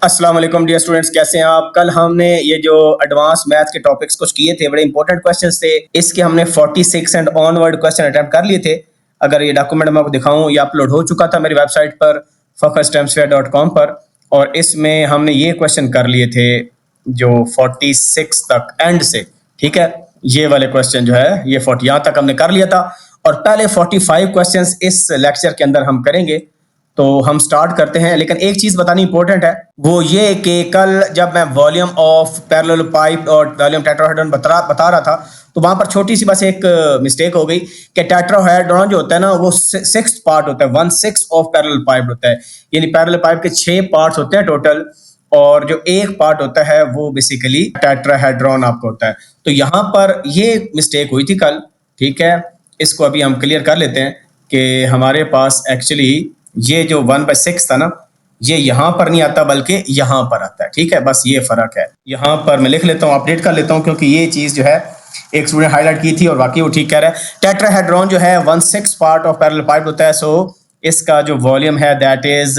अस्सलाम वालेकुम dear students, कैसे हैं आप। कल हमने ये जो एडवांस मैथ के टॉपिक्स कुछ किए थे, बड़े इंपॉर्टेंट क्वेश्चंस थे। इसके हमने 46 एंड ऑनवर्ड क्वेश्चन अटेम्प्ट कर लिए थे। अगर ये डॉक्यूमेंट मैं आपको दिखाऊं, ये अपलोड हो चुका था मेरी वेबसाइट पर focustemsphere.com पर, और इसमें हमने ये क्वेश्चन कर लिए थे जो 46 तक एंड से। ठीक है, ये वाले क्वेश्चन जो है ये 40 यहाँ तक हमने कर लिया था, और पहले 45 क्वेश्चंस इस लेक्चर के अंदर हम करेंगे। तो हम स्टार्ट करते हैं, लेकिन एक चीज बतानी इंपॉर्टेंट है, वो ये कि कल जब मैं वॉल्यूम ऑफ पैरेलल पाइप और वॉल्यूम टेट्राहेड्रॉन बता रहा था, तो वहां पर छोटी सी बस एक मिस्टेक हो गई कि टेट्राहेड्रॉन जो होता है ना, वो 6th पार्ट होता है, 1/6 ऑफ पैरेलल पाइप होता है। यानी पैरेलल पाइप के 6 पार्ट्स होते हैं टोटल, और जो एक पार्ट होता है वो बेसिकली टेट्राहेड्रॉन आपको होता है। तो यहाँ पर ये मिस्टेक हुई थी कल। ठीक है, इसको अभी हम क्लियर कर लेते हैं कि हमारे पास एक्चुअली ये जो 1/6 था ना, ये यहाँ पर नहीं आता बल्कि यहाँ पर आता है। ठीक है, बस ये फर्क है। यहाँ पर मैं लिख लेता हूँ, अपडेट कर लेता हूँ, क्योंकि ये चीज जो है एक स्टूडेंट हाईलाइट की थी और वाकई वो ठीक कह रहा है। टेट्राहेड्रॉन जो है 1/6 पार्ट ऑफ पैरेलल पाइप होता है। सो इसका जो वॉल्यूम है that is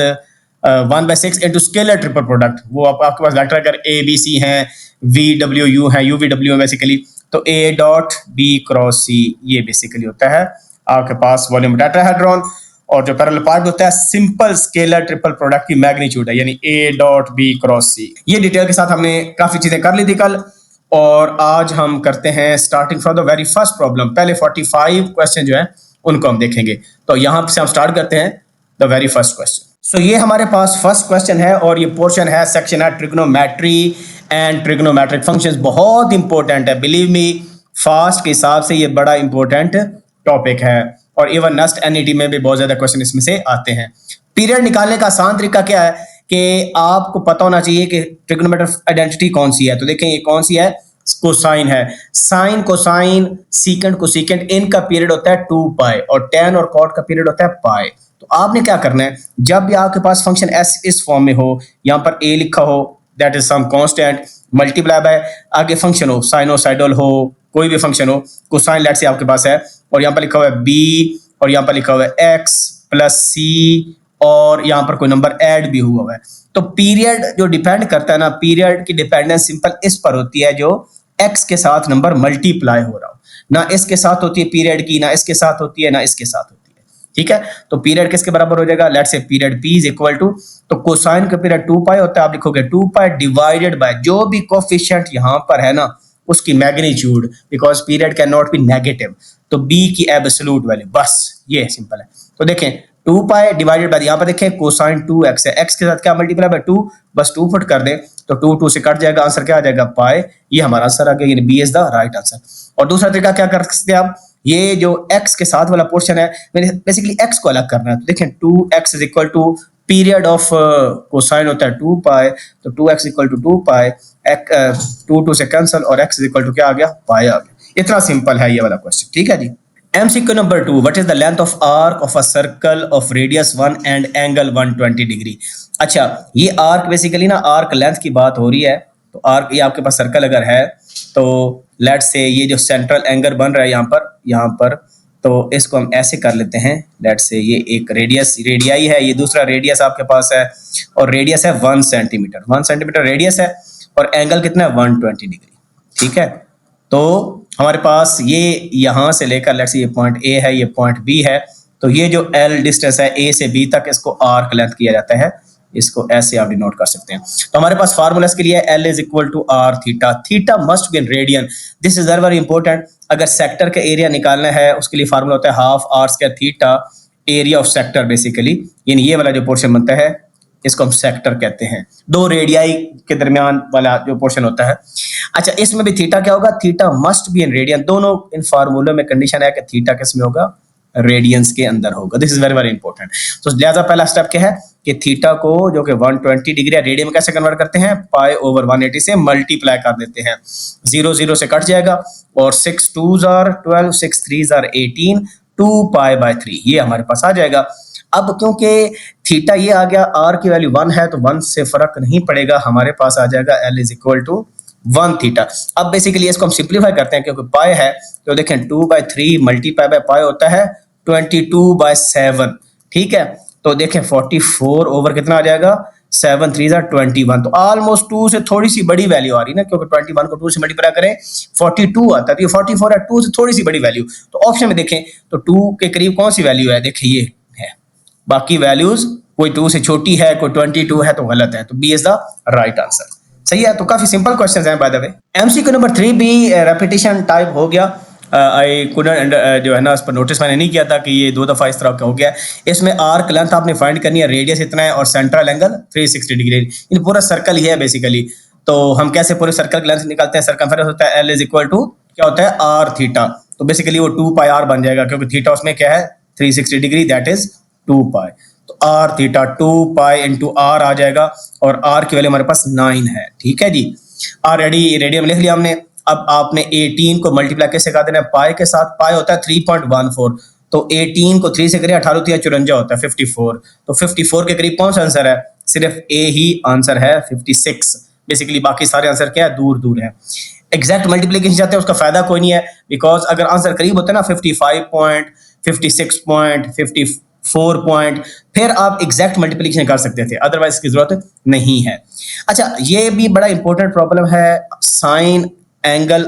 1/6 into scalar triple product. वो आपके पास वेक्टर अगर ए बी सी है, वी डब्ल्यू यू है, यू वी डब्ल्यू है बेसिकली, तो ए डॉट बी क्रॉस सी ये बेसिकली होता है आपके पास वॉल्यूम टेट्राहेड्रॉन। और जो पैरेलल पार्ट होता है सिंपल स्केलर ट्रिपल प्रोडक्ट की मैग्नीट्यूड है, यानी ए डॉट बी क्रॉस सी। ये डिटेल के साथ हमने काफी चीजें कर ली थी कल, और आज हम करते हैं starting from the very first problem. पहले 45 क्वेश्चन जो है उनको हम देखेंगे। तो यहां से हम स्टार्ट करते हैं द वेरी फर्स्ट क्वेश्चन। सो ये हमारे पास फर्स्ट क्वेश्चन है, और ये पोर्शन है सेक्शन है ट्रिग्नोमेट्री एंड ट्रिग्नोमेट्रिक फंक्शंस। बहुत इंपॉर्टेंट है, बिलीव मी, फास्ट के हिसाब से ये बड़ा इंपॉर्टेंट टॉपिक है, और इवन नेक्स्ट एनईटी में भी बहुत ज्यादा क्वेश्चन इसमें से आते हैं। पीरियड निकालने का आसान तरीका क्या है कि आपको पता होना चाहिए कि ट्रिग्नोमेट्रिक आइडेंटिटी कौन सी है। तो देखें ये कौन सी है, कोसाइन है। साइन कोसाइन सीकेंट कोसीकेंट, इनका पीरियड होता है 2 पाई, और tan और cot का पीरियड होता है पाई। तो आपने क्या करना है, जब भी आपके पास फंक्शन s इस फॉर्म में हो, यहाँ पर a लिखा हो that is some constant, multiply by आगे फंक्शन हो, साइनोसाइडल हो, कोई भी फंक्शन हो, कोसाइन लेट से आपके पास है, और यहाँ पर लिखा हुआ है b, और यहाँ पर लिखा हुआ है x प्लस c, और यहाँ पर कोई नंबर ऐड भी हुआ है। तो पीरियड जो डिपेंड करता है ना, पीरियड की डिपेंडेंस सिंपल इस पर होती है जो x के साथ नंबर मल्टीप्लाई हो रहा हो, ना इसके साथ होती है पीरियड की, ना इसके साथ होती है, ना इसके साथ होती है। ठीक है, तो पीरियड किसके बराबर हो जाएगा, let's say period p is equal to, तो कोसाइन का पीरियड 2 पाई होता है, आप लिखोगे 2 पाई डिवाइडेड बाय जो भी कोफिशिएंट यहाँ पर है ना उसकी magnitude, because period can not be negative, तो b की एब्सोल्यूट वैल्यू, बस ये सिंपल है। तो देखें 2 पाई डिवाइडेड बाय, यहाँ पर देखें कोसाइन 2x है, x के साथ क्या मल्टीप्लाई बाय 2, बस 2 पुट कर दें तो 2 से कट जाएगा, आंसर क्या आ जाएगा पाई। ये हमारा आंसर आ गया, यानी B is the right answer. और दूसरा तरीका क्या कर सकते हैं आप, ये जो x के साथ वाला पोर्शन है बेसिकली x को अलग करना है। तो देखें 2x is equal to period of cosine होता है 2 पाई, तो 2x इक्वल टू 2 पाई, 2 से कैंसिल, और x इज इक्वल टू क्या आ गया, पाई आ गया। इतना सिंपल है ये वाला क्वेश्चन। ठीक है जी। MCQ number 2, what is the length of arc of a circle of radius 1 and angle 120 degree. अच्छा, ये आर्क बेसिकली ना आर्क लेंथ की बात हो रही है। तो आर्क ये आपके पास सर्कल अगर है, तो लेट्स से ये जो सेंट्रल एंगल बन रहा है यहाँ पर, तो इसको हम ऐसे कर लेते हैं। लेट्स से ये एक रेडियाई है, ये दूसरा रेडियस आपके पास है, और रेडियस है 1 सेंटीमीटर, 1 सेंटीमीटर रेडियस है, और एंगल कितना है 120 डिग्री। ठीक है, तो हमारे पास ये यहाँ से लेकर लेट्स से ये पॉइंट A है, ये पॉइंट B है, तो ये जो L डिस्टेंस है A से B तक, इसको आर्क लेंथ किया जाता है। इसको ऐसे आप डिनोट कर सकते हैं। तो हमारे पास फार्मूला इसके लिए L is equal to R theta, theta must be in radian, this is very important. अगर सेक्टर का एरिया निकालना है उसके लिए फार्मूला होता है half R square theta, area of sector basically, यानी ये वाला जो पोर्शन बनता है इसको हम सेक्टर कहते हैं, दो रेडियाई के दरमियान वाला जो पोर्शन होता है। अच्छा, इसमें भी थीटा क्या होगा, theta must be in radian. दोनों इन फार्मूलों में कंडीशन है कि थीटा किस में होगा, रेडियंस के अंदर होगा। This is very very important. तो लिहाजा पहला स्टेप क्या है कि थीटा को जो कि 120 डिग्री रेडियन में कैसे कन्वर्ट करते हैं, पाई ओवर 180 से मल्टीप्लाई कर देते हैं, 0 0 से कट जाएगा, और 6 2s are 12, 6 3s are 18, 2 pi by 3 ये हमारे पास आ जाएगा। अब क्योंकि थीटा ये आ गया, आर की वैल्यू 1 है, तो 1 से फर्क नहीं पड़ेगा, हमारे पास आ जाएगा L is equal to 1 theta. अब बेसिकली इसको हम सिंप्लीफाई करते हैं, क्योंकि पाई है, तो देखें 2/3 मल्टीप्लाई बाय पाई होता है 22/7। ठीक है, तो देखें 44 ओवर कितना आ जाएगा 7 3 21, तो ऑलमोस्ट 2 से थोड़ी सी बड़ी वैल्यू आ रही ना, क्योंकि 21 को 2 से मल्टीप्लाई करें 42 आता है, तो ये 44 है, 2 से थोड़ी सी बड़ी वैल्यू। तो ऑप्शन में देखें तो 2 के करीब कौन सी वैल्यू है, देखिए ये है। बाकी वैल्यूज कोई 2 से छोटी है, कोई 22 है, तो गलत है। तो B is the right answer. सही है। तो काफी सिंपल क्वेश्चंस हैं by the way. MCQ number 3 भी रेपिटेशन टाइप हो गया। आई कुडंट जो है ना, उस पर नोटिस मैंने नहीं किया था कि ये 2 दफ़ा इस तरह का हो गया। इसमें आर्क लेंथ आपने फाइंड करनी है, रेडियस इतना है और सेंट्रल एंगल 360 डिग्री। इन पूरा सर्कल ही है बेसिकली। तो हम कैसे पूरे सर्कल की लेंथ निकालते हैं, सर्कमफेरेंस होता है L इज इक्वल टू क्या होता है, आर थीटा। तो बेसिकली वो 2 पाई आर बन जाएगा, क्योंकि थीटा उसमें क्या है 360 डिग्री, दैट इज 2 पाई। तो r theta 2 pi into r आ जाएगा, और आर की वैल्यू हमारे पास 9 है। ठीक है जी, ऑलरेडी रेडियन लिख लिया हमने। अब आपने 18 को मल्टीप्लाई कैसे कर देना है, पाई के साथ। पाई होता है 3.14, तो 18 को 3 से करें 18 3 54 होता है 54। तो 54 के करीब कौन सा आंसर है, सिर्फ ए ही आंसर है 56। बेसिकली बाकी सारे आंसर क्या है, दूर दूर है। एग्जैक्ट मल्टीप्लिकेशन चाहते हैं उसका फायदा कोई नहीं है, बिकॉज अगर आंसर करीब होता है ना 55 पॉइंट, 56 पॉइंट, 54 पॉइंट, फिर आप एग्जैक्ट मल्टीप्लिकेशन कर सकते थे, अदरवाइज इसकी जरूरत नहीं है। अच्छा, ये भी बड़ा इंपॉर्टेंट प्रॉब्लम है, sign angle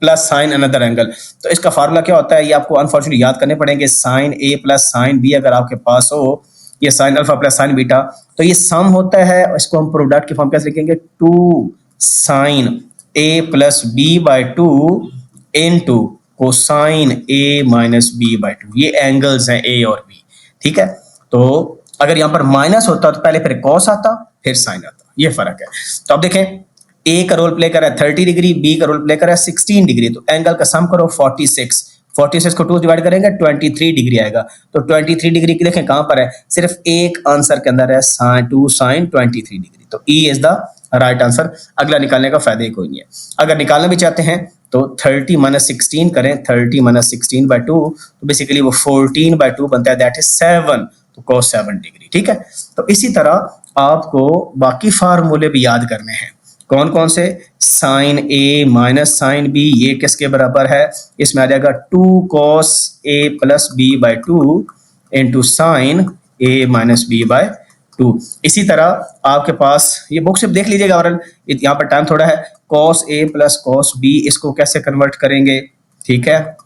plus sign another angle. तो इसका फार्मूला क्या होता है, ये आपको अनफॉर्चुनेटली याद करने पड़ेंगे। Sign A plus sine B अगर आपके पास हो, ये sine alpha plus sign beta, तो ये सम होता है। इसको हम प्रोडक्ट की फॉर्म कैसे लिखेंगे, 2 sine A plus B by 2 into cosine A minus B by 2। ये एंगल्स हैं ए और बी। ठीक है, तो अगर यहाँ पर माइनस होता तो पहले फिर कॉस आता फिर साइन आता, ये फर्क है। तो अब देखें, ए का रोल प्ले कर रहा है 30 डिग्री, बी का रोल प्ले कर रहा है 16 डिग्री, तो एंगल का सम करो 46। 46 को 2 डिवाइड करेंगे 23 डिग्री आएगा। तो 23 डिग्री की देखें कहां पर है, सिर्फ एक आंसर के अंदर है, साइन 2 साइन 23 डिग्री। तो E is the right answer. अगला निकालने का फायदा ही कोई नहीं है। अगर निकालना भी चाहते हैं तो 30 माइनस 16 करें, 30 माइनस 16 बाई 2, तो बेसिकली वो 14 बाई 2 बनता है, दैट इज 7, तो cos 7 डिग्री। ठीक है, तो इसी तरह आपको बाकी फार्मूले भी याद करने हैं। कौन कौन से, sign A minus sine B, ये किसके बराबर है, इसमें आ जाएगा 2 cos a plus B by 2 into sine A minus B by 2। इसी तरह आपके पास ये बुक सिर्फ देख लीजिएगा, और यहाँ पर टाइम थोड़ा है, cos a plus cos b, इसको कैसे कन्वर्ट करेंगे। ठीक है,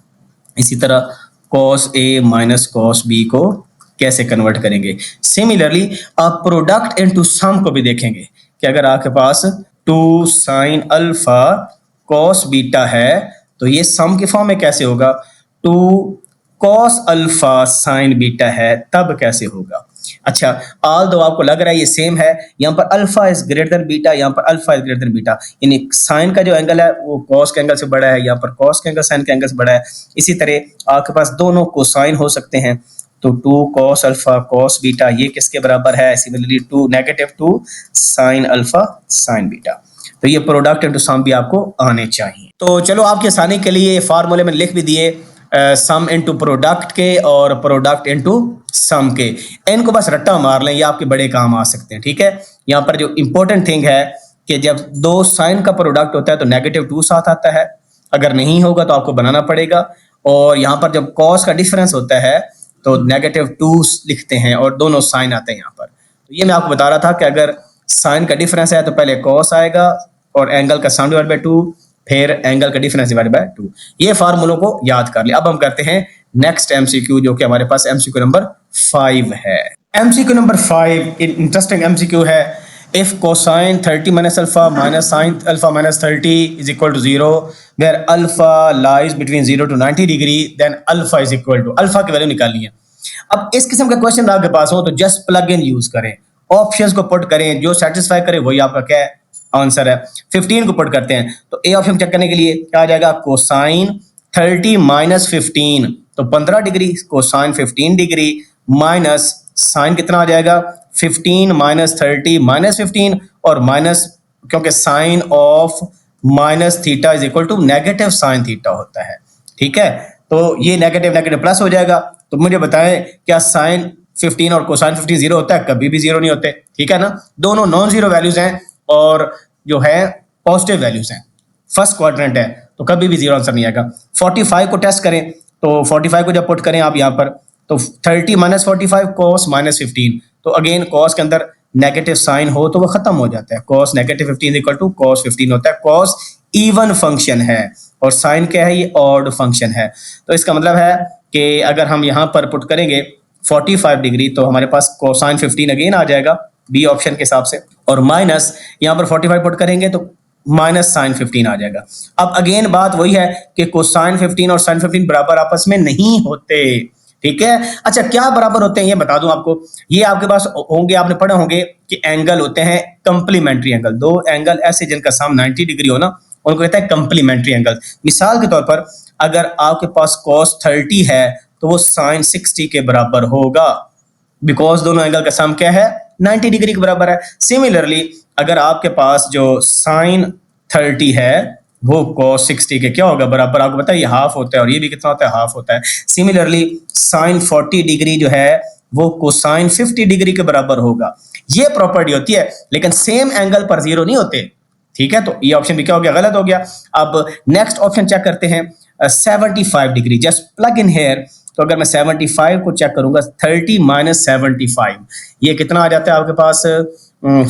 इसी तरह cos a minus cos b को कैसे कन्वर्ट करेंगे। सिमिलरली आप प्रोडक्ट इनटू सम को भी देखेंगे कि अगर आपके पास 2 साइन अल्फा कॉस बीटा है, तो ये सम के फॉर्म में कैसे होगा, 2 कॉस अल्फा साइन बीटा है, तब कैसे होगा। अच्छा, ऑल दो आपको लग रहा है ये सेम है, यहाँ पर alpha is greater than beta, यहाँ पर alpha is greater than beta, यानी साइन का जो एंगल है वो कॉस के एंगल से बड़ा है, यहाँ पर कॉस के एंगल साइन के एंगल से बड़ा है। इसी तरह आपके पास दोनों कोसाइन हो सकते हैं, तो 2 cos अल्फा cos बीटा ये किसके बराबर है, similarly 2 negative 2 sine alpha sign beta. तो ये प्रोडक्ट इनटू सम भी आपको आने चाहिए। तो चलो आपकी आसानी के लिए फार्मूले में लिख भी दिए, सम इनटू प्रोडक्ट के और प्रोडक्ट इनटू सम के। इनको बस रट्टा मार लें, ये आपके बड़े काम आ सकते हैं। ठीक है, यहाँ पर जो इंपॉर्टेंट थिंग है कि जब 2 साइन का प्रोडक्ट होता है तो नेगेटिव 2 साथ आता है, अगर नहीं होगा तो आपको बनाना पड़ेगा। और यहाँ पर जब कॉस का डिफरेंस होता है तो नेगेटिव 2 लिखते हैं और दोनों साइन आते हैं यहाँ पर। तो ये मैं आपको बता रहा था कि अगर साइन का डिफरेंस है तो पहले कॉस आएगा और एंगल का सम डिवाइड बाय 2, फिर एंगल का डिफरेंस डिवाइड बाय 2। ये फार्मूलों को याद कर लिया। अब हम करते हैं नेक्स्ट एमसीक्यू, जो कि हमारे पास एमसीक्यू नंबर 5 है। एमसीक्यू नंबर 5 इंटरेस्टिंग एमसीक्यू है। If cosine 30 minus alpha minus sin alpha minus 30 is equal to 0, where alpha lies between 0 to 90 degree, then alpha is equal to, alpha की value निकालनी है। अब इस किस्म का क्वेश्चन आपके पास हो तो जस्ट प्लग इन यूज करें, ऑप्शंस को पुट करें, जो सेटिस्फाई करे वही आपका क्या है आंसर है। 15 को पुट करते हैं तो ए ऑप्शन चेक करने के लिए क्या आ जाएगा, कोसाइन 30 माइनस 15, तो 15 degree, cosine 15 degree minus sine कितना आ जाएगा 15 माइनस 30 माइनस 15, और माइनस क्योंकि sine of minus theta is equal to negative sine theta होता है। ठीक है, तो ये नेगेटिव नेगेटिव प्लस हो जाएगा। तो मुझे बताएं क्या साइन 15 और कोसाइन 15 जीरो होता है, कभी भी जीरो नहीं होते। ठीक है ना, दोनों नॉन जीरो वैल्यूज हैं और जो है पॉजिटिव वैल्यूज हैं, फर्स्ट क्वाड्रेंट है, तो कभी भी जीरो आंसर नहीं आएगा। 45 को टेस्ट करें तो 45 को जब पुट करें आप यहाँ पर, तो 30 माइनस 45 कॉस माइनस 15, तो अगेन कॉस के अंदर नेगेटिव साइन हो तो वो खत्म हो जाता है। cos negative 15 equal to cos 15 होता है। cos इवन फंक्शन है और साइन क्या है, ये ऑड फंक्शन है। तो इसका मतलब है कि अगर हम यहाँ पर पुट करेंगे 45 डिग्री तो हमारे पास कोसाइन 15 अगेन आ जाएगा बी ऑप्शन के हिसाब से, और माइनस यहाँ पर 45 पुट करेंगे तो माइनस साइन 15 आ जाएगा। अब अगेन बात वही है कि कोसाइन 15 और साइन 15 बराबर आपस में नहीं होते, ठीक है। अच्छा, क्या बराबर होते हैं ये बता दूं आपको। ये आपके पास होंगे, आपने पढ़े होंगे कि एंगल होते हैं कंप्लीमेंट्री एंगल। दो एंगल ऐसे जिनका सम 90 डिग्री हो ना, उनको कहते हैं कंप्लीमेंट्री एंगल। मिसाल के तौर पर अगर आपके पास cos 30 है तो वो साइन 60 के बराबर होगा, बिकॉज दोनों एंगल का सम क्या है, 90 डिग्री के बराबर है। सिमिलरली अगर आपके पास जो साइन 30 है वो cos 60 के क्या होगा बराबर, आपको पता है ये हाफ होता है और ये भी कितना होता है, हाफ होता है। सिमिलरली साइन 40 डिग्री जो है वो कोसाइन 50 डिग्री के बराबर होगा। ये प्रॉपर्टी होती है, लेकिन सेम एंगल पर जीरो नहीं होते, ठीक है। तो ये ऑप्शन भी क्या हो गया, गलत हो गया। अब नेक्स्ट ऑप्शन चेक करते हैं 75 degree, just plug in here. तो अगर मैं 75 को चेक करूंगा 30 माइनस 75 ये कितना आ जाता है आपके पास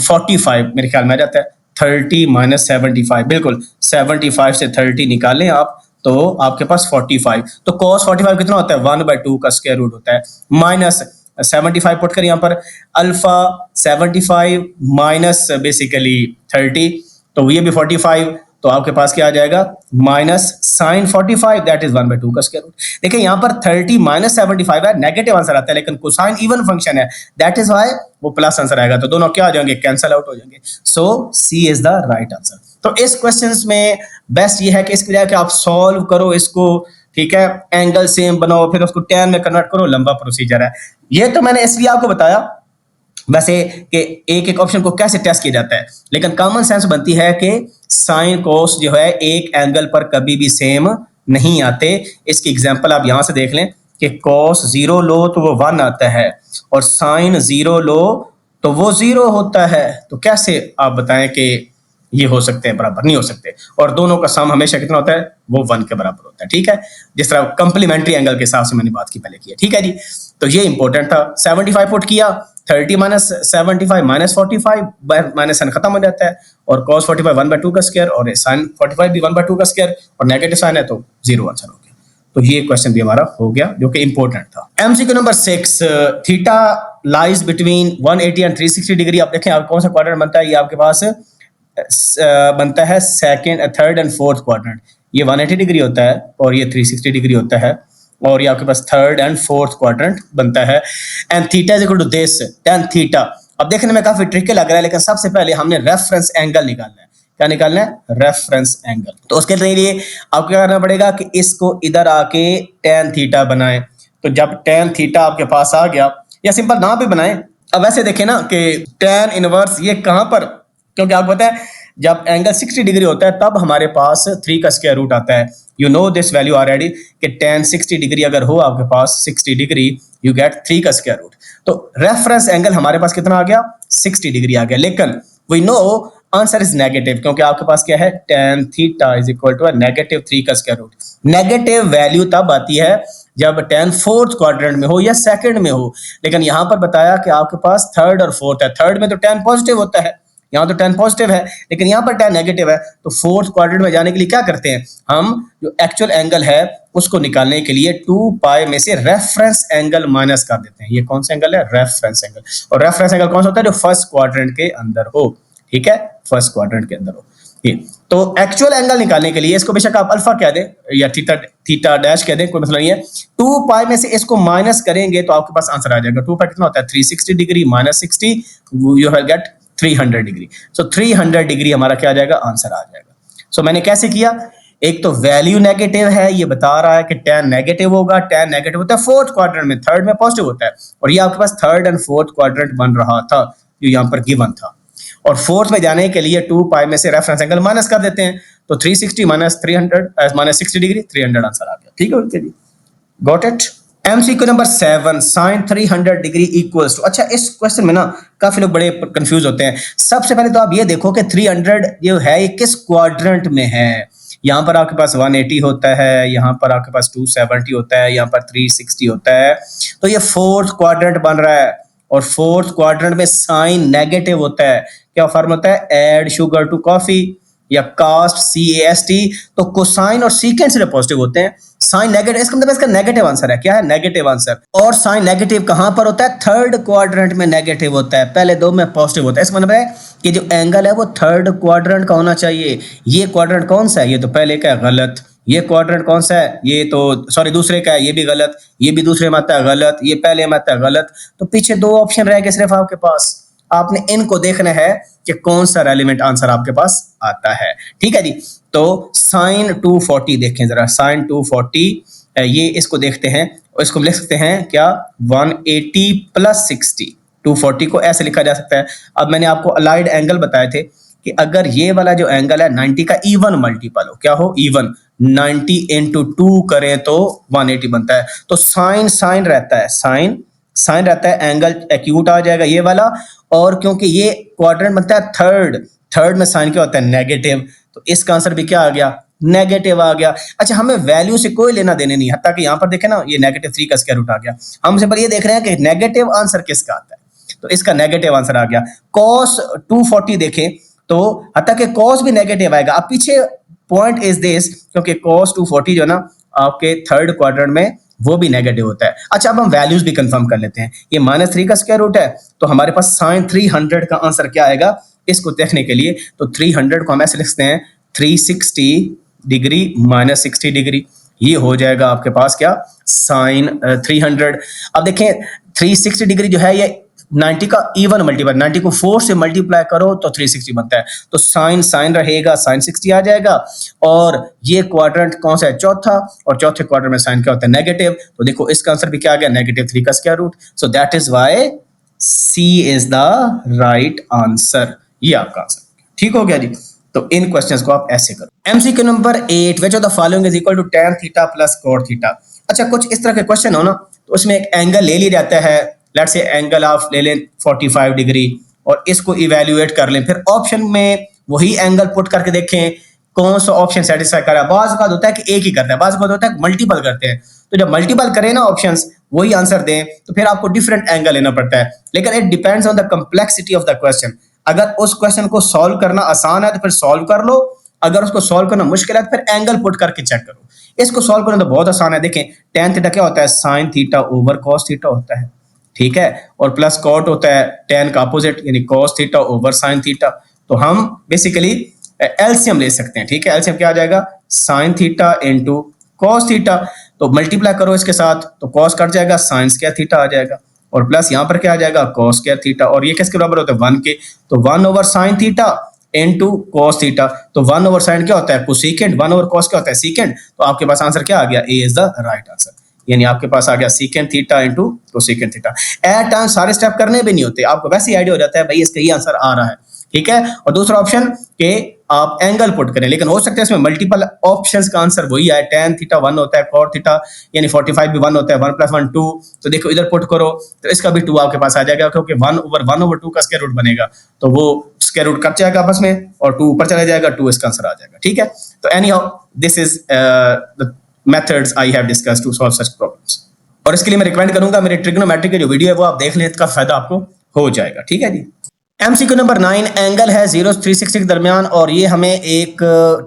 45 मेरे ख्याल में आ जाता है। 30 माइनस 75, बिल्कुल 75 से 30 निकालें आप तो आपके पास 45। तो cos 45 कितना होता है, 1/2 का स्क्वायर रूट होता है। माइनस 75 पुट कर यहाँ पर अल्फा 75 माइनस बेसिकली 30, तो ये भी 45, तो आपके पास क्या आ जाएगा माइनस साइन 45 दैट इज 1/2 का स्क्वायर रूट। देखिए यहाँ पर 30 माइनस 75 है, नेगेटिव आंसर आता है, लेकिन कोसाइन इवन फंक्शन है, दैट इज व्हाई वो प्लस आंसर आएगा। तो दोनों क्या आ जाएंगे, कैंसिल आउट हो जाएंगे। सो C is the right answer. तो इस क्वेश्चन में बेस्ट ये है कि इसके बजाय कि आप सॉल्व करो इसको, ठीक है, एंगल सेम बनाओ फिर उसको tan में कन्वर्ट करो, लंबा प्रोसीजर है। ये तो मैंने इसलिए आपको बताया वैसे कि एक एक ऑप्शन को कैसे टेस्ट किया जाता है, लेकिन कॉमन सेंस बनती है कि साइन कोस जो है एक एंगल पर कभी भी सेम नहीं आते। इसकी एग्जांपल आप यहां से देख लें कि cos 0 लो तो वो 1 आता है और साइन 0 लो तो वो 0 होता है। तो कैसे आप बताएं कि ये हो सकते हैं, बराबर नहीं हो सकते। और दोनों का सम हमेशा कितना होता है, वो 1 के बराबर होता है, ठीक है। जिस तरह कंप्लीमेंट्री एंगल के हिसाब से मैंने बात की पहले की है, ठीक है जी। तो ये इंपॉर्टेंट था। 75 पुट किया, 30 माइनस 75 माइनस 45 माइनस साइन खत्म हो जाता है, और cos 45 1/2 का स्क्वायर और साइन 45 भी 1/2 का स्क्वायर, और नेगेटिव साइन है तो 0 आंसर हो गया। तो ये क्वेश्चन भी हमारा हो गया जो कि इंपॉर्टेंट था। MCQ number 6, theta lies between 180 and 360 degree. आप देखें आप कौन सा क्वाड्रेंट बनता है, ये आपके पास बनता है second, third and fourth quadrant. ये 180 डिग्री होता है और ये 360 डिग्री होता है, और ये आपके पास थर्ड एंड फोर्थ क्वाड्रेंट बनता है। And theta is equal to this tan theta. अब देखने में काफी ट्रिकी लग रहा है, लेकिन सबसे पहले हमने रेफरेंस एंगल निकालना है। क्या निकालना है, रेफरेंस एंगल। तो उसके लिए आपको क्या करना पड़ेगा कि इसको इधर आके tan थीटा बनाएं। तो जब tan थीटा आपके पास आ गया, या सिंपल ना भी बनाएं। अब वैसे देखें ना कि tan इनवर्स ये कहां पर, क्योंकि आपको पता है जब एंगल 60 डिग्री होता है तब हमारे पास 3 का स्क्वायर रूट आता है। You know this value already कि tan 60 डिग्री अगर हो आपके पास 60 डिग्री यू गेट 3 का स्क्वायर रूट। तो रेफरेंस एंगल हमारे पास कितना आ गया, 60 डिग्री आ गया। लेकिन we know answer is negative, क्योंकि आपके पास क्या है, tan theta is equal to negative 3 का स्क्वायर रूट। नेगेटिव वैल्यू तब आती है जब tan फोर्थ क्वाड्रेंट में हो या सेकंड में हो, लेकिन यहां पर बताया कि आपके पास थर्ड और फोर्थ है। थर्ड में तो tan पॉजिटिव होता है, यहाँ तो tan पॉजिटिव है, लेकिन यहाँ पर tan नेगेटिव है। तो फोर्थ क्वाड्रेंट में जाने के लिए क्या करते हैं, हम जो एक्चुअल एंगल है उसको निकालने के लिए 2 पाई में से रेफरेंस एंगल माइनस कर देते हैं। ये कौन सा एंगल है, रेफरेंस एंगल। और रेफरेंस एंगल कौन सा होता है, जो फर्स्ट क्वाड्रेंट के अंदर हो, ठीक है, फर्स्ट क्वाड्रेंट के अंदर हो। तो एक्चुअल एंगल निकालने के लिए इसको बेशक आप अल्फा कह दें या थीटा डैश कह दें, कोई मसला नहीं है। 2 पाई में से इसको माइनस करेंगे तो आपके पास आंसर आ जाएगा। 2 पाई कितना होता है, 360 degree minus 60 you will get 300 degree. So 300 degree हमारा क्या आ जाएगा, आंसर आ जाएगा। सो मैंने कैसे किया, एक तो वैल्यू नेगेटिव है, ये बता रहा है कि tan नेगेटिव होगा। tan नेगेटिव होता है फोर्थ क्वाड्रेंट में, थर्ड में पॉजिटिव होता है, और ये आपके पास थर्ड एंड फोर्थ क्वाड्रेंट बन रहा था जो यहाँ पर गिवन था। और फोर्थ में जाने के लिए 2 पाई में से रेफरेंस एंगल माइनस कर देते हैं, तो 360 माइनस 300 माइनस 60 डिग्री 300 आंसर आ गया, ठीक है जी, got it. MCQ number 7, sine 300 degree equals to. अच्छा, इस क्वेश्चन में ना काफी लोग बड़े कंफ्यूज होते हैं। सबसे पहले तो आप ये देखो कि 300 जो है ये किस क्वाड्रेंट में है। यहाँ पर आपके पास 180 होता है, यहाँ पर आपके पास 270 होता है, यहाँ पर 360 होता है। तो ये फोर्थ क्वाड्रेंट बन रहा है, और फोर्थ क्वाड्रेंट में साइन नेगेटिव होता है, क्या फॉर्म होता है, ऐड शुगर टू कॉफी या कास्ट CAST, तो कोसाइन और सीकेंट से पॉजिटिव होते हैं, साइन नेगेटिव, इसका मतलब इसका नेगेटिव आंसर है, क्या है, नेगेटिव आंसर। और साइन नेगेटिव कहां पर होता है, थर्ड क्वाड्रेंट में नेगेटिव होता है, पहले दो में पॉजिटिव होता है। इसका मतलब है कि जो एंगल है वो थर्ड क्वाड्रेंट का होना चाहिए। ये क्वाड्रेंट कौन सा है, ये तो पहले का है, गलत। ये क्वाड्रेंट कौन सा है, ये तो सॉरी दूसरे का है, ये भी गलत। ये भी दूसरे में आता है, गलत। ये पहले में आता है, गलत। तो पीछे दो ऑप्शन रह गए सिर्फ आपके पास, आपने इनको देखना है कि कौन सा रेलिवेंट आंसर आपके पास आता है, ठीक है जी। तो साइन 240 देखें जरा, साइन 240 ये इसको देखते हैं, और इसको लिख सकते हैं क्या, 180 + 60। 240 को ऐसे लिखा जा सकता है। अब मैंने आपको अलाइड एंगल बताए थे कि अगर ये वाला जो एंगल है 90 का इवन मल्टीपल हो, क्या हो, इवन, 90 × 2 करें तो 180 बनता है। तो साइन साइन रहता है, साइन साइन रहता है, एंगल एक्यूट आ जाएगा ये वाला। और क्योंकि ये क्वाड्रेंट बनता है थर्ड, थर्ड में साइन क्या होता है, नेगेटिव, तो इसका आंसर भी क्या आ गया, नेगेटिव आ गया। अच्छा, हमें वैल्यू से कोई लेना देने नहीं, हत्ता कि यहाँ पर देखें ना, ये -3 का स्क्वायर रूट आ गया। हम सिंपल ये देख रहे हैं कि नेगेटिव आंसर किसका आता है, तो इसका नेगेटिव आंसर आ गया। कॉस 240 देखें तो हत्ता कि कॉस भी नेगेटिव आएगा। अब पीछे पॉइंट इज दिस, क्योंकि कॉस 240 जो ना आपके थर्ड क्वाड्रेंट में वो भी नेगेटिव होता है। अच्छा, अब हम वैल्यूज भी कंफर्म कर लेते हैं। ये -3 का स्क्वायर रूट है, तो हमारे पास साइन 300 का आंसर क्या आएगा, इसको देखने के लिए तो 300 को हम ऐसे लिखते हैं 360 डिग्री -60 डिग्री, ये हो जाएगा आपके पास क्या, साइन 300। अब देखें 360 डिग्री जो है ये 90 का इवन मल्टीपल, 90 को 4 से मल्टीप्लाई करो तो 360 बनता है, तो साइन साइन रहेगा, साइन 60 आ जाएगा। और ये क्वाड्रेंट कौन सा है, चौथा, और चौथे क्वाड्रेंट में साइन क्या होता है, नेगेटिव। तो देखो इसका आंसर भी क्या आ गया, -3 का square root. So that is why C is the right answer, ये आपका आंसर, ठीक हो गया जी। तो इन क्वेश्चंस को आप ऐसे करो। MCQ number 8, which of the following is equal to tan theta + cot theta. अच्छा, कुछ इस तरह के क्वेश्चन हो ना, तो उसमें एक एंगल ले लिया जाता है, लेट्स से एंगल आप ले लें 45 डिग्री, और इसको इवेल्युएट कर लें, फिर ऑप्शन में वही एंगल पुट करके देखें कौन सा ऑप्शन सेटिस्फाई कर रहा है। बाज़ का होता है कि एक ही करता है, बाज़ का होता है मल्टीपल करते हैं, तो जब मल्टीपल करें ना ऑप्शंस, वही आंसर दें, तो फिर आपको डिफरेंट एंगल लेना पड़ता है। लेकिन it depends on the complexity of the question. अगर उस क्वेश्चन को सॉल्व करना आसान है तो फिर सॉल्व कर लो, अगर उसको सॉल्व करना मुश्किल है तो फिर एंगल पुट करके चेक करो। इसको सॉल्व करना तो बहुत आसान है। देखें tan थीटा क्या होता है, sin theta over cos theta होता है, ठीक है, और प्लस cot होता है tan का अपोजिट यानी cos theta over sin theta. तो हम बेसिकली एलसीएम ले सकते हैं, ठीक है। एलसीएम क्या आ जाएगा, sin theta into cos theta, तो मल्टीप्लाई करो इसके साथ तो cos कट जाएगा, sin स्क्वायर थीटा आ जाएगा, और प्लस यहाँ पर क्या आ जाएगा, cos स्क्वायर थीटा, और ये किसके बराबर होता है, 1 के, तो 1 over sin theta into cos theta. तो 1 ओवर sin क्या होता है, कोसेकेंट, 1 ओवर cos क्या होता है, सीकेंट। तो आपके पास आंसर क्या आ गया, A is the right answer, यानी आपके पास आ गया secant theta into cosecant theta. At time सारे स्टेप करने भी नहीं होते, आपको वैसे ही आइडिया हो जाता है भाई इसका ये आंसर आ रहा है, ठीक है। और दूसरा ऑप्शन के आप एंगल पुट करें, लेकिन हो सकता है इसमें मल्टीपल ऑप्शंस का आंसर वही आए, tan थीटा 1 होता है, cot थीटा यानी 45 भी 1 होता है, 1 + 1 2, तो देखो इधर पुट करो तो इसका भी 2 आपके पास आ जाएगा, क्योंकि 1 ओवर 2 का स्क्वायर रूट बनेगा, तो वो स्क्वायर रूट कट जाएगा आपस में और 2 ऊपर चला जाएगा, 2 इसका आंसर आ जाएगा, ठीक है। तो anyhow this is the methods I have discussed to solve such problems. और इसके लिए मैं रिकमेंड करूंगा मेरे ट्रिग्नोमेट्री की जो वीडियो है वो आप देख लें, इसका फायदा आपको हो जाएगा, ठीक है जी। MCQ नंबर 9, एंगल है 0 से 360 के दरमियान, और ये हमें एक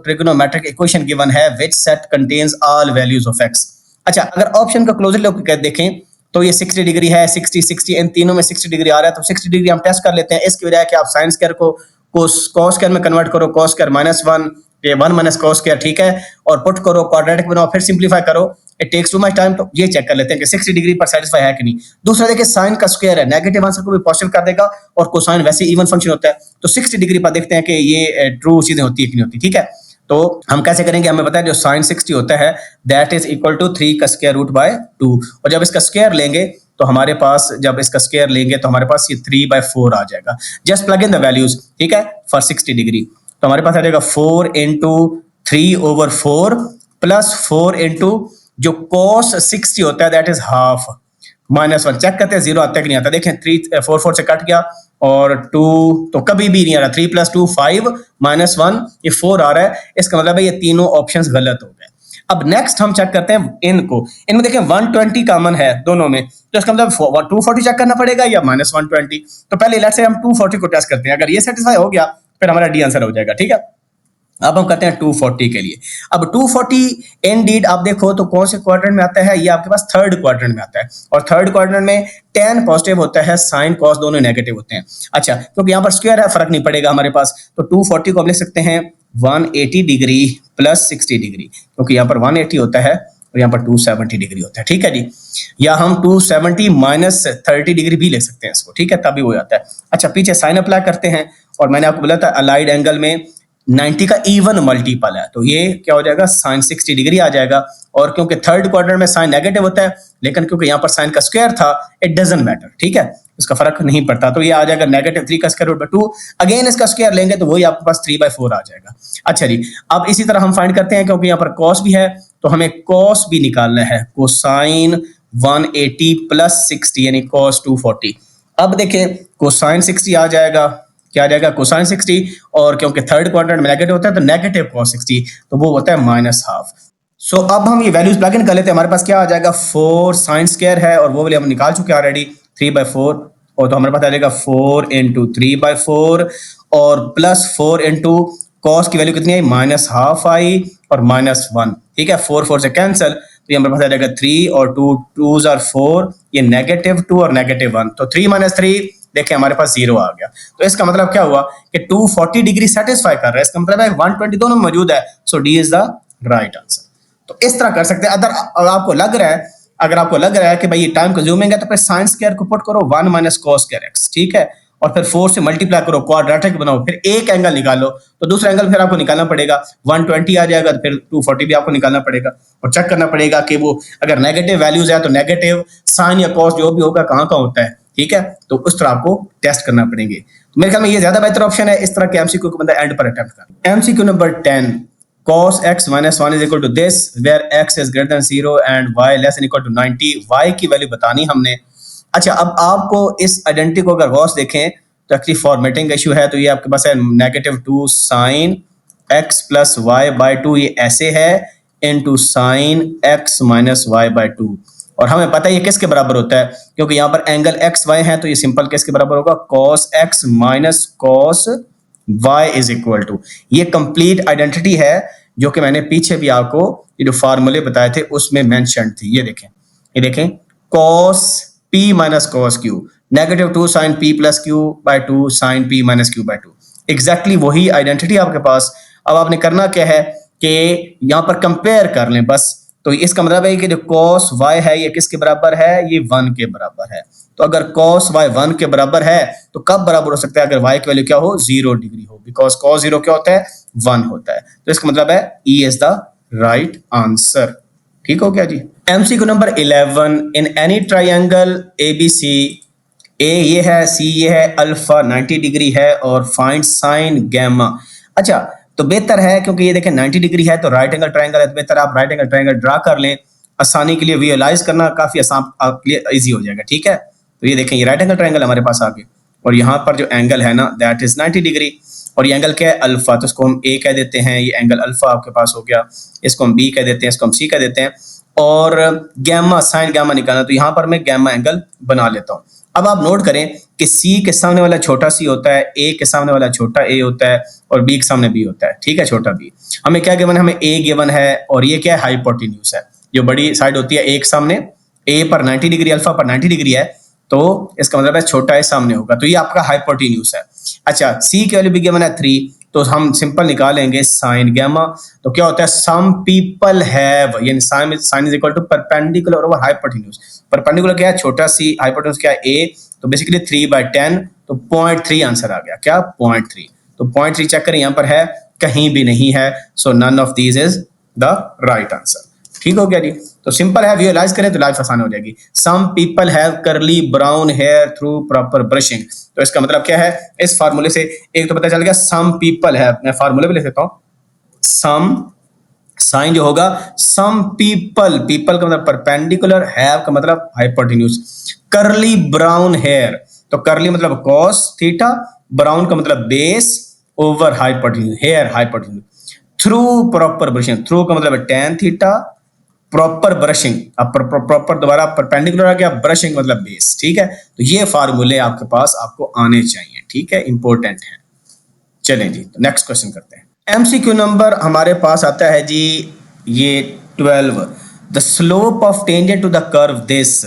ट्रिग्नोमेट्रिक इक्वेशन गिवन है which set contains all values of x। अच्छा, अगर ऑप्शन का क्लोजर लोग देखें तो ये 60 डिग्री है, 60 60, इन तीनों में 60 डिग्री आ रहा है, तो 60 डिग्री हम टेस्ट कर लेते हैं। इसकी वजह है कि आप साइन स्क्वायर को cos स्क्वायर में कन्वर्ट करो, cos स्क्वायर -1 ये 1 - cos स्क्वायर, ठीक है, और पुट करो क्वाड्रेटिक बनाओ, फिर सिंपलीफाई करो, it takes too much time. तो ये चेक कर लेते हैं कि 60 डिग्री पर सेटिस्फाई है कि नहीं। दूसरा देखिए साइन का स्क्वायर है, नेगेटिव आंसर को भी पॉजिटिव कर देगा, और कोसाइन वैसे इवन फंक्शन होता है, तो 60 डिग्री पर देखते हैं कि ये ट्रू चीजें होती है कि नहीं होती, ठीक है। तो हम कैसे करेंगे, हमें पता है जो साइन 60 होता है दैट इज इक्वल टू 3 का स्क्वायर रूट बाय 2, और जब इसका स्क्वायर लेंगे तो हमारे पास, जब इसका स्क्वायर लेंगे तो हमारे पास ये 3/4 आ जाएगा। Just plug in the values, ठीक है, फॉर 60 डिग्री, तो हमारे पास आ जाएगा 4 × 3/4 प्लस 4 इंटू जो cos 60 होता है दैट इज हाफ -1। चेक करते हैं 0 आता है कि नहीं आता। देखें 3 4 4 से कट गया, और 2 तो कभी भी नहीं आ रहा, 3 + 2 5 -1 ये 4 आ रहा है। इसका मतलब है ये तीनों ऑप्शंस गलत हो गए। अब नेक्स्ट हम चेक करते हैं इनमें देखें 120 कॉमन है दोनों में, तो इसका मतलब 240 चेक करना पड़ेगा या -120। तो पहले लेट्स से हम 240 को टेस्ट करते हैं, अगर ये सेटिस्फाई हो गया फिर हमारा डी आंसर हो जाएगा, ठीक है। अब हम करते हैं 240 के लिए। अब 240 इंडीड आप देखो तो कौन से क्वाड्रेंट में आता है, ये आपके पास थर्ड क्वाड्रेंट में आता है, और थर्ड क्वाड्रेंट में tan पॉजिटिव होता है, साइन कॉस दोनों नेगेटिव होते हैं। अच्छा, क्योंकि यहाँ पर स्क्वायर है फर्क नहीं पड़ेगा हमारे पास, तो 240 को हम लिख सकते हैं 180 डिग्री प्लस 60 डिग्री, क्योंकि यहाँ पर 180 होता है और यहाँ पर 270 डिग्री होता है, ठीक है जी। या हम 270 माइनस 30 डिग्री भी ले सकते हैं इसको, ठीक है, तभी हो जाता है। अच्छा, पीछे साइन अप्लाई करते हैं, और मैंने आपको बोला था अलाइड एंगल में 90 का इवन मल्टीपल है, तो ये क्या हो जाएगा, साइन 60 डिग्री आ जाएगा। और क्योंकि थर्ड क्वाड्रेंट में साइन नेगेटिव होता है, लेकिन क्योंकि यहाँ पर साइन का स्क्वायर था, इट डजंट मैटर, ठीक है, इसका फर्क नहीं पड़ता, तो ये आ जाएगा -3 का स्क्वायर रूट बाय 2। अगेन इसका स्क्वायर लेंगे तो वही आपके पास 3/4 आ जाएगा। अच्छा जी, अब इसी तरह हम फाइंड करते हैं, क्योंकि यहाँ पर कॉस भी है तो हमें कॉस भी निकालना है, कोसाइन 180 प्लस 60 यानी कॉस 240। अब देखें कोसाइन 60 आ जाएगा, क्या आ जाएगा, कोसाइन 60, और क्योंकि थर्ड क्वाड्रेंट में नेगेटिव होता है तो नेगेटिव कॉस 60, तो वो होता है -1/2। सो अब हम ये वैल्यूज प्लग इन कर लेते हैं, हमारे पास क्या आ जाएगा, 4 साइन स्क्वायर है और वो वाली हम निकाल चुके हैं ऑलरेडी 3/4, और तो हमारे पास आ जाएगा 4 × 3/4 और प्लस 4 × कॉस की वैल्यू कितनी आई, -1/2 आई और -1, ठीक है, 4 से कैंसिल, तो ये हमारे पास आ जाएगा 3 और 2 2s are 4, ये -2 और -1, तो 3 - 3 देखिए हमारे पास 0 आ गया। तो इसका मतलब क्या हुआ कि 240 डिग्री सेटिस्फाई कर रहा है, इसका मतलब है 120 दोनों मौजूद है, so D is the right answer. तो इस तरह कर सकते हैं। अगर आपको लग रहा है कि भाई ये टाइम कंज्यूमिंग है, तो फिर साइन स्क्वायर को पुट करो 1 - cos स्क्वायर x, ठीक है, और फिर 4 से मल्टीप्लाई करो, क्वाड्रेटिक बनाओ, फिर एक एंगल निकालो, तो दूसरा एंगल फिर आपको निकालना पड़ेगा, 120 आ जाएगा, तो फिर 240 भी आपको निकालना पड़ेगा, और चेक करना पड़ेगा कि वो अगर नेगेटिव वैल्यूज है तो नेगेटिव साइन या कॉस जो भी होगा कहाँ होता है, ठीक है, तो उस तरह आपको टेस्ट करना पड़ेंगे। तो मेरे ख्याल में ये ज्यादा बेहतर ऑप्शन है, इस तरह के एमसीक्यू को बंदा एंड पर अटेम्प्ट कर। MCQ number 10, cos x - 1 is equal to this where x is greater than 0 and y less than equal to 90, y की वैल्यू बतानी हमने। अच्छा, अब आपको इस आइडेंटिटी को अगर गौर से देखें तो एक्चुअली फॉर्मेटिंग का इशू है, तो ये आपके पास है -2 sine x plus Y by 2, ये ऐसे है, into sine x minus Y by 2, और हमें पता है ये किसके बराबर होता है, क्योंकि यहाँ पर एंगल एक्स वाई है, तो ये सिंपल किसके बराबर होगा, cos x minus cos y is equal to, ये कंप्लीट आइडेंटिटी है जो कि मैंने पीछे भी आपको ये जो फार्मूले बताए थे उसमें मेंशन थी। ये देखें cos p minus cos q, -2 sine p plus q by 2 sine p minus q by 2, exactly वही आइडेंटिटी आपके पास। अब आपने करना क्या है कि यहाँ पर कंपेयर कर लें बस, तो इसका मतलब है कि जो cos y है ये किसके बराबर है, ये 1 के बराबर है। तो अगर cos y 1 के बराबर है तो कब बराबर हो सकता है, अगर y की वैल्यू क्या हो, 0 डिग्री हो, बिकॉज cos 0 क्या होता है, 1 होता है। तो इसका मतलब है E is the right answer. ठीक हो गया जी। MCQ number 11, in any triangle ABC, A ये है, C ये है, अल्फा 90 डिग्री है और फाइंड साइन गैमा। अच्छा, तो बेहतर है क्योंकि ये देखें 90 डिग्री है तो राइट एंगल ट्राइंगल है, तो बेहतर आप राइट एंगल ट्राइंगल ड्रा कर लें, आसानी के लिए विजुअलाइज करना काफी आसान आपके लिए इजी हो जाएगा। ठीक है, तो ये देखें ये राइट एंगल ट्राइंगल हमारे पास आ गए और यहाँ पर जो एंगल है ना दैट इज 90 डिग्री, और ये एंगल क्या है, अल्फा, तो इसको हम ए कह देते हैं, ये एंगल अल्फा आपके पास हो गया, इसको हम बी कह देते हैं, इसको हम सी कह देते हैं, और गैमा साइन गैमा निकालना, तो यहाँ पर मैं गैमा एंगल बना लेता हूँ। अब आप नोट करें कि सी के सामने वाला छोटा सी होता है, ए के सामने वाला छोटा ए होता है और बी के सामने बी होता है। ठीक है, छोटा बी। हमें क्या गिवन है, हमें ए गिवन है और ये क्या है, हाइपोटेन्यूज है, जो बड़ी साइड होती है ए के सामने, ए पर 90 डिग्री, अल्फा पर 90 डिग्री है, तो इसका मतलब है छोटा ए सामने होगा, तो ये आपका हाइपोटेन्यूज है। अच्छा, सी की वैल्यू भी गिवन है 3, तो हम सिंपल निकालेंगे साइन गैमा, तो क्या होता है, सम पीपल हैव, यानी sine is equal to perpendicular over hypotenuse. Perpendicular क्या है, छोटा सी, हाइपोटेन्यूज क्या है ए, तो बेसिकली 3/10, तो 0.3 आंसर आ गया, क्या 0.3, तो 0.3 चेक करें, यहाँ पर है, कहीं भी नहीं है, so none of these is the right answer. ठीक हो गया जी। तो सिंपल है, विजुअलाइज करें तो लाइफ आसान हो जाएगी। Some people have curly brown hair through proper brushing, तो इसका मतलब क्या है, इस फार्मूले से एक तो पता चल गया सम पीपल हैव, मैं फार्मूले भी लिख देता हूं, सम साइन जो होगा सम पीपल, पीपल का मतलब परपेंडिकुलर, हैव का मतलब हाइपोटेन्यूज, करली ब्राउन हेयर, तो करली मतलब कॉस थीटा, ब्राउन का मतलब base over hypotenuse, hair hypotenuse, through proper brushing, through का मतलब है tan थीटा, प्रॉपर ब्रशिंग, अब प्रॉपर दोबारा परपेंडिकुलर आ गया, ब्रशिंग मतलब बेस, ठीक है। तो ये फार्मूले आपके पास आपको आने चाहिए, ठीक है, इंपॉर्टेंट है। चलें जी, तो नेक्स्ट क्वेश्चन करते हैं। एमसीक्यू नंबर हमारे पास आता है जी ये 12, the slope of tangent to the curve this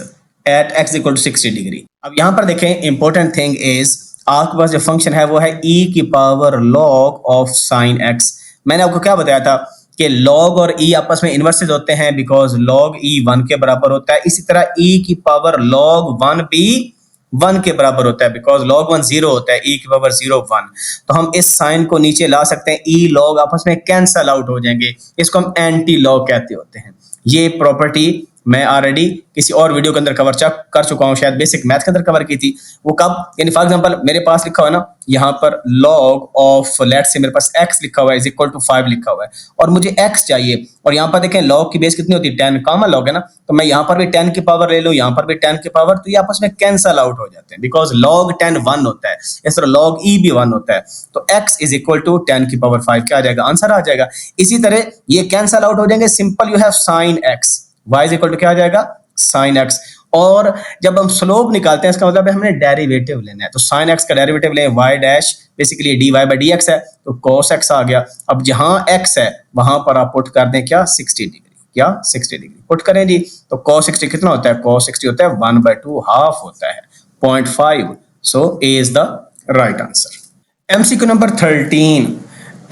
at x equal to 60 degree. अब यहां पर देखें, इंपॉर्टेंट थिंग इज आपके पास जो फंक्शन है वो है e की power log of sine x। मैंने आपको क्या बताया था कि log और e आपस में इनवर्सेस होते हैं, बिकॉज log e 1 के बराबर होता है। इसी तरह e की पावर log 1 भी 1 के बराबर होता है, बिकॉज log 1 0 होता है, e की पावर 0 1। तो हम इस साइन को नीचे ला सकते हैं, e log आपस में कैंसल आउट हो जाएंगे, इसको हम एंटी लॉग कहते होते हैं। ये प्रॉपर्टी मैं ऑलरेडी किसी और वीडियो के अंदर कवर कर चुका हूं, शायद बेसिक मैथ के अंदर कवर की थी। वो कब, यानी फॉर एग्जांपल मेरे पास लिखा हुआ है ना, यहाँ पर log ऑफ लेट्स से मेरे पास x लिखा हुआ है इज इक्वल टू 5 लिखा हुआ है, और मुझे x चाहिए, और यहाँ पर देखें log की बेस कितनी होती है 10, कॉमन log है ना, तो मैं यहाँ पर भी 10 की पावर ले लूँ, यहाँ पर भी 10 की पावर, तो ये आपस में कैंसल आउट हो जाते हैं, बिकॉज log 10 1 होता है, इस तरह log e भी 1 होता है। तो x इज इक्वल टू 10 की पावर 5 क्या आ जाएगा, आंसर आ जाएगा। इसी तरह ये कैंसल आउट हो जाएंगे, simple you have sine x, y is equal to क्या आ जाएगा, साइन x। और जब हम स्लोप निकालते हैं इसका मतलब है हमने डेरिवेटिव लेना है, तो साइन x का डेरिवेटिव लें, y dash basically dy by dx है, तो cos x आ गया। अब जहां x है वहां पर आप पुट कर दें क्या 60 डिग्री, क्या 60 डिग्री पुट करें जी, तो cos 60 कितना होता है, cos 60 होता है 1/2 हाफ होता है 0.5। So A is the right answer. MCQ number 13,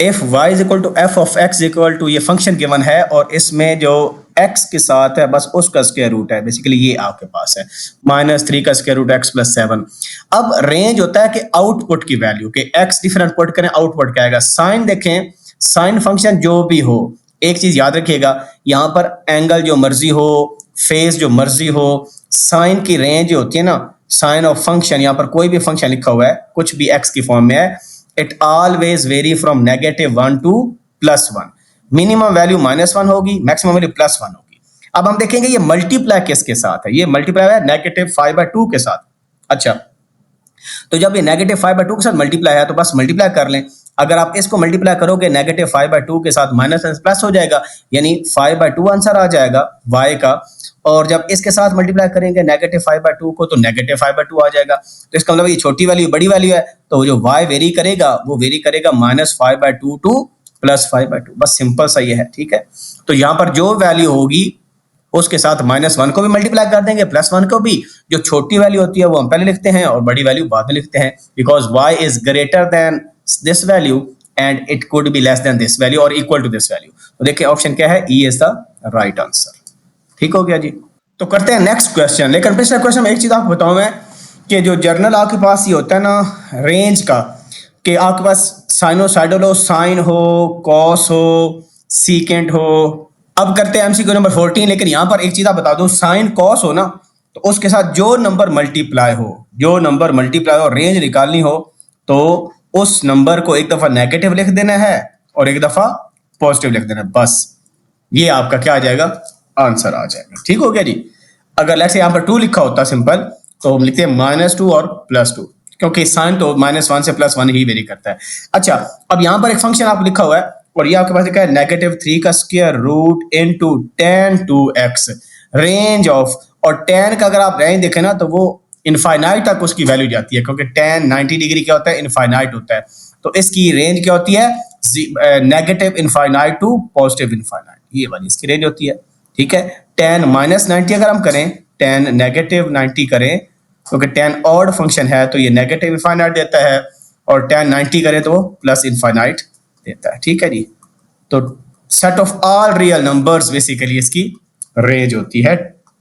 if y is equal to F of x equal to, ये फंक्शन गिवन है और इसमें जो x के साथ है बस उसका स्क्वायर रूट है, बेसिकली ये आपके पास है -3 का स्क्वायर रूट x + 7। अब रेंज होता है कि आउटपुट की वैल्यू के x डिफरेंट पुट करें, आउटपुट क्या आएगा। साइन देखें, साइन फंक्शन जो भी हो, एक चीज याद रखिएगा, यहाँ पर एंगल जो मर्जी हो, फेस जो मर्जी हो, साइन की रेंज होती है ना, साइन ऑफ फंक्शन, यहाँ पर कोई भी फंक्शन लिखा हुआ है कुछ भी x की फॉर्म में है, it always vary from -1 to +1। Minimum value -1 होगी, मैक्सिमम वैल्यू +1 होगी। अब हम देखेंगे ये मल्टीप्लाई किसके साथ है, ये मल्टीप्लाई है -5/2 के साथ। अच्छा, तो जब ये -5/2 के साथ मल्टीप्लाई है तो बस मल्टीप्लाई कर लें। अगर आप इसको मल्टीप्लाई करोगे -5/2 के साथ, माइनस प्लस हो जाएगा, यानी 5/2 आंसर आ जाएगा y का। और जब इसके साथ मल्टीप्लाई करेंगे -5/2 को, तो -5/2 आ जाएगा। तो इसका मतलब ये छोटी वैल्यू बड़ी वैल्यू है, तो जो y वेरी करेगा वो वेरी करेगा -5/2 टू +5/2, बस सिंपल सा ये है, ठीक है। तो यहाँ पर जो वैल्यू होगी उसके साथ -1 को भी मल्टीप्लाई कर देंगे, +1 को भी। जो छोटी वैल्यू होती है वो हम पहले लिखते हैं और बड़ी वैल्यू बाद में लिखते हैं, because y is greater than this value and it could be less than this value और इक्वल टू दिस वैल्यू। तो देखिए ऑप्शन क्या है, ई इज द राइट आंसर। ठीक हो गया जी। तो करते हैं नेक्स्ट क्वेश्चन। लेकिन पिछले क्वेश्चन में एक चीज आपको बताऊं मैं, कि जो जर्नल आपके पास ये होता है ना रेंज का, कि आपके पास साइनोसाइडल हो, साइन हो, कॉस हो, सीकेंट हो। अब करते हैं एमसीक्यू नंबर 14। लेकिन यहां पर एक चीज आप बता दूं, साइन कॉस हो ना, तो उसके साथ जो नंबर मल्टीप्लाई हो, जो नंबर मल्टीप्लाई हो, रेंज निकालनी हो, तो उस नंबर को एक दफा नेगेटिव लिख देना है और एक दफा पॉजिटिव लिख देना है, बस ये आपका क्या आ जाएगा, आंसर आ जाएगा। ठीक हो गया जी। अगर लेट्स से यहाँ पर 2 लिखा होता सिंपल, तो हम लिखते हैं -2 और +2, क्योंकि साइन तो -1 से +1 ही वेरी करता है। अच्छा, अब यहाँ पर एक फंक्शन आपको लिखा हुआ है और ये आपके पास लिखा है -3 का square root into tan 2x range of, और tan का अगर आप रेंज देखें ना तो वो इनफाइनाइट तक उसकी वैल्यू जाती है, क्योंकि tan 90 डिग्री क्या होता है, इनफाइनाइट होता है। तो इसकी रेंज क्या होती है, -∞ टू +∞, ये वाली इसकी रेंज होती है। ठीक है, tan -90 अगर हम करें, tan -90 करें, क्योंकि tan ऑड फंक्शन है तो ये नेगेटिव इनफाइनाइट देता है, और tan 90 करें तो वो +∞ देता है। ठीक है जी। तो set of all real numbers basically इसकी रेंज होती है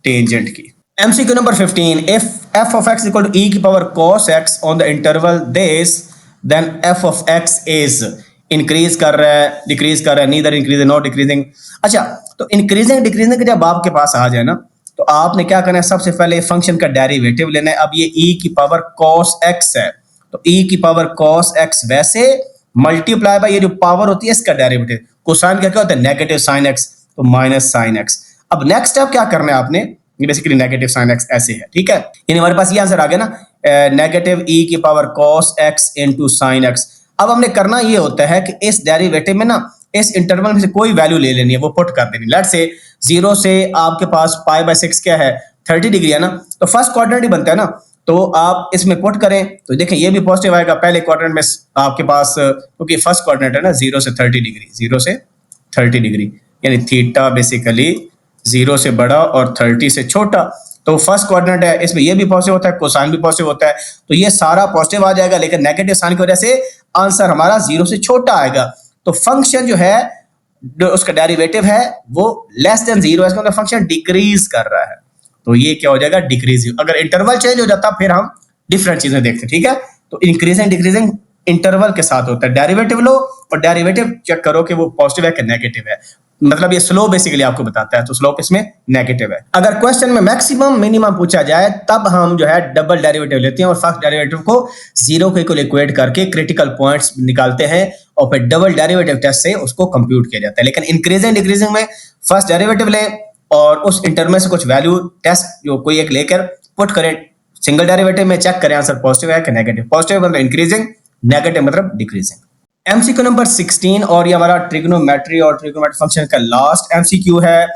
टेंजेंट की। MCQ number 15, if f of x equal to e की power cos x on the interval this, then f of x is increase कर रहा है, डिक्रीज कर रहा है, नीदर इंक्रीजिंग नॉट डिक्रीजिंग। अच्छा, तो इंक्रीजिंग डिक्रीजिंग जब आपके पास आ जाए ना, तो आपने क्या करना है, सबसे पहले फंक्शन का डेरिवेटिव लेना है। अब ये e की पावर cos x है, तो e की पावर cos x वैसे मल्टीप्लाई बाय ये जो पावर होती है इसका डेरिवेटिव। कोसाइन का क्या होता है, नेगेटिव साइन x, तो माइनस साइन x। अब नेक्स्ट स्टेप क्या करना है आपने, ये बेसिकली नेगेटिव साइन x ऐसे है। ठीक है, यानी हमारे पास ये आंसर आ गया ना, नेगेटिव e की power cos x into sine x। अब हमने करना ये होता है कि इस डेरिवेटिव में ना इस इंटरवल में से कोई वैल्यू ले लेनी है, वो पुट कर देनी। लेट्स से 0 से आपके पास π/6 क्या है 30 डिग्री है ना, तो फर्स्ट क्वाड्रेंट ही बनता है ना, तो आप इसमें पुट करें तो देखें ये भी पॉजिटिव आएगा। पहले क्वाड्रेंट में आपके पास क्योंकि फर्स्ट क्वाड्रेंट है ना 0 से 30 डिग्री, 0 से 30 डिग्री यानी थीटा बेसिकली 0 से बड़ा और 30 से छोटा, तो फर्स्ट क्वाड्रेंट है, इसमें ये भी पॉजिटिव होता है, कोसाइन भी पॉजिटिव होता है, तो ये सारा पॉजिटिव आ जाएगा, लेकिन नेगेटिव साइन की वजह से आंसर हमारा 0 से छोटा आएगा। तो फंक्शन जो है जो उसका डेरिवेटिव है वो लेस देन 0 है, इसका मतलब फंक्शन डिक्रीज कर रहा है, तो ये क्या हो जाएगा डिक्रीजिंग। अगर इंटरवल चेंज हो जाता फिर हम डिफरेंट चीजें देखते हैं, ठीक है। तो इंक्रीजिंग डिक्रीजिंग इंटरवल के साथ होता है। डेरिवेटिव लो और डेरिवेटिव चेक करो कि वो पॉजिटिव है कि नेगेटिव है, मतलब ये स्लोप बेसिकली आपको बताता है, तो स्लोप इसमें नेगेटिव है। अगर क्वेश्चन में मैक्सिमम मिनिमम पूछा जाए तब हम जो है डबल डेरिवेटिव लेते हैं और फर्स्ट डेरिवेटिव को 0 के इक्वल इक्वेट करके क्रिटिकल पॉइंट्स निकालते हैं और फिर डबल डेरिवेटिव टेस्ट से उसको कंप्यूट किया जाता है। लेकिन इंक्रीजिंग डिक्रीजिंग में फर्स्ट डेरिवेटिव ले और उस इंटरवल में से कुछ वैल्यू टेस्ट जो कोई एक लेकर पुट करें सिंगल डेरिवेटिव में, चेक करें आंसर पॉजिटिव है कि नेगेटिव। पॉजिटिव मतलब इंक्रीजिंग, नेगेटिव मतलब डिक्रीजिंग। एमसीक्यू नंबर 16 और ये हमारा ट्रिग्नोमेट्री और ट्रिग्नोमेट्री फंक्शन का लास्ट एमसीक्यू है।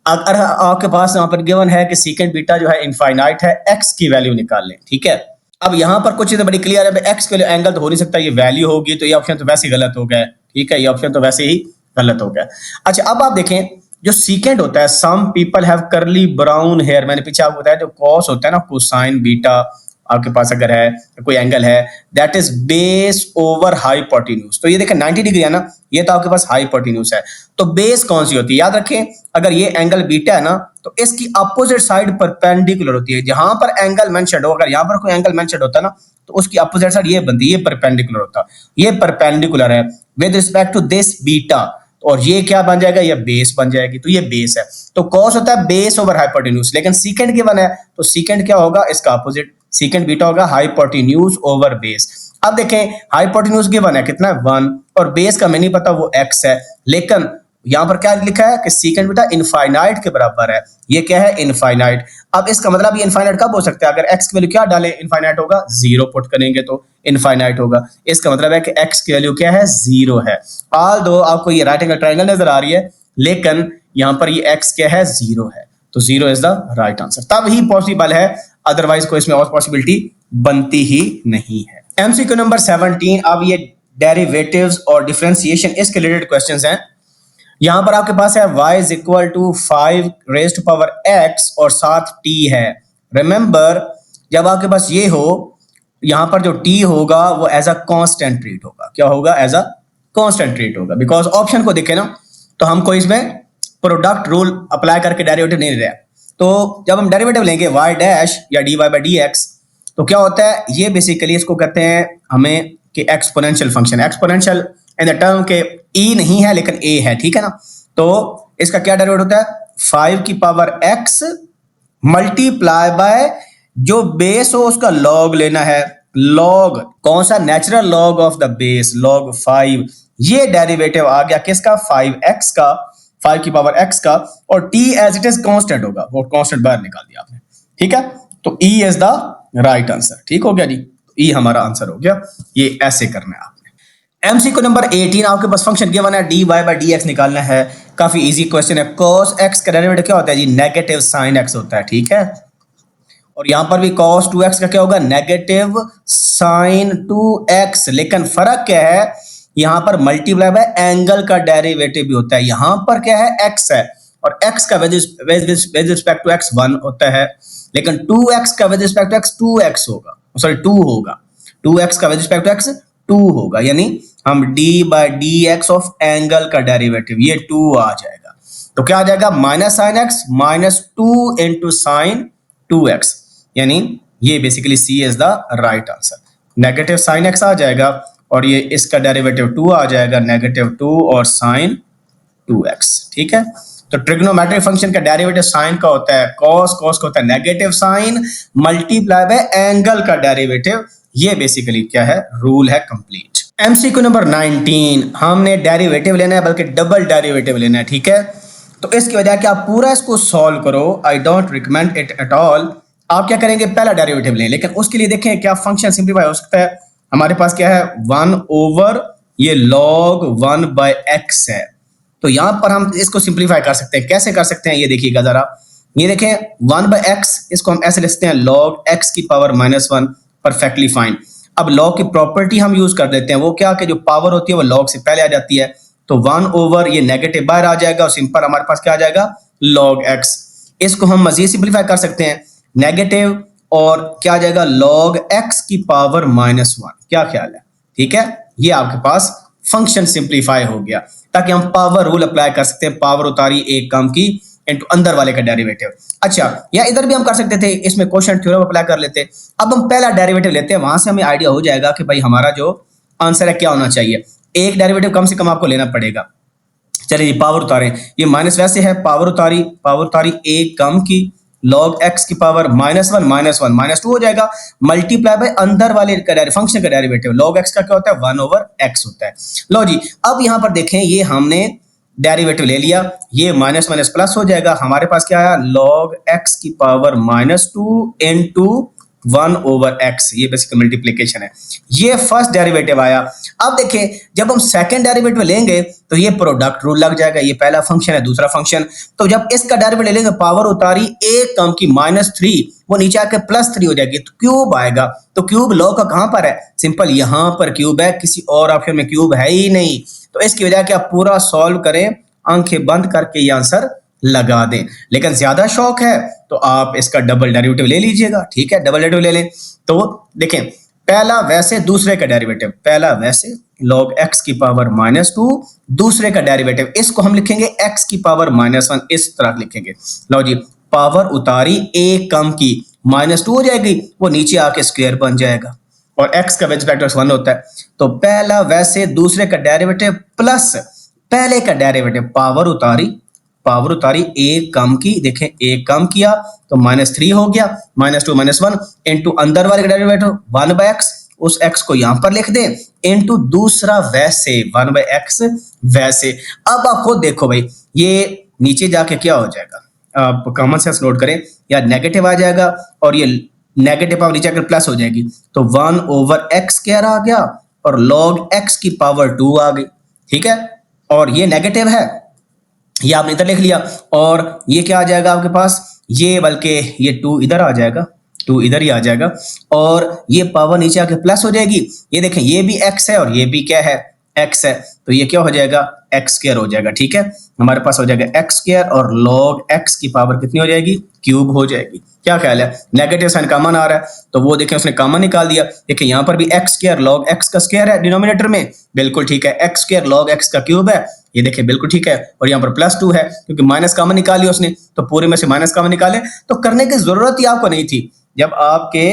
अगर आपके पास यहाँ पर गिवन है कि सीकेंट बीटा जो है इनफाइनाइट है, एक्स की वैल्यू निकाल लें, ठीक है। अब यहाँ पर कुछ चीजें बड़ी क्लियर है, एक्स के लिए एंगल तो हो नहीं सकता, ये वैल्यू होगी, तो ये ऑप्शन तो वैसे ही गलत हो गया, ठीक है, ये ऑप्शन तो वैसे ही गलत हो गया। अच्छा अब आप देखें जो सीकेंट होता है, some people have curly brown hair, मैंने पीछे आपको बताया जो कॉस होता है ना, कोसाइन बीटा आपके पास अगर है कोई एंगल है that is base over hypotenuse, तो ये देखें 90 डिग्री है ना, ये तो आपके पास हाइपोटेन्यूज है, तो बेस कौन सी होती है याद रखें, अगर ये एंगल बीटा है ना तो इसकी अपोजिट साइड परपेंडिकुलर होती है। जहां पर एंगल मेंशन्ड हो, अगर यहां पर कोई एंगल मेंशन्ड होता है ना तो उसकी अपोजिट साइड ये बनती है, ये परपेंडिकुलर होता, ये परपेंडिकुलर है with respect to this beta, और ये क्या बन जाएगा, ये बेस बन जाएगी, तो ये बेस है। तो कॉस होता है बेस ओवर हाइपोटेन्यूज, लेकिन सीकेंट गिवन है तो सीकेंट क्या होगा, इसका अपोजिट, सीकेंट बीटा होगा हाइपोटेन्यूज ओवर बेस। अब देखें हाइपोटेन्यूज गिवन है कितना है 1 और बेस का मैं नहीं पता वो x है, लेकिन यहां पर क्या लिखा है कि सीकेंट बीटा इनफाइनाइट के बराबर है, ये क्या है इनफाइनाइट। अब इसका मतलब ये इनफाइनाइट कब हो सकता है, अगर x की वैल्यू क्या डालें इनफाइनाइट होगा, 0 पुट करेंगे तो इनफाइनाइट होगा, इसका मतलब है कि x की वैल्यू क्या है 0 है। ऑल दो आपको ये राइट एंगल ट्रायंगल नजर आ रही है, लेकिन यहां पर ये x क्या है 0 है, तो 0 इज द राइट आंसर, तब ही पॉसिबल है, अदरवाइज कोई इसमें और पॉसिबिलिटी बनती ही नहीं है। एमसीक्यू नंबर 17, अब ये डेरिवेटिव्स और डिफरेंशिएशन इसके रिलेटेड क्वेश्चंस हैं। यहां पर आपके पास है y is equal to 5 raised to power x और साथ t है। रिमेंबर जब आपके पास ये हो, यहां पर जो t होगा वो एज अ कांस्टेंट ट्रीट होगा, क्या होगा, एज अ कांस्टेंट ट्रीट होगा, बिकॉज ऑप्शन को देखें ना तो हम कोई इसमें प्रोडक्ट रूल अप्लाई करके डेरिवेटिव नहीं ले रहे, तो जब हम डेरिवेटिव लेंगे y डैश या dy बाई dx तो क्या होता है, ये बेसिकली इसको कहते हैं हमें कि exponential function, exponential in the term के e नहीं है लेकिन a है, ठीक है ना। तो इसका क्या डेरिवेटिव होता है 5 की पावर x मल्टीप्लाई बाय जो बेस हो उसका लॉग लेना है, लॉग कौन सा, natural log of the base, log 5, ये डेरिवेटिव आ गया किसका 5x का, 5 की पावर x का, और t as it is constant होगा, वो कांस्टेंट बाहर निकाल दिया आपने, ठीक है, तो e is the right answer, ठीक हो गया जी, e हमारा आंसर हो गया। ये ऐसे करना है आपने। एमसीक्यू नंबर 18, आपके पास फंक्शन गिवन है dy बाई dx निकालना है, काफी इजी क्वेश्चन है। cos x का डेरिवेटिव क्या होता है जी, नेगेटिव साइन x होता है, ठीक है, और यहां पर भी cos 2x का क्या होगा, नेगेटिव साइन 2x, लेकिन फर्क क्या है, यहां पर मल्टीप्लाई बाय एंगल का डेरिवेटिव भी होता है, यहां पर क्या है x है और x का विद रिस्पेक्ट टू x 1 होता है, लेकिन 2x का with respect to x 2x होगा, सॉरी 2 होगा, 2x का विद रिस्पेक्ट टू x 2 होगा, यानी हम d by dx of angle का डेरिवेटिव ये 2 आ जाएगा, तो क्या आ जाएगा minus sine x minus 2 into sine 2x, यानी ये basically c is the right answer. Negative sine x आ जाएगा और ये इसका डेरिवेटिव 2 आ जाएगा, नेगेटिव 2 और साइन 2x, ठीक है। तो ट्रिग्नोमेट्रिक फंक्शन का डेरिवेटिव साइन का होता है cos, cos का होता है negative sine multiply by angle का डेरिवेटिव, ये बेसिकली क्या है, रूल है कंप्लीट। एमसीक्यू नंबर 19, हमने डेरिवेटिव लेना है बल्कि डबल डेरिवेटिव लेना है, ठीक है, तो इसकी वजह कि आप पूरा इसको सॉल्व करो, I don't recommend it at all. आप क्या करेंगे, पहला डेरिवेटिव लें, लेकिन उसके लिए देखें क्या फंक्शन सिंप्लीफाई हो सकता है। हमारे पास क्या है 1 ओवर ये log 1/x है। तो यहां पर हम इसको सिंप्लीफाई कर सकते हैं। कैसे कर सकते हैं ये देखिएगा जरा। ये देखें 1/x, इसको हम ऐसे लिखते हैं log x की पावर -1, परफेक्टली फाइन। अब log की प्रॉपर्टी हम यूज कर देते हैं, वो क्या कि जो पावर होती है वो log से पहले आ जाती है, तो 1/, ये नेगेटिव बाहर आ जाएगा और सिंपल हमारे पास क्या आ जाएगा log x। इसको हम मजीद सिंप्लीफाई कर सकते हैं, नेगेटिव और क्या आ जाएगा log x की पावर -1। क्या ख्याल है? ठीक है, ये आपके पास फंक्शन सिंप्लीफाई हो गया, ताकि हम पावर रूल अप्लाई कर सकते हैं, पावर उतारी एक कम की इनटू अंदर वाले का डेरिवेटिव। अच्छा, या इधर भी हम कर सकते थे, इसमें क्वोशिएंट थ्योरम अप्लाई कर लेते। अब हम पहला डेरिवेटिव लेते हैं, वहां से हमें आइडिया हो जाएगा कि भाई हमारा जो आंसर है क्या होना चाहिए। एक डेरिवेटिव कम से कम आपको लेना पड़ेगा। चलिए पावर उतारें, ये माइनस वैसे है, पावर उतारी एक कम की log x की पावर -1 -2 हो जाएगा, मल्टीप्लाई बाय अंदर वाले का फंक्शन का डेरिवेटिव log x का क्या होता है 1/x होता है। लो जी, अब यहां पर देखें, ये हमने डेरिवेटिव ले लिया, ये माइनस माइनस प्लस हो जाएगा, हमारे पास क्या आया log x की पावर -2 इनटू 1/x, ये बेसिक मल्टीप्लिकेशन है। ये फर्स्ट डेरिवेटिव आया। अब देखें, जब हम सेकंड डेरिवेटिव लेंगे तो ये प्रोडक्ट रूल लग जाएगा, ये पहला फंक्शन है, दूसरा फंक्शन। तो जब इसका डेरिवेटिव लेंगे, पावर उतारी एक कम की -3, वो नीचे आके +3 हो जाएगी, तो क्यूब आएगा। तो क्यूब log का कहां पर है? सिंपल यहां पर क्यूब है, किसी और ऑप्शन में क्यूब है ही नहीं। तो इसकी वजह क्या, पूरा सॉल्व करें, आंखें बंद करके ये आंसर लगा दें। लेकिन ज्यादा शौक है तो आप इसका डबल डेरिवेटिव ले लीजिएगा। ठीक है, डबल डेरिवेटिव ले लें। तो देखें, पहला वैसे, दूसरे का डेरिवेटिव, पहला वैसे log x की पावर -2, दूसरे का डेरिवेटिव इसको हम लिखेंगे x की पावर -1, इस तरह लिखेंगे। लो जी, पावर उतारी एक कम की -2 हो जाएगी, वो नीचे आके स्क्वायर बन जाएगा और x का वेज फैक्टर 1 होता है। तो पहला वैसे, दूसरे का डेरिवेटिव प्लस पहले का डेरिवेटिव, पावर उतारी एक कम की, देखें एक कम किया तो -3 हो गया, -2 -1 इनटू अंदर वाले का डेरिवेटिव 1/x, उस x को यहां पर लिख दें, इनटू दूसरा वैसे 1/x वैसे। अब आप खुद देखो भाई, ये नीचे जाके क्या हो जाएगा, आप कॉमन सेंस नोट करें, या नेगेटिव आ जाएगा और ये नेगेटिव पावर नीचे आकर प्लस हो जाएगी, तो 1/x आ गया और log x की पावर 2 आ गई। ठीक है, और ये नेगेटिव है, ये आपने इधर लिख लिया, और ये क्या आ जाएगा आपके पास, ये बल्कि ये 2 इधर आ जाएगा, 2 इधर ही आ जाएगा, और ये पावर नीचे आके प्लस हो जाएगी। ये देखें, ये भी x है और ये भी क्या है, x है, तो ये क्या हो जाएगा, x² हो जाएगा। ठीक है, हमारे पास हो जाएगा x² और log x की पावर कितनी हो जाएगी, क्यूब हो जाएगी। क्या ख्याल है? नेगेटिव साइन कॉमन आ रहा है, तो वो देखें उसने कॉमन निकाल दिया। देखिए यहाँ पर भी x² log x का स्क्वायर है डिनोमिनेटर में, बिल्कुल ठीक है, x² log x का क्यूब है, ये देखिए बिल्कुल ठीक है, और यहाँ पर +2 है, क्योंकि माइनस कॉमन निकाली उसने, तो पूरे में से माइनस कॉमन निकाले, तो करने की जरूरत ही आपको नहीं थी। जब आपके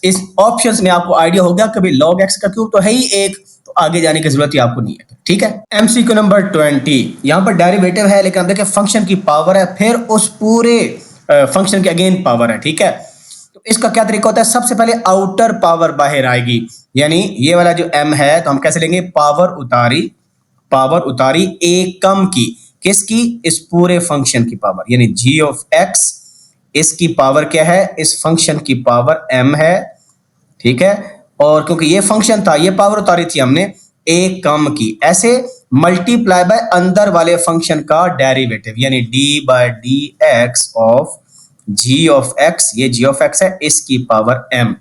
इस ऑप्शंस में आपको आइडिया हो गया कि भाई log x का क्यूब तो है ही एक, तो आगे जाने की जरूरत ही आपको नहीं है। ठीक है, MCQ नंबर 20, यहाँ पर डेरिवेटिव है, लेकिन अब देखिए फंक्शन की पावर है, फिर उस पूरे फंक्शन के अगेन पावर है। ठीक है, तो इसका क्या तरीका होता है, सबसे पहले आउटर पावर बाहर आएगी, यानी ये वाला जो m है, तो हम कैसे लेंगे, पावर उतारी एक कम की, किसकी, इस पूरे फंक्शन की पावर, यानी g(x), इसकी पावर क्या है, इस फंक्शन की पावर m है। ठीक है, और क्योंकि ये फंक्शन था, ये पावर उतारी थी हमने एक कम की, ऐसे मल्टीप्लाई बाय अंदर वाले फंक्शन का डेरिवेटिव, यानी d/dx ऑफ g(x), ये g(x) है, इसकी पावर m।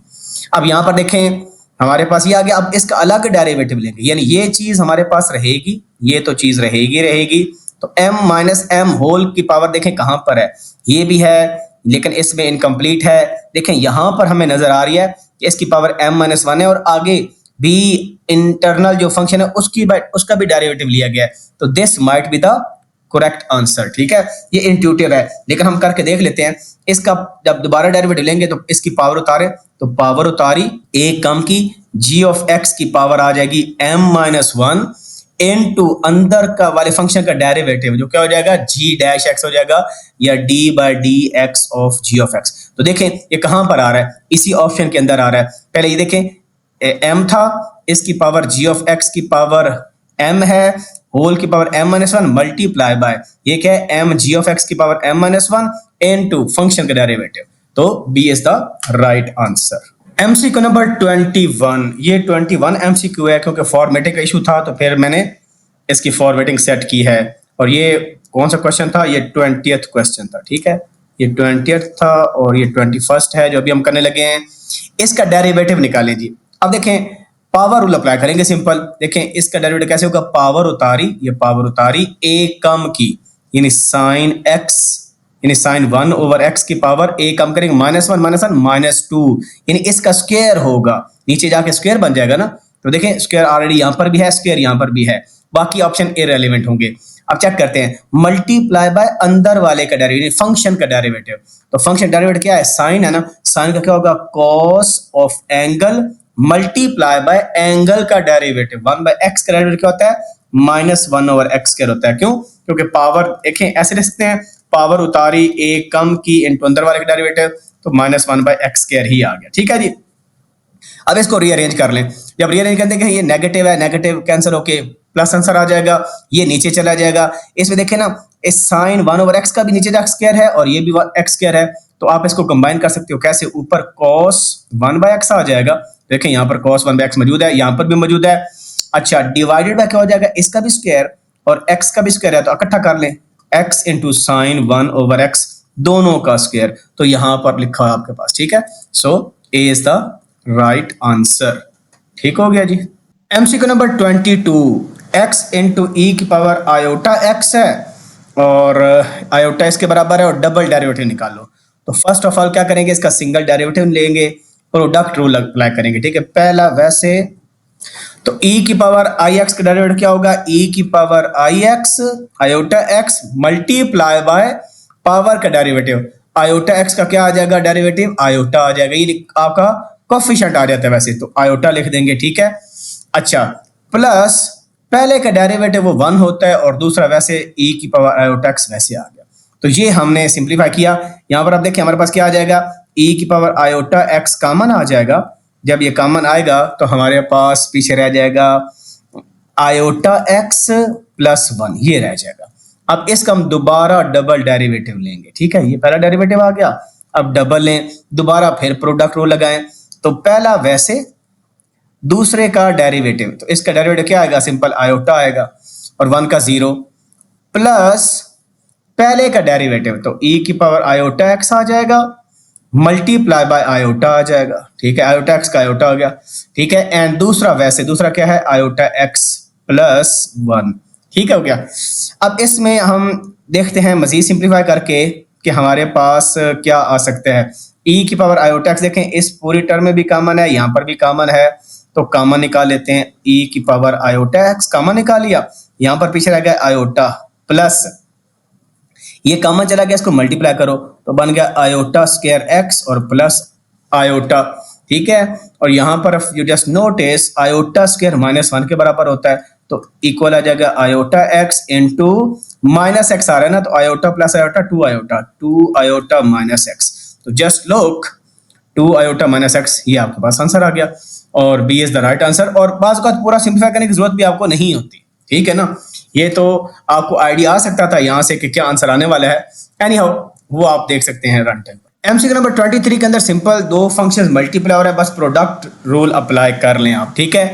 अब यहां पर देखें हमारे पास ये आ गया, अब इसका अलग डेरिवेटिव लेंगे, यानी ये चीज हमारे पास रहेगी, ये तो चीज रहेगी, तो m - m होल की पावर देखें कहां पर है, ये भी है लेकिन इसमें इनकम्प्लीट है। देखें यहां पर हमें नजर आ रही है कि इसकी पावर m-1 है, और आगे भी इंटरनल जो फंक्शन है उसका भी डेरिवेटिव लिया गया है, तो this might be the correct answer. ठीक है, ये इंट्यूटिव है, लेकिन हम करके देख लेते हैं। इसका जब दोबारा डेरिवेटिव लेंगे तो इसकी पावर उतारे, तो पावर उतारी एक कम की, g(x) की पावर आ जाएगी m-1 इनटू अंदर का वाले फंक्शन का डेरिवेटिव, जो क्या हो जाएगा, g(x) हो जाएगा, या d/dx ऑफ g(x). तो देखें ये कहां पर आ रहा है, इसी ऑप्शन के अंदर आ रहा है। पहले ये देखें m था, इसकी पावर g(x) की पावर m है, होल की पावर m-1 मल्टीप्लाई बाय ये क्या है, m g(x) की पावर m-1 इनटू फंक्शन का डेरिवेटिव, तो B is the right answer. MCQ number 21, ये 21 एमसीक्यू है क्योंकि फॉर्मेटिंग का इशू था तो फिर मैंने इसकी फॉर्मेटिंग सेट की है। और ये कौन सा क्वेश्चन था? ये 20th क्वेश्चन था, ठीक है, ये 20th था और ये 21st है जो अभी हम करने लगे हैं। इसका डेरिवेटिव निकालें जी। अब देखें, पावर रूल अप्लाई करेंगे सिंपल। देखें इसका डेरिवेटिव कैसे होगा? पावर उतारी, ये पावर उतारी ए कम की, यानी साइन एक्स, यानी साइन 1 ओवर एक्स की पावर ए कम करेंगे, -1 -1 -2, यानी इसका स्क्वायर होगा, नीचे जाके स्क्वायर बन जाएगा ना। तो देखें स्क्वायर ऑलरेडी यहां पर भी है, स्क्वायर यहां पर भी है, बाकी ऑप्शन इररिलेवेंट होंगे। अब चेक करते हैं, मल्टीप्लाई बाय अंदर वाले का डेरिवेटिव, फंक्शन का डेरिवेटिव। तो फंक्शन डेरिवेटिव क्या है? साइन है ना, साइन का क्या होगा? Cos of angle multiply by angle का डेरिवेटिव। 1/x का डेरिवेटिव क्या होता है? -1 ओवर एक्स स्क्वायर होता है। क्यों? क्योंकि पावर देखें ऐसे लिख सकते हैं, पावर उतारी ए कम की इनटू अंदर वाले का डेरिवेटिव, तो -1/x स्क्वायर ही आ गया, ठीक है जी। अब इसको रीअरेंज कर लें। जब रीअरेंज करते हैं, ये नेगेटिव है, नेगेटिव कैंसिल होके प्लस आंसर आ जाएगा, ये नीचे चला जाएगा। इसमें देखें ना, इस साइन 1 ओवर एक्स का भी नीचे जाकर स्क्वायर है और ये भी एक्स स्क्वायर है, तो आप इसको कंबाइन कर सकते हो। कैसे? ऊपर cos 1/x आ जाएगा, देखें यहाँ पर cos 1/x मौजूद है, यहाँ पर भी मौजूद है। अच्छा, डिवाइडेड बाय क्या हो जाएगा? इसका भी स्क्वायर और x का भी स्क्वायर है, तो इकट्ठा कर लें, x into sine 1 over x, दोनों का स्क्वायर, तो यहां पर लिखा है आपके पास, ठीक है। सो A is the right answer, ठीक हो गया जी। एमसीक्यू नंबर 22, x इंटू ई की पावर आयोटा x है और आयोटा इसके बराबर है और डबल डेरिवेटिव निकालो। तो फर्स्ट ऑफ ऑल क्या करेंगे? इसका सिंगल डेरिवेटिव लेंगे, प्रोडक्ट रूल अप्लाई करेंगे, ठीक है। पहला वैसे तो e की पावर आई एक्स का डेरिवेटिव क्या होगा? e की power I x iota x multiply by power का डेरिवेटिव, आयोटा x का क्या आ जाएगा? डेरिवेटिव आयोटा आ जाएगा, ये आपका कोफिशिएंट आ जाता है वैसे, तो आयोटा लिख देंगे, ठीक है। अच्छा, प्लस पहले का डेरिवेटिव वो 1 होता है और दूसरा वैसे e की पावर आयोटा x वैसे आ गया। तो ये हमने सिंप्लीफाई किया। यहां पर आप देखिए हमारे पास क्या आ जाएगा? e की पावर आयोटा x कॉमन आ जाएगा। जब ये कॉमन आएगा तो हमारे पास पीछे रह जाएगा आयोटा x प्लस 1, ये रह जाएगा। अब इसका हम दोबारा डबल डेरिवेटिव लेंगे, ठीक है, ये पहला डेरिवेटिव आ गया, अब डबल लें, दोबारा फिर प्रोडक्ट रूल लगाएं। तो पहला वैसे, दूसरे का डेरिवेटिव, तो इसका डेरिवेटिव क्या आएगा? सिंपल आयोटा आएगा और 1 का 0 प्लस पहले का डेरिवेटिव, तो e की पावर आयोटा x आ जाएगा मल्टीप्लाई बाय आयोटा आ जाएगा, ठीक है, आयोटा x का आयोटा आ गया, ठीक है। एंड दूसरा वैसे, दूसरा क्या है? आयोटा x प्लस 1, ठीक है, हो गया। अब इसमें हम देखते हैं मजीद सिंप्लीफाई करके कि हमारे पास क्या आ सकता है। e की पावर आयोटा x, देखें इस पूरी टर्म में भी कॉमन है, यहाँ पर भी कॉमन है, तो कॉमन निकाल लेते हैं। e की पावर आयोटा x कॉमन निकाल लिया, यहाँ पर पीछे रह गया आयोटा प्लस, ये कॉमन चला गया, इसको मल्टीप्लाई करो तो बन गया आयोटा स्क्वायर x और प्लस आयोटा, ठीक है। और यहाँ पर you just notice iota square -1 के बराबर होता है, तो इक्वल आ जाएगा आयोटा x इंटू -x आ रहा है ना, तो iota plus iota 2 iota -x, तो जस्ट लुक 2 आयोटा -x, ये आपके पास आंसर आ गया और B is the right answer. और बाज़ का पूरा सिंप्लीफाई करने की जरूरत भी आपको नहीं होती, ठीक है ना। ये तो आपको आइडिया आ सकता था यहाँ से कि क्या आंसर आने वाला है, एनी हाउ वो आप देख सकते हैं रन टाइम पर। एमसीक्यू नंबर 23 के अंदर सिंपल दो फंक्शंस मल्टीप्लाई हो रहा है, बस प्रोडक्ट रूल अप्लाई कर लें आप, ठीक है।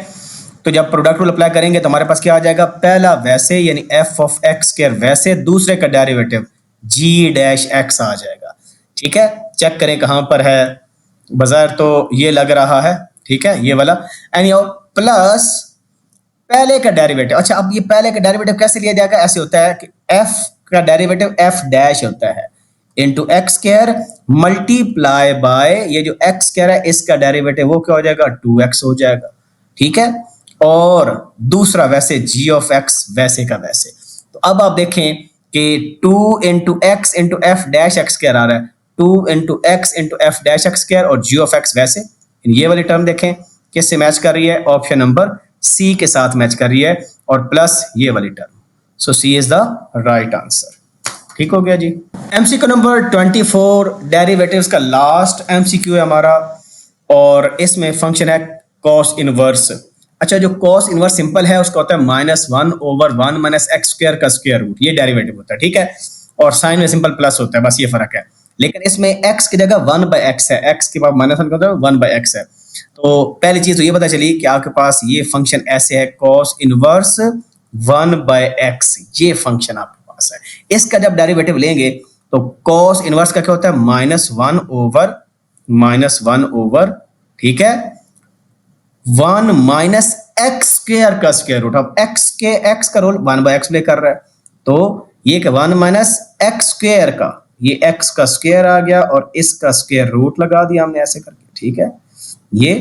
तो जब प्रोडक्ट रूल अप्लाई करेंगे तो हमारे पास क्या आ जाएगा? पहला वैसे यानी एफ ऑफ एक्स स्क्वायर वैसे, दूसरे का डेरिवेटिव g डैश x आ जाएगा, ठीक है। चेक करें कहाँ पर है, बाजार तो ये लग रहा है, ठीक है, ये वाला, एनी हाउ प्लस पहले का डेरिवेटिव। अच्छा, अब ये पहले का डेरिवेटिव कैसे लिया जाएगा? ऐसे होता है कि f का डेरिवेटिव f डैश होता है into x square multiply by ये जो एक्स स्क्वायर है इसका डेरिवेटिव वो क्या हो जाएगा? 2x हो जाएगा, ठीक है। और दूसरा वैसे g ऑफ x वैसे का वैसे। तो अब आप देखें कि 2 into x into F dash x square आ रहा है, 2 into x into F dash x square और g ऑफ x वैसे, ये वाली टर्म देखें किससे मैच कर रही है? ऑप्शन नंबर सी के साथ मैच कर रही है और प्लस ये वाली term, so C is the right answer, ठीक हो गया जी। एमसीक्यू नंबर 24 डेरिवेटिव्स का लास्ट एमसीक्यू है हमारा और इसमें फंक्शन है कॉस इनवर्स। अच्छा, जो कॉस इनवर्स सिंपल है उसका होता है -1 ओवर 1 - x स्क्वायर का स्क्वायर रूट, ये डेरिवेटिव होता है, ठीक है। और साइन में सिंपल प्लस होता है, बस ये फर्क है। लेकिन इसमें x की जगह 1/x है, x के पावर -1 का मतलब 1/x है। तो पहली चीज तो ये पता चली कि आपके पास ये फंक्शन ऐसे है, cos इनवर्स 1/x, ये फंक्शन आपके पास है। इसका जब डेरिवेटिव लेंगे तो cos इनवर्स का क्या होता है, -1/, ठीक है, 1 माइनस एक्स स्क्वायर का स्क्वायर रूट। अब x का रोल 1/x प्ले कर रहा है, तो ये 1 माइनस एक्स स्क्वायर का, ये x का स्क्वायर आ गया और इसका स्क्वायर रूट लगा दिया हमने ऐसे करके, ठीक है। ये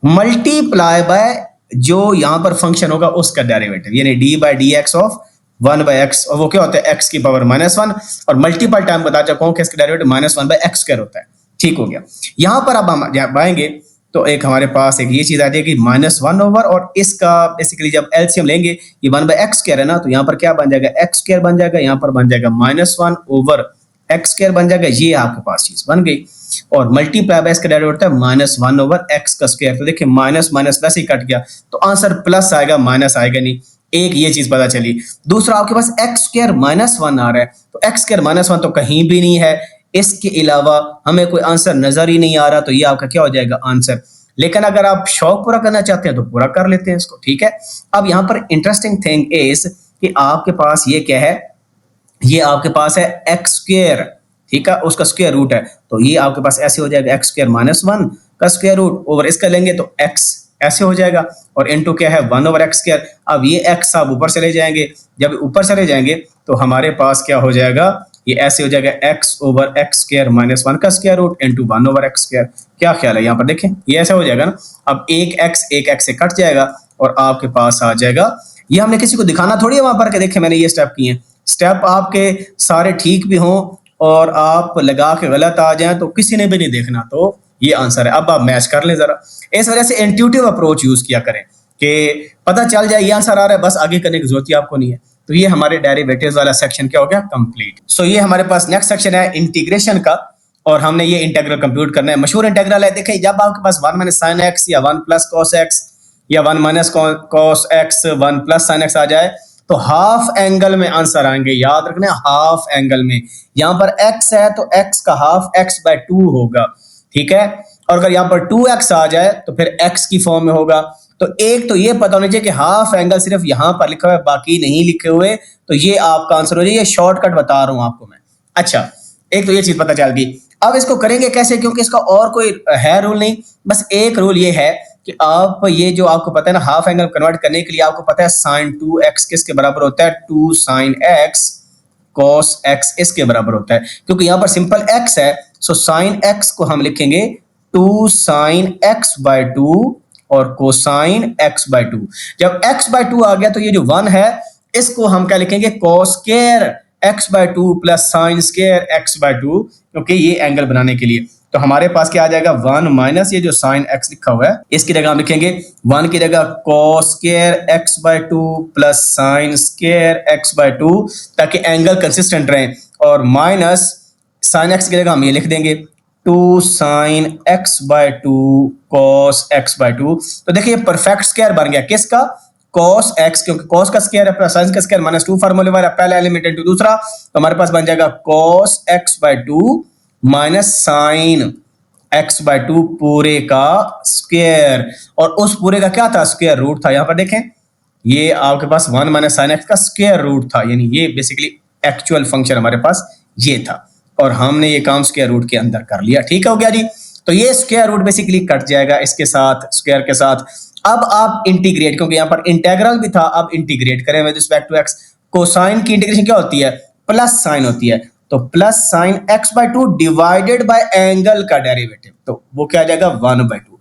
मल्टीप्लाई बाय जो यहां पर फंक्शन होगा उसका डेरिवेटिव, यानी d/dx ऑफ 1/x, और वो क्या होता है x की पावर -1, और मल्टीपल टाइम बता चुका हूं कि इसका डेरिवेटिव -1/x स्क्वायर होता है। ठीक हो गया। यहां पर अब हम आएंगे तो एक हमारे पास एक ये चीज आ जाएगी -1 ओवर, और इसका बेसिकली जब एलसीएम लेंगे, ये 1/x स्क्वायर है ना, तो यहाँ पर क्या बन जाएगा, x स्क्वायर बन जाएगा, यहाँ पर बन जाएगा -1 ओवर x स्क्वायर बन जाएगा, ये आपके पास चीज बन गई। और मल्टीप्लाई बाय इसका डेरिवेटिव होता है -1 ओवर x का स्क्वायर, तो देखिए माइनस माइनस प्लस ही कट गया, तो आंसर प्लस आएगा, माइनस आएगा नहीं। एक ये चीज पता चली। दूसरा आपके पास x स्क्वायर -1 आ रहा है, तो x स्क्वायर -1 तो कहीं भी नहीं है, इसके अलावा हमें कोई आंसर नजर ही नहीं आ रहा, तो ये आपका क्या हो जाएगा आंसर। लेकिन अगर आप शौक पूरा करना चाहते हैं तो पूरा कर लेते हैं इसको, ठीक है। अब यहाँ पर इंटरेस्टिंग थिंग इज कि आपके पास ये क्या है, ये आपके पास है एक्स स्क्वायर, ठीक है, उसका स्क्वायर रूट है, तो ये आपके पास ऐसे हो जाएगा x स्क्वायर -1 का स्क्वायर रूट ओवर इसका लेंगे तो x ऐसे हो जाएगा, और इनटू क्या है 1 ओवर x स्क्वायर। अब ये x आप ऊपर चले जाएंगे, जब ऊपर चले जाएंगे तो हमारे पास क्या हो जाएगा, ये ऐसे हो जाएगा x ओवर x स्क्वायर -1 का square root into 1 over x square. क्या ख्याल है, यहाँ पर देखें ये ऐसा हो जाएगा ना। अब एक x से कट जाएगा और आपके पास आ जाएगा, ये हमने किसी को दिखाना थोड़ी है वहां पर कि देखें मैंने ये स्टेप किए हैं। स्टेप आपके सारे ठीक भी हों और आप लगा के गलत आ जाएं तो किसी ने भी नहीं देखना, तो ये आंसर है। अब आप मैच कर लें जरा, इस वजह से इंट्यूटिव अप्रोच यूज किया करें कि पता चल जाए ये आंसर आ रहा है, बस आगे करने की जरूरत ही आपको नहीं है। तो ये हमारे डेरिवेटिव्स वाला सेक्शन क्या हो गया, कंप्लीट। सो ये हमारे पास नेक्स्ट सेक्शन है इंटीग्रेशन का, और हमने ये इंटीग्रल कंप्यूट करना है। मशहूर इंटीग्रल है, देखें जब आपके पास 1 माइनस साइन एक्स या 1 प्लस कॉस एक्स या 1 minus cos x 1 plus sine x आ जाए तो हाफ एंगल में आंसर आएंगे, याद रखना हाफ एंगल में। यहां पर x है तो x का हाफ x/2 होगा, ठीक है। और अगर यहां पर 2x आ जाए तो फिर x की फॉर्म में होगा। तो एक तो ये पता होना चाहिए कि हाफ एंगल सिर्फ यहां पर लिखा हुआ है, बाकी नहीं लिखे हुए, तो ये आपका आंसर हो जाए। ये शॉर्टकट बता रहा हूं आपको मैं। अच्छा, एक तो ये चीज पता चल गई। अब इसको करेंगे कैसे, क्योंकि इसका और कोई है रूल नहीं, बस एक रूल ये है कि आप ये जो आपको पता है ना, हाफ एंगल कन्वर्ट करने के लिए आपको पता है sin 2x किसके बराबर होता है, 2 sin x cos x इसके बराबर होता है। क्योंकि यहाँ पर सिंपल x है, सो sin x को हम लिखेंगे 2 sin x/2 और cosine x/2। जब x/2 आ गया तो ये जो 1 है इसको हम क्या लिखेंगे, cos square x/2 plus sin square x/2, क्योंकि ये एंगल बनाने के लिए। तो हमारे पास क्या आ जाएगा, 1 माइनस ये जो sin x लिखा हुआ है इसकी जगह हम लिखेंगे 1 की जगह cos square x/2 plus sin square x/2, ताकि एंगल कंसिस्टेंट रहे, और माइनस sin x की जगह हम ये लिख देंगे 2 sin x/2 cos x/2। तो देखिए परफेक्ट स्क्वायर बन गया किसका, cos x, क्योंकि cos का स्क्वायर है प्लस sin का स्क्वायर -2 फार्मूले वाला, पहला एलिमेंट इनटू दूसरा, तो हमारे पास बन जाएगा cos x/2 minus sin x/2 पूरे का स्क्वायर, और उस पूरे का क्या था, स्क्वायर रूट था। यहां पर देखें ये आपके पास 1 माइनस sin x का स्क्वायर रूट था, यानी ये बेसिकली एक्चुअल फंक्शन हमारे पास ये था, और हमने ये काम स्क्वायर रूट के अंदर कर लिया। ठीक हो गया जी। तो ये स्क्वायर रूट बेसिकली कट जाएगा इसके साथ, स्क्वायर के साथ। अब आप इंटीग्रेट, क्योंकि यहाँ पर इंटेग्रल भी था, अब इंटीग्रेट करें with respect to X. Cosine की इंटीग्रेशन क्या होती है, प्लस साइन होती है, तो plus sine x/2 divided by angle का डेरिवेटिव, तो वो क्या आ जाएगा 1/2।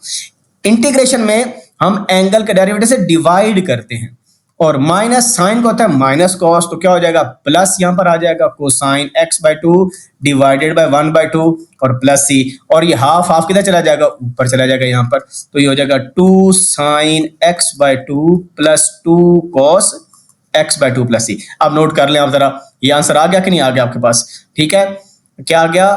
इंटीग्रेशन में हम एंगल के डेरिवेटिव से डिवाइड करते हैं, और माइनस साइन का होता है माइनस कॉस, तो क्या हो जाएगा प्लस, यहां पर आ जाएगा कोसाइन x/2 डिवाइडेड बाय 1/2 और प्लस c, और ये हाफ हाफ किधर चला जाएगा, ऊपर चला जाएगा यहां पर, तो ये हो जाएगा 2 sin x/2 plus 2 cos x/2 plus c। अब नोट कर लें आप जरा, ये आंसर आ गया कि नहीं आ गया आपके पास, ठीक है। क्या आ गया,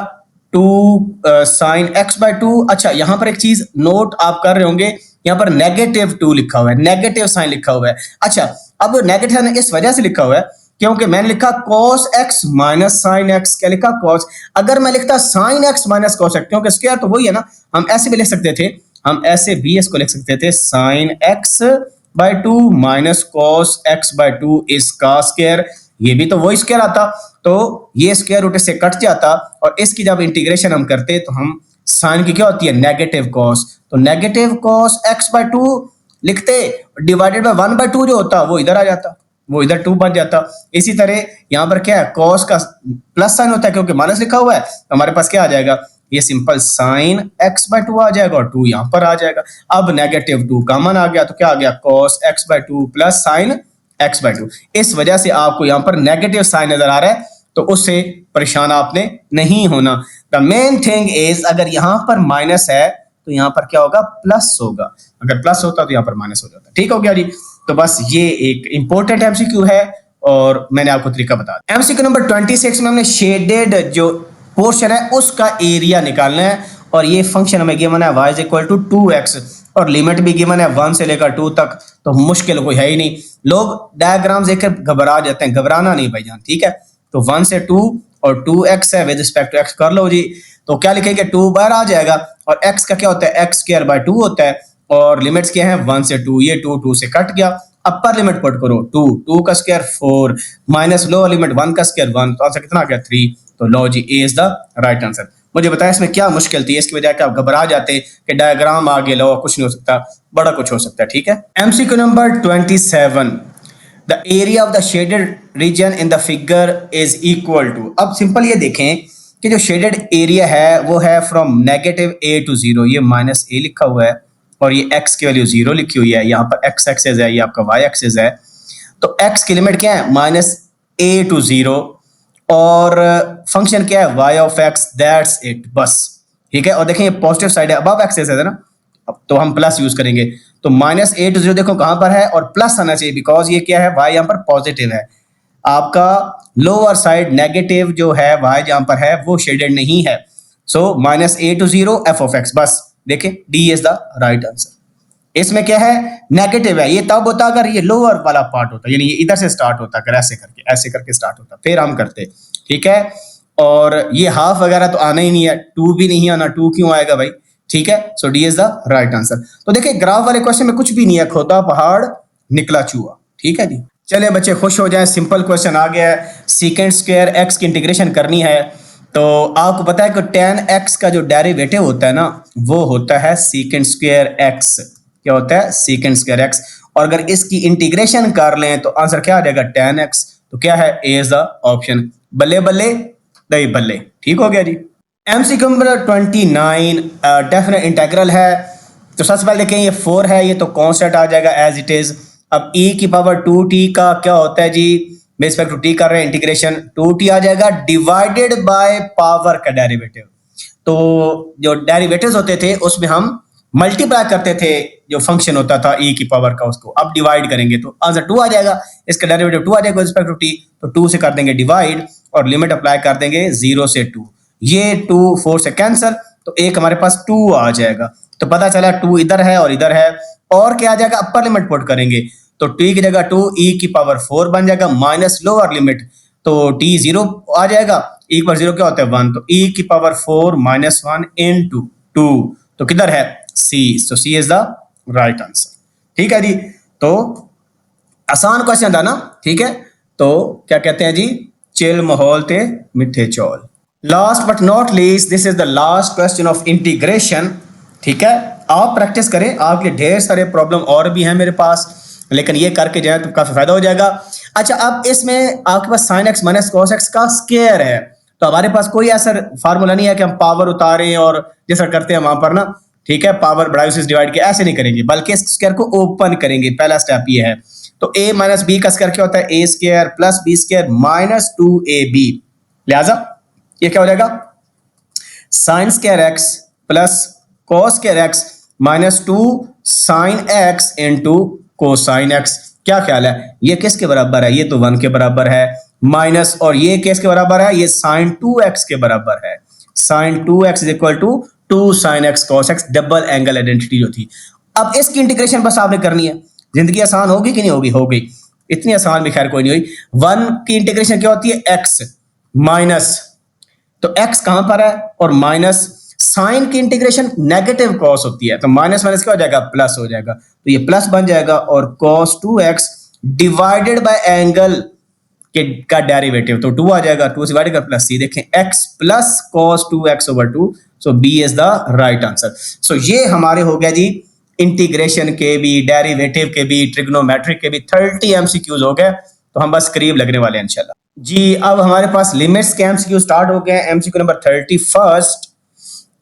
2 sin x/2। अच्छा, यहां पर एक चीज नोट आप कर रहे होंगे, यहाँ पर -2 लिखा हुआ है, नेगेटिव साइन लिखा हुआ है। अच्छा, अब नेगेटिव साइन इस वजह से लिखा हुआ है क्योंकि मैंने लिखा cos x minus sine x, क्या लिखा cos। अगर मैं लिखता sin x minus cos x, क्योंकि स्क्वायर तो वही है ना, हम ऐसे भी लिख सकते थे, हम ऐसे भी इसको लिख सकते थे sin x by to minus cos x by to इसका स्क्वायर, ये भी तो वही स्क्वायर आता, तो ये स्क्वायर रूट से कट जाता और इसकी जब इंटीग्रेशन हम करते तो हम साइन की क्या होती है नेगेटिव cos, तो negative cos x by to लिखते, डिवाइडेड बाय 1/2 जो होता वो इधर आ जाता, वो इधर 2 बन जाता। इसी तरह यहाँ पर क्या है, cos का प्लस साइन होता है क्योंकि माइनस लिखा हुआ है, तो हमारे पास क्या आ जाएगा, ये simple sin x by two आ जाएगा और 2 यहाँ पर आ जाएगा। अब नेगेटिव 2 कॉमन आ गया तो क्या आ गया, cos x by two plus sin x by to. इस वजह से आपको यहाँ पर नेगेटिव साइन नजर आ रहा है, तो उससे परेशान आपने नहीं होना। द मेन थिंग इज अगर यहाँ पर माइनस है तो यहाँ पर क्या होगा, प्लस होगा, अगर प्लस होता तो यहाँ पर माइनस हो जाता। ठीक हो गया जी। तो बस ये एक इंपॉर्टेंट एमसीक्यू है और मैंने आपको तरीका बता दिया। एमसीक्यू नंबर 26 में हमने शेडेड जो पोर्शन है उसका एरिया निकालना है और ये फंक्शन हमें गिवन है y is equal to 2x और लिमिट भी गिवन है 1 से लेकर 2 तक, तो मुश्किल कोई है ही नहीं। लोग डायग्राम्स देखकर घबरा जाते हैं, घबराना नहीं भाईजान, ठीक है। तो 1 से 2 और 2x है विद रिस्पेक्ट टू x कर लो जी, तो क्या लिखेंगे 2 बार आ जाएगा और x का क्या होता है x स्क्वायर बाय 2 होता है और लिमिट्स क्या है 1 से 2, ये 2 से कट गया। अपर लिमिट पुट करो 2 का स्क्वायर 4 माइनस लोअर लिमिट 1 का स्क्वायर 1, तो आंसर कितना आ गया 3। तो लो जी ए इज द राइट आंसर। मुझे बताया इसमें क्या मुश्किल थी, इसकी वजह क्या आप घबरा जाते कि डायग्राम आगे लो कुछ नहीं हो सकता, बड़ा कुछ हो सकता है, ठीक है। MCQ number 27, the area of the shaded region in the figure is equal to. अब सिंपल ये देखें कि जो शेडेड एरिया है वो है फ्रॉम नेगेटिव a टू 0, ये माइनस a लिखा हुआ है और ये x की वैल्यू 0 लिखी हुई है, यहाँ पर x एक्सिस है, ये आपका y एक्सिस है। तो x की लिमिट क्या है माइनस a टू 0 और फंक्शन क्या है y of x, that's it, बस, ठीक है। और देखें ये पॉजिटिव साइड है, अबव एक्सिस है ना, तो हम प्लस यूज करेंगे, तो माइनस a टू 0 देखो कहां पर है और प्लस आना चाहिए बिकॉज ये क्या है y यहाँ पर पॉजिटिव है। आपका लोअर साइड नेगेटिव जो है y जहां पर है वो शेडेड नहीं है, so minus a to 0 f of x, बस देखें d is the right answer. इसमें क्या है नेगेटिव है, ये तब होता अगर ये लोअर वाला पार्ट होता, यानी ये इधर से स्टार्ट होता, अगर ऐसे करके स्टार्ट होता फिर हम करते, ठीक है। और ये हाफ वगैरह तो आना ही नहीं है, 2 भी नहीं आना, 2 क्यों आएगा भाई, ठीक है। So D is the right answer. तो देखिए ग्राफ वाले क्वेश्चन में कुछ भी नहीं है, खोदा पहाड़ निकला चूहा, ठीक है जी। चलिए बच्चे खुश हो जाएं, सिंपल क्वेश्चन आ गया है, सीकेंड स्क्वायर x की इंटीग्रेशन करनी है। तो आपको पता है कि tan x का जो डेरिवेटिव होता है ना वो होता है सीकेंड स्क्वायर x, क्या होता है सीकेंड स्क्वायर x, और अगर इसकी इंटीग्रेशन कर लें तो आंसर क्या आ जाएगा tan x, तो क्या है ए इज द ऑप्शन, बल्ले बल्ले दही बल्ले, ठीक हो गया जी। एमसीक्यू नंबर 29 डेफिनेट इंटीग्रल है, तो सबसे पहले देखें ये 4 है, ये तो कांस्टेंट आ जाएगा एज इट इज। अब e की पावर 2t का क्या होता है जी, में रिस्पेक्ट टू t कर रहे हैं इंटीग्रेशन, 2t आ जाएगा डिवाइडेड बाय पावर का डेरिवेटिव। तो जो डेरिवेटिव्स होते थे उसमें हम मल्टीप्लाई करते थे, जो फंक्शन होता था e की पावर का उसको अब डिवाइड करेंगे तो आंसर 2 आ जाएगा, इसका डेरिवेटिव 2 आ जाएगा रिस्पेक्ट टू t, तो 2 से कर देंगे डिवाइड और लिमिट अप्लाई कर देंगे 0 से 2, ये 2 4 से कैंसिल, तो एक हमारे पास 2 आ जाएगा। तो पता चला 2 इधर है और इधर है, और क्या आ जाएगा अपर लिमिट पुट करेंगे तो t की जगह 2 e की पावर 4 बन जाएगा माइनस लोअर लिमिट, तो t 0 आ जाएगा, e पर 0 क्या होता है 1, तो e की पावर 4 माइनस 1 इनटू 2, तो किधर है c, तो c is the right answer, ठीक है जी। तो आसान क्वेश्चन था ना, ठीक है। तो क्या कहते हैं जी, चिल माहौल ते मिठे चौल। Last but not least, this is the last question of integration, ठीक है। आप प्रैक्टिस करें, आपके ढेर सारे प्रॉब्लम और भी हैं मेरे पास, लेकिन ये करके जाए तो काफी फायदा हो जाएगा। अच्छा अब इसमें आपके पास sin x minus cos x का स्क्वायर है, तो हमारे पास कोई ऐसा फार्मूला नहीं है कि हम पावर उतारें और जैसा करते हैं वहां पर ना, ठीक है, पावर बढ़ाए उसे डिवाइड किया, ऐसे नहीं करेंगे, बल्कि इस स्क्वायर को ओपन करेंगे, पहला स्टेप ये है। तो a माइनस बी का स्क्वायर क्या होता है a स्क्वायर plus B square minus 2ab, लिहाजा ये क्या हो जाएगा sin square x plus cos square x minus 2 sin x into cosine x। क्या ख्याल है ये किसके बराबर है, ये तो 1 के बराबर है, माइनस और ये किसके बराबर है, ये sin 2x के बराबर है, sin 2x is equal to 2 sin x cos x, double angle identity जो थी। अब इसकी इंटीग्रेशन बस आपने करनी है, जिंदगी आसान होगी कि नहीं होगी, हो गई। इतनी आसान भी खैर कोई नहीं हुई। 1 की इंटीग्रेशन क्या होती है, एक्स माइनस, तो एक्स कहां पर है और माइनस, साइन की इंटीग्रेशन नेगेटिव कॉस होती है, तो माइनस माइनस क्या हो जाएगा, प्लस हो जाएगा, तो ये प्लस बन जाएगा और cos 2x divided by angle का डेरिवेटिव, तो 2 आ जाएगा, 2 से डिवाइड कर प्लस सी, देखें x plus cos 2x over 2, so B is the right answer. So ये हमारे हो गया जी इंटीग्रेशन के भी, डेरिवेटिव के भी, ट्रिग्नोमेट्रिक के भी 30 एमसीक्यूज हो गए, तो हम बस करीब लगने वाले हैं इंशाल्लाह जी। अब हमारे पास लिमिट्स के एमसीक्यू स्टार्ट हो गए। एमसीक्यू नंबर 31,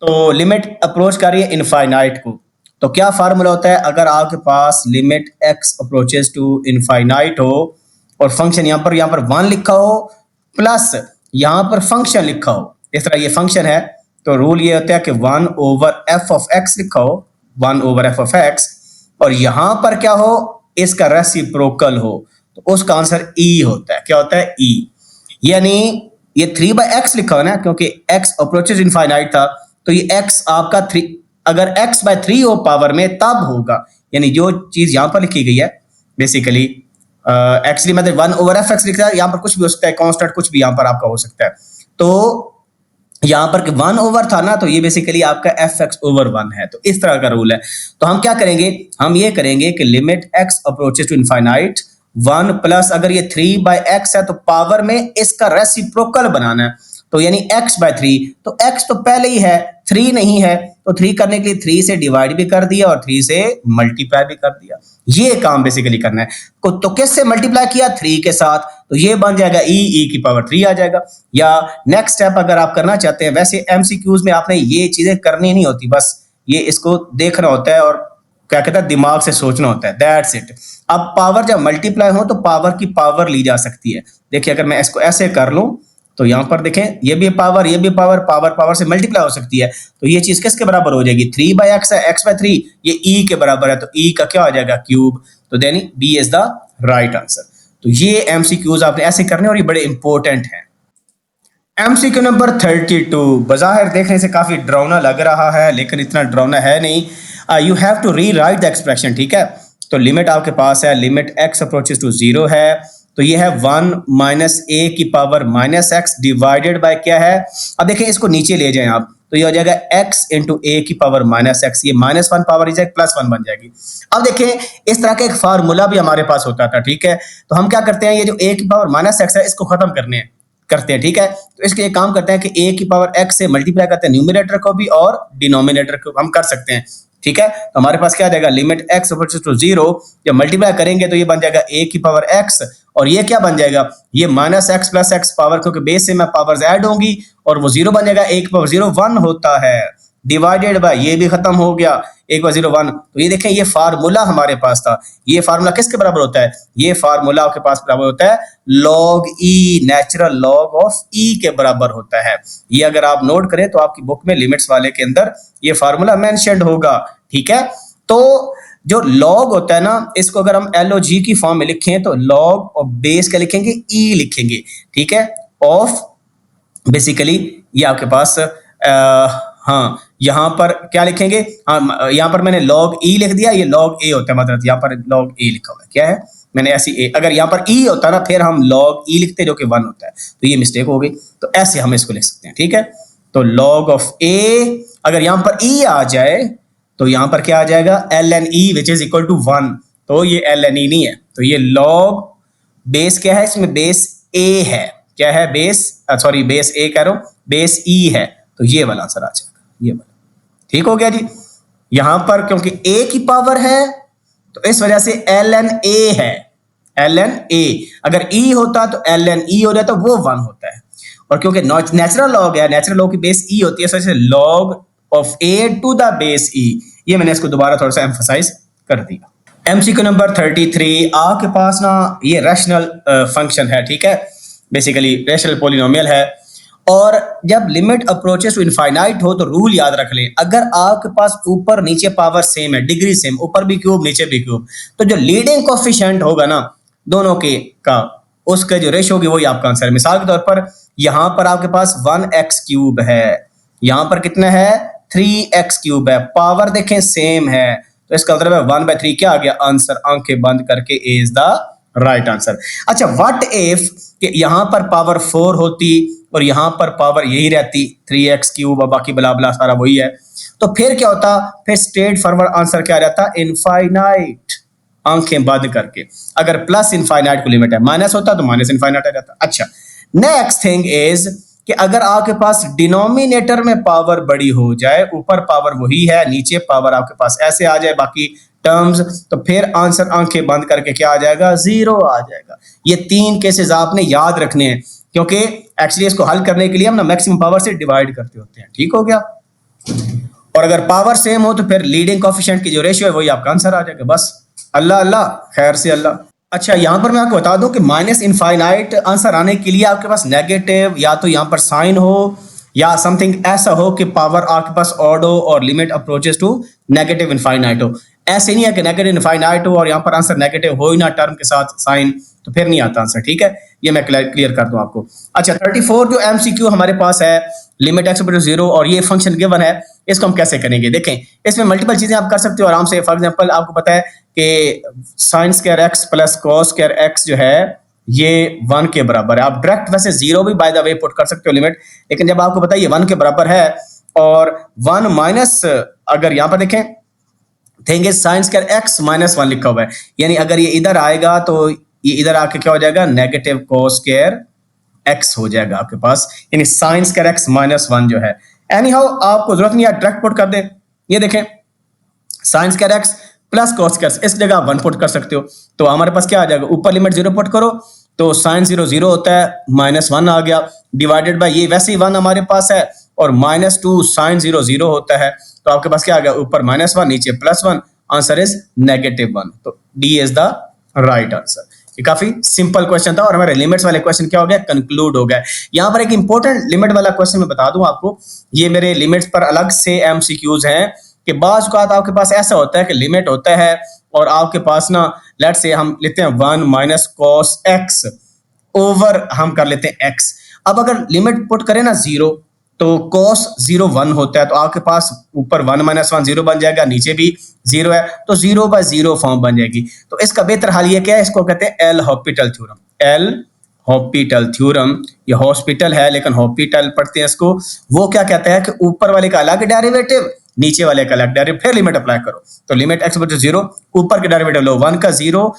तो लिमिट अप्रोच कर रही है इनफाइनाइट को, तो क्या फार्मूला होता है अगर आपके पास limit x approaches to infinite हो और फंक्शन यहाँ पर 1 लिखा हो प्लस यहाँ पर फंक्शन लिखा हो, इस तरह ये फंक्शन है, तो रूल ये होता है कि 1 ओवर एफ ऑफ एक्स लिखा हो, 1 ओवर एफ ऑफ एक्स, और यहां पर क्या हो, इसका रेसिप्रोकल हो, तो उसका आंसर ई होता है। क्या होता है, ई, यानी ये 3/x लिखा हो ना, क्योंकि x अप्रोचेस इनफाइनाइट था, तो ये x आपका 3, अगर x/3 हो पावर में तब होगा, यानी जो चीज यहां पर लिखी गई है बेसिकली एक्चुअली मतलब 1 ओवर एफ एक्स लिखा है, यहां पर कुछ भी हो सकता है, कांस्टेंट कुछ भी यहां पर आपका हो सकता है, तो यहां पर 1 ओवर था ना, तो ये बेसिकली आपका एफ एक्स ओवर 1 है, तो इस तरह का रूल है। तो हम क्या करेंगे, हम ये करेंगे कि limit x approaches to infinite 1 plus, अगर ये 3/x है तो पावर में इसका रेसिप्रोकल बनाना है, तो यानी x/3, तो x तो पहले ही है, 3 नहीं है, तो 3 करने के लिए 3 से डिवाइड भी कर दिया और 3 से मल्टीप्लाई भी कर दिया, ये काम बेसिकली करना है। तो किससे मल्टीप्लाई किया, 3 के साथ, तो ये बन जाएगा e की पावर 3 आ जाएगा। या नेक्स्ट स्टेप अगर आप करना चाहते हैं, वैसे एमसीक्यूज में आपने ये चीजें करनी नहीं होती, बस ये इसको देखना होता है और क्या कहता है दिमाग से सोचना होता है, दैट्स इट। अब पावर जब मल्टीप्लाई हो तो पावर की पावर ली जा सकती है। देखिए अगर मैं इसको ऐसे कर लूं तो यहां पर देखें ये भी पावर, ये भी पावर, पावर पावर से मल्टीप्लाई हो सकती है, तो ये चीज किसके बराबर हो जाएगी, 3/x है, x/3 ये e के बराबर है, तो e का क्या आ जाएगा, क्यूब, तो then B is the right answer. तो ये एमसीक्यूज आपने ऐसे करने और ये बड़े इंपॉर्टेंट हैं। एमसीक्यू नंबर 32 बाहर देखने से काफी डरावना लग रहा है, लेकिन इतना डरावना है नहीं। You have to rewrite the expression, ठीक है। तो लिमिट आपके पास है, लिमिट x अप्रोचेस टू 0 है, तो ये है 1 माइनस a की power minus x divided by क्या है, अब देखें इसको नीचे ले जाएं आप, तो ये हो जाएगा x इंटू a की पावर माइनस x, ये -1 पावर इज +1 बन जाएगी। अब देखें इस तरह का एक फार्मूला भी हमारे पास होता था, ठीक है। तो हम क्या करते हैं, ये जो a की पावर माइनस x है इसको खत्म करते हैं, ठीक है। तो इसके लिए काम करते हैं कि a की पावर x से मल्टीप्लाई करते हैं न्यूमरेटर को भी और डिनोमिनेटर को, हम कर सकते हैं, ठीक है। तो हमारे पास क्या आ जाएगा, लिमिट x अप्रोचेस टू 0, जब मल्टीप्लाई करेंगे तो ये बन जाएगा a की पावर x, और ये क्या बन जाएगा, ये -x प्लस x पावर, क्योंकि बेस से मैं पावर्स ऐड होंगी और वो 0 बन जाएगा, a की पावर 0 1 होता है, डिवाइडेड बाय ये भी खत्म हो गया, 1/0 1। तो ये देखें ये फार्मूला हमारे पास था, ये फार्मूला किसके बराबर होता है, ये फार्मूला आपके पास बराबर होता है log e, natural log of e के बराबर होता है। ये अगर आप नोट करें तो आपकी बुक में लिमिट्स वाले के अंदर ये फार्मूला मेंशन्ड होगा, ठीक है। तो जो लॉग होता है ना, इसको अगर हम LOG की फॉर्म में लिखें तो लॉग और बेस क्या लिखेंगे, e लिखेंगे, ठीक है, ऑफ बेसिकली ये आपके पास हाँ यहाँ पर क्या लिखेंगे, हाँ यहाँ पर मैंने log e लिख दिया, ये log a होता है, मतलब यहाँ पर log a लिखा हुआ है, क्या है, मैंने ऐसी a, अगर यहाँ पर e होता ना फिर हम log e लिखते जो कि 1 होता है, तो ये मिस्टेक हो गई, तो ऐसे हम इसको लिख सकते हैं, ठीक है। तो log ऑफ a, अगर यहाँ पर e आ जाए तो यहाँ पर क्या आ जाएगा, ln e which is equal to 1, तो ये ln e नहीं है, तो ये log बेस क्या है, इसमें बेस a है, क्या है, बेस सॉरी बेस a कह रहा हूँ, बेस e है, तो ये वाला आंसर आ जाएगा, ये वाला, ठीक हो गया जी। यहां पर क्योंकि a की पावर है तो इस वजह से ln a है, ln a, अगर e होता तो ln e हो जाता, वो 1 होता है, और क्योंकि नेचुरल लॉग है, नेचुरल लॉग की बेस e होती है, इस वजह से log of a to the base e, ये मैंने इसको दोबारा थोड़ा सा एम्फसाइज कर दिया। एमसीक्यू नंबर 33, आपके पास ना ये रैशनल फंक्शन है, ठीक है, बेसिकली रैशनल पॉलिनोमियल है, और जब लिमिट अप्रोचेस टू इनफाइनाइट हो तो रूल याद रख लें, अगर आपके पास ऊपर नीचे पावर सेम है, डिग्री सेम, ऊपर भी क्यूब नीचे भी क्यूब, तो जो लीडिंग कोफिशिएंट होगा ना दोनों के का, उसका जो रेशो होगी वही आपका आंसर है। मिसाल के तौर पर यहाँ पर आपके पास 1x क्यूब है, यहाँ पर कितना है 3x क्यूब है, पावर देखें सेम है, तो इसका मतलब है 1/3 क्या आ गया आंसर, आंखें बंद करके ए इज द राइट आंसर। अच्छा, व्हाट इफ कि यहां पर पावर 4 होती और यहां पर पावर यही रहती 3x क्यूब और बाकी बला बला सारा वही है, तो फिर क्या होता? फिर स्ट्रेट फॉरवर्ड आंसर क्या रहता? इनफाइनाइट, आंखें बंद करके। अगर प्लस इनफाइनाइट को लिमिट है, माइनस होता तो माइनस इनफाइनाइट आ जाता। अच्छा, नेक्स्ट थिंग इज कि अगर आपके पास डिनोमिनेटर में पावर बड़ी हो जाए, ऊपर पावर वही है, नीचे पावर आपके पास ऐसे आ जाए बाकी टर्म्स, तो फिर आंसर आंखें बंद करके क्या आ जाएगा? 0 आ जाएगा। ये 3 केसेस आपने याद रखने हैं, क्योंकि एक्चुअली इसको हल करने के लिए हम ना मैक्सिमम पावर से डिवाइड करते होते हैं। ठीक हो गया? और अगर पावर सेम हो तो फिर लीडिंग कोएफिशिएंट की जो रेशियो है वही आपका आंसर आ जाएगा। बस अल्लाह अल्लाह, खैर से अल्लाह। अच्छा, यहां पर मैं आपको बता दूं कि माइनस इनफाइनाइट आंसर आने के लिए आपके पास नेगेटिव या तो यहां पर साइन हो या समथिंग ऐसा हो कि पावर आपके पास ऑड हो और limit approaches to negative infinite हो। ऐसे नहीं है कि नेगेटिव इनफाइनाइट हो और यहां पर आंसर नेगेटिव हो ही ना टर्म के साथ साइन, तो फिर नहीं आता आंसर। ठीक है, ये मैं क्लियर कर दूं आपको। अच्छा, 34 जो एमसीक्यू हमारे पास है, लिमिट एक्स इक्वल टू 0 और ये फंक्शन गिवन है, इसको हम कैसे करेंगे? देखें, इसमें मल्टीपल चीजें आप कर सकते हो आराम से। फॉर एग्जांपल आपको पता है कि sine square x plus cos square x जो है ये 1 के बराबर है। आप डायरेक्ट वैसे 0 भी बाय द वे पुट कर सकते हो लिमिट, लेकिन जब आपको पता है ये 1 के बराबर है और 1 माइनस, अगर यहां पर देखें thing is sine square x minus 1 लिखा हुआ है, यानी अगर ये इधर आएगा तो ये इधर आके क्या हो जाएगा? नेगेटिव कॉस स्क्वायर एक्स हो जाएगा आपके पास, यानी साइन स्क्वायर एक्स माइनस 1 जो है। एनी हाउ आपको जरूरत नहीं है डायरेक्ट पुट कर दे। ये देखें, sine square x plus cos square, इस जगह आप 1 पुट कर सकते हो, तो हमारे पास क्या आ जाएगा? ऊपर लिमिट 0 पुट करो तो साइन 0 0 होता है, माइनस 1 आ गया, डिवाइडेड बाय ये वैसे ही 1 हमारे पास है और माइनस 2 साइन 0 0 होता है, तो आपके पास क्या आ गया? ऊपर माइनस 1 नीचे प्लस 1, आंसर इज नेगेटिव 1। तो D is the right answer. ये काफी सिंपल क्वेश्चन था और हमारे लिमिट्स वाले क्वेश्चन क्या हो गया? कंक्लूड हो गया। यहां पर एक इंपॉर्टेंट लिमिट वाला क्वेश्चन मैं बता दूं आपको, ये मेरे लिमिट्स पर अलग से एमसीक्यूज हैं कि बाज़ औक़ात आपके पास ऐसा होता है कि लिमिट होता है और आपके पास ना, लेट्स से हम लेते हैं 1 माइनस कॉस एक्स ओवर हम कर लेते हैं एक्स। अब अगर लिमिट पुट करें ना 0, तो cos 0 1 होता है, तो आपके पास ऊपर 1 माइनस 1 0 बन जाएगा, नीचे भी 0 है, तो 0 बाय 0 फॉर्म बन जाएगी। तो इसका बेहतर हाल ये क्या है? इसको कहते हैं L hospital theorem. L hospital theorem, ये हॉस्पिटल है लेकिन हॉस्पिटल पढ़ते हैं इसको। वो क्या कहता है कि ऊपर वाले का अलग डेरिवेटिव, नीचे वाले का अलग डेरिवेटिव, फिर लिमिट अप्लाई करो। तो लिमिट एक्स इक्वल टू 0, ऊपर के डेरिवेटिव लो 1 का 0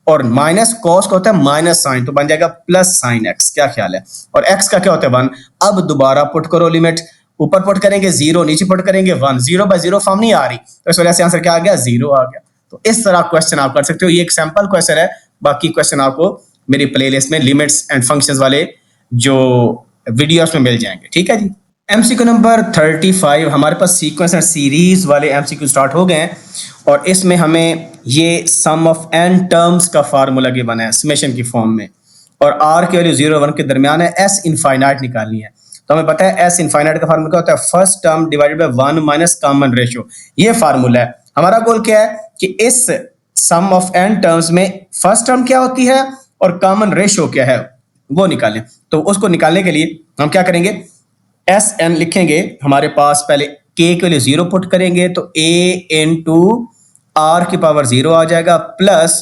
और माइनस कॉस का होता है माइनस साइन, तो बन जाएगा प्लस साइन एक्स। क्या ख्याल है? और एक्स का क्या होता है? 1। अब दोबारा पुट करो लिमिट, ऊपर पुट करेंगे 0, नीचे पुट करेंगे 1, 0 बाय 0 फॉर्म नहीं आ रही, तो इस वजह से आंसर क्या आ गया? 0 आ गया। तो इस तरह क्वेश्चन आप कर सकते हो। ये एक सैंपल क्वेश्चन है, बाकी क्वेश्चन आपको मेरी प्लेलिस्ट में लिमिट्स एंड फंक्शंस वाले जो वीडियोस में मिल जाएंगे। ठीक है जी। एमसीक्यू नंबर 35, हमारे पास सीक्वेंस एंड सीरीज वाले एमसीक्यू स्टार्ट हो गए हैं और इसमें हमें ये सम ऑफ n टर्म्स का फार्मूला गिवन है समेशन की फॉर्म में, और r की वैल्यू 0 1 के दरमियान है, s इनफाइनाइट निकालनी है। तो हमें पता है s इनफाइनाइट का फार्मूला क्या होता है? First term divided by 1 minus common ratio, ये फार्मूला है। हमारा गोल क्या है कि इस सम ऑफ n टर्म्स में फर्स्ट टर्म क्या होती है और कॉमन रेशियो क्या है वो निकालें। तो उसको निकालने के लिए हम क्या करेंगे? एस एन लिखेंगे, हमारे पास पहले k के वैल्यू 0 पुट करेंगे तो a इंटू r की पावर 0 आ जाएगा, प्लस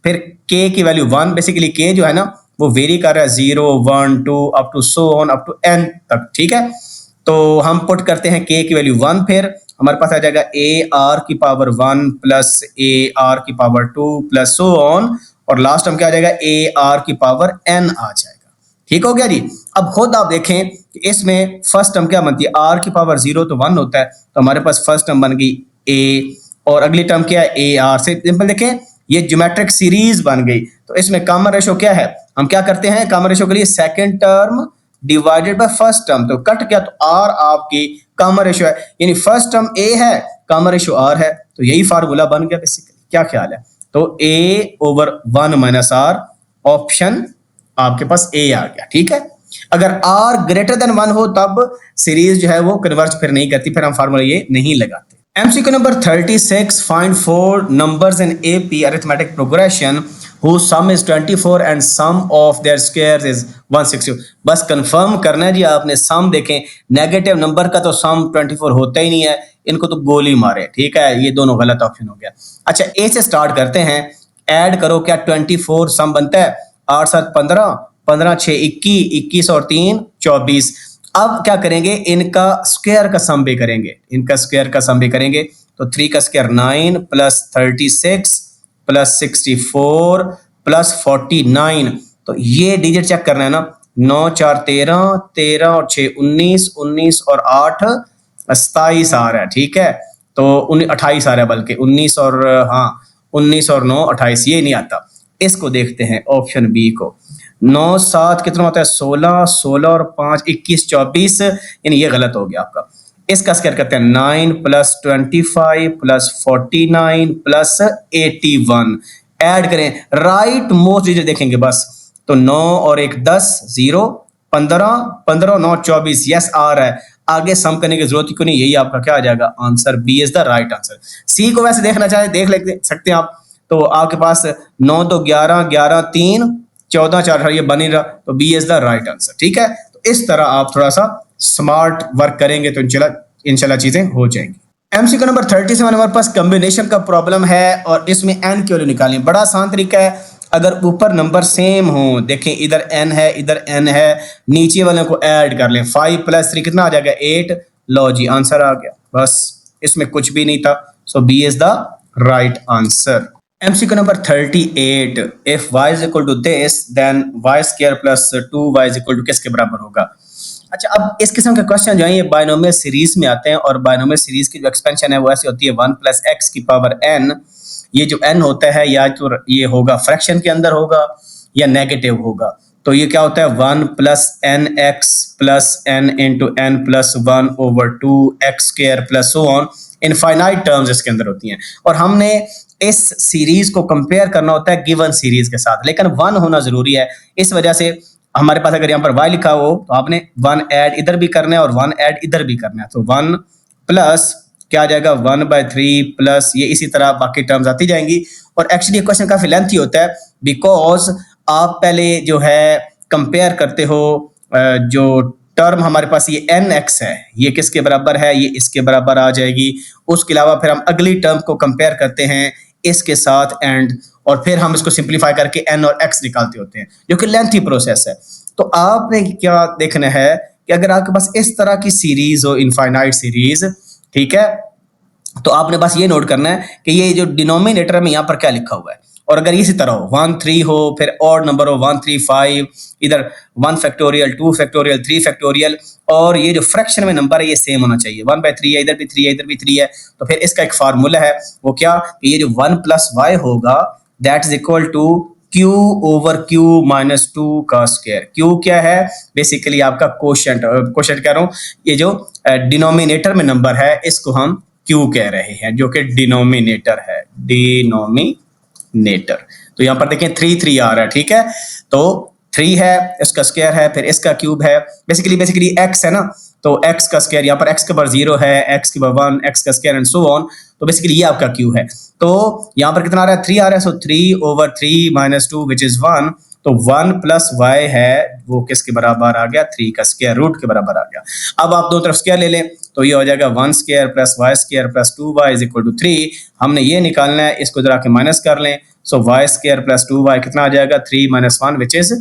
फिर k की वैल्यू 1, बेसिकली k जो है ना वो वेरी कर रहा है 0 1 2 up to so on up to n तक। ठीक है, तो हम पुट करते हैं k की वैल्यू 1, फिर हमारे पास आ जाएगा a r की पावर 1 प्लस a r की पावर 2 प्लस सो ऑन, और लास्ट हम क्या आ जाएगा? a r की पावर n आ जाएगा। ठीक हो गया जी। अब खुद आप देखें कि इसमें फर्स्ट टर्म क्या बनती है? r की पावर 0 तो 1 होता है, तो हमारे पास फर्स्ट टर्म बन गई a, और अगली टर्म क्या है? a r। से सिंपल देखें, ये ज्योमेट्रिक सीरीज बन गई। तो इसमें कॉमन रेशियो क्या है? हम क्या करते हैं कॉमन रेशियो के लिए? Second term divided by first term, तो कट गया, तो r आपकी कॉमन रेशियो है, यानी फर्स्ट टर्म a है, कॉमन रेशियो r है, तो यही फार्मूला बन गया बेसिकली। क्या ख्याल है? तो a over 1 minus r, option आपके पास a आ गया। ठीक है, अगर r ग्रेटर देन 1 हो तब सीरीज जो है वो कन्वर्ज फिर नहीं करती, फिर हम फार्मूला ये नहीं लगाते। MCQ number 36, find 4 numbers in AP arithmetic progression whose sum is 24 and sum of their squares is 160। बस कंफर्म करना है जी आपने। सम देखें, नेगेटिव नंबर का तो सम 24 होता ही नहीं है, इनको तो गोली मारे। ठीक है, ये दोनों गलत ऑप्शन हो गया। अच्छा, ए से स्टार्ट करते हैं। ऐड करो क्या 24 सम बनता है 8 7 15, 15 6 21, 21 और 3 24। अब क्या करेंगे, इनका स्क्वायर का सम भी करेंगे, इनका स्क्वायर का सम भी करेंगे। तो 3 का स्क्वायर 9 प्लस 36 प्लस 64 प्लस 49। तो ये डिजिट चेक करना है ना, 9 4 13, 13 और 6 19, 19 और 8 27 आ रहा है, ठीक है। तो 28 आ रहा है, बल्कि 19 और हाँ 19 और 9 28, ये नहीं आता। इसको देखते हैं ऑप्शन बी को। 9 7 कितना होता है 16, 16 और 5 21 24, यानी ये गलत हो गया आपका। इसका स्क्वायर करते हैं 9 प्लस 25 प्लस 49 प्लस 81। ऐड करें, राइट मोस्ट डिजिट देखेंगे बस। तो 9 और 1 10, 0 15, 15 9 24, यस आ रहा है। आगे सम करने की जरूरत क्यों नहीं, यही आपका क्या आ जाएगा answer, B is the right answer. C को वैसे देखना चाहे देख सकते हैं आप। तो आपके पास 9 तो 11, 11 3 14 4, ये बन ही रहा, तो B is the right answer, ठीक है। तो इस तरह आप थोड़ा सा स्मार्ट वर्क करेंगे तो इंशाल्लाह चीजें हो जाएंगी। एमसीक्यू नंबर 37 हमारे पास कॉम्बिनेशन का प्रॉब्लम है और इसमें एन की वैल्यू निकालें। बड़ा आसान तरीका है, अगर ऊपर नंबर सेम हो, देखें इधर एन है इधर एन है, नीचे वाले को ऐड कर लें। 5 प्लस 3 कितना आ जाएगा 8, लो जी आंसर आ गया, बस इसमें कुछ भी नहीं था। So B is the right answer. MCQ number 38, if y is equal to this then y square plus 2y is equal to किसके बराबर होगा। अच्छा, अब इस किस्म के क्वेश्चन जो है ये बायनोमियल सीरीज में आते हैं और बायनोमियल सीरीज की जो एक्सपेंशन है वो ऐसी होती है 1 प्लस एक्स की पावर n। ये जो n होता है या तो ये होगा फ्रैक्शन के अंदर होगा या नेगेटिव होगा। तो ये क्या होता है 1 plus n x plus n into n plus 1 over 2 x square plus so on, infinite terms इसके अंदर होती हैं। और हमने इस सीरीज को कंपेयर करना होता है गिवन सीरीज के साथ, लेकिन 1 होना जरूरी है। इस वजह से हमारे पास अगर यहाँ पर y लिखा हो तो आपने 1 ऐड इधर भी करना है और 1 ऐड इधर भी करना है। तो 1 प्लस क्या आ जाएगा 1/3 प्लस ये इसी तरह बाकी टर्म्स आती जाएंगी। और एक्चुअली क्वेश्चन काफी लेंथी होता है बिकॉज आप पहले जो है कंपेयर करते हो जो टर्म हमारे पास ये nx है, ये किसके बराबर है, ये इसके बराबर आ जाएगी। उसके अलावा फिर हम अगली टर्म को कंपेयर करते हैं इसके साथ एंड, और फिर हम इसको सिंप्लीफाई करके n और x निकालते होते हैं, जो कि लेंथी प्रोसेस है। तो आपने क्या देखना है कि अगर आपके पास इस तरह की सीरीज हो, इनफाइनाइट सीरीज, ठीक है, तो आपने बस ये नोट करना है कि ये जो डिनोमिनेटर में यहाँ पर क्या लिखा हुआ है। और अगर इसी तरह हो 1 3 हो, फिर ऑड नंबर हो 1 3 5, इधर 1 फैक्टोरियल 2 फैक्टोरियल 3 फैक्टोरियल, और ये जो फ्रैक्शन में नंबर है ये सेम होना चाहिए। 1/3 है, इधर भी 3 है, इधर भी 3 है। तो फिर इसका एक फार्मूला है, वो क्या कि ये जो 1 प्लस वाई होगा that is equal to Q over Q minus 2 का स्क्वायर। Q क्या है, बेसिकली आपका कोशेंट कह रहा हूँ, ये जो डिनोमिनेटर में नंबर है इसको हम Q कह रहे हैं, जो कि डिनोमिनेटर है, डिनोमिनेटर। तो यहाँ पर देखें 3 3 आ रहा है, ठीक है। तो 3 है, इसका स्क्वायर है, फिर इसका क्यूब है, बेसिकली x है ना, तो x का स्क्वायर, यहाँ पर x के ऊपर 0 है, x के ऊपर 1, x का स्क्वायर एंड सो ऑन। तो बेसिकली ये आपका क्यूब है। तो यहाँ पर कितना आ रहा है 3 आ रहा है, सो 3 ओवर 3 माइनस 2 विच इज 1। तो 1 प्लस वाई है वो किसके बराबर आ गया, 3 का स्क्वायर रूट के बराबर आ गया। अब आप दो तरफ स्क्वायर ले लें तो ये हो जाएगा 1 square plus y square plus 2y is equal to 3। हमने ये निकालना है, इसको जरा के माइनस कर लें। सो वाई स्क्वायर प्लस 2y कितना आ जाएगा 3 माइनस 1 विच इज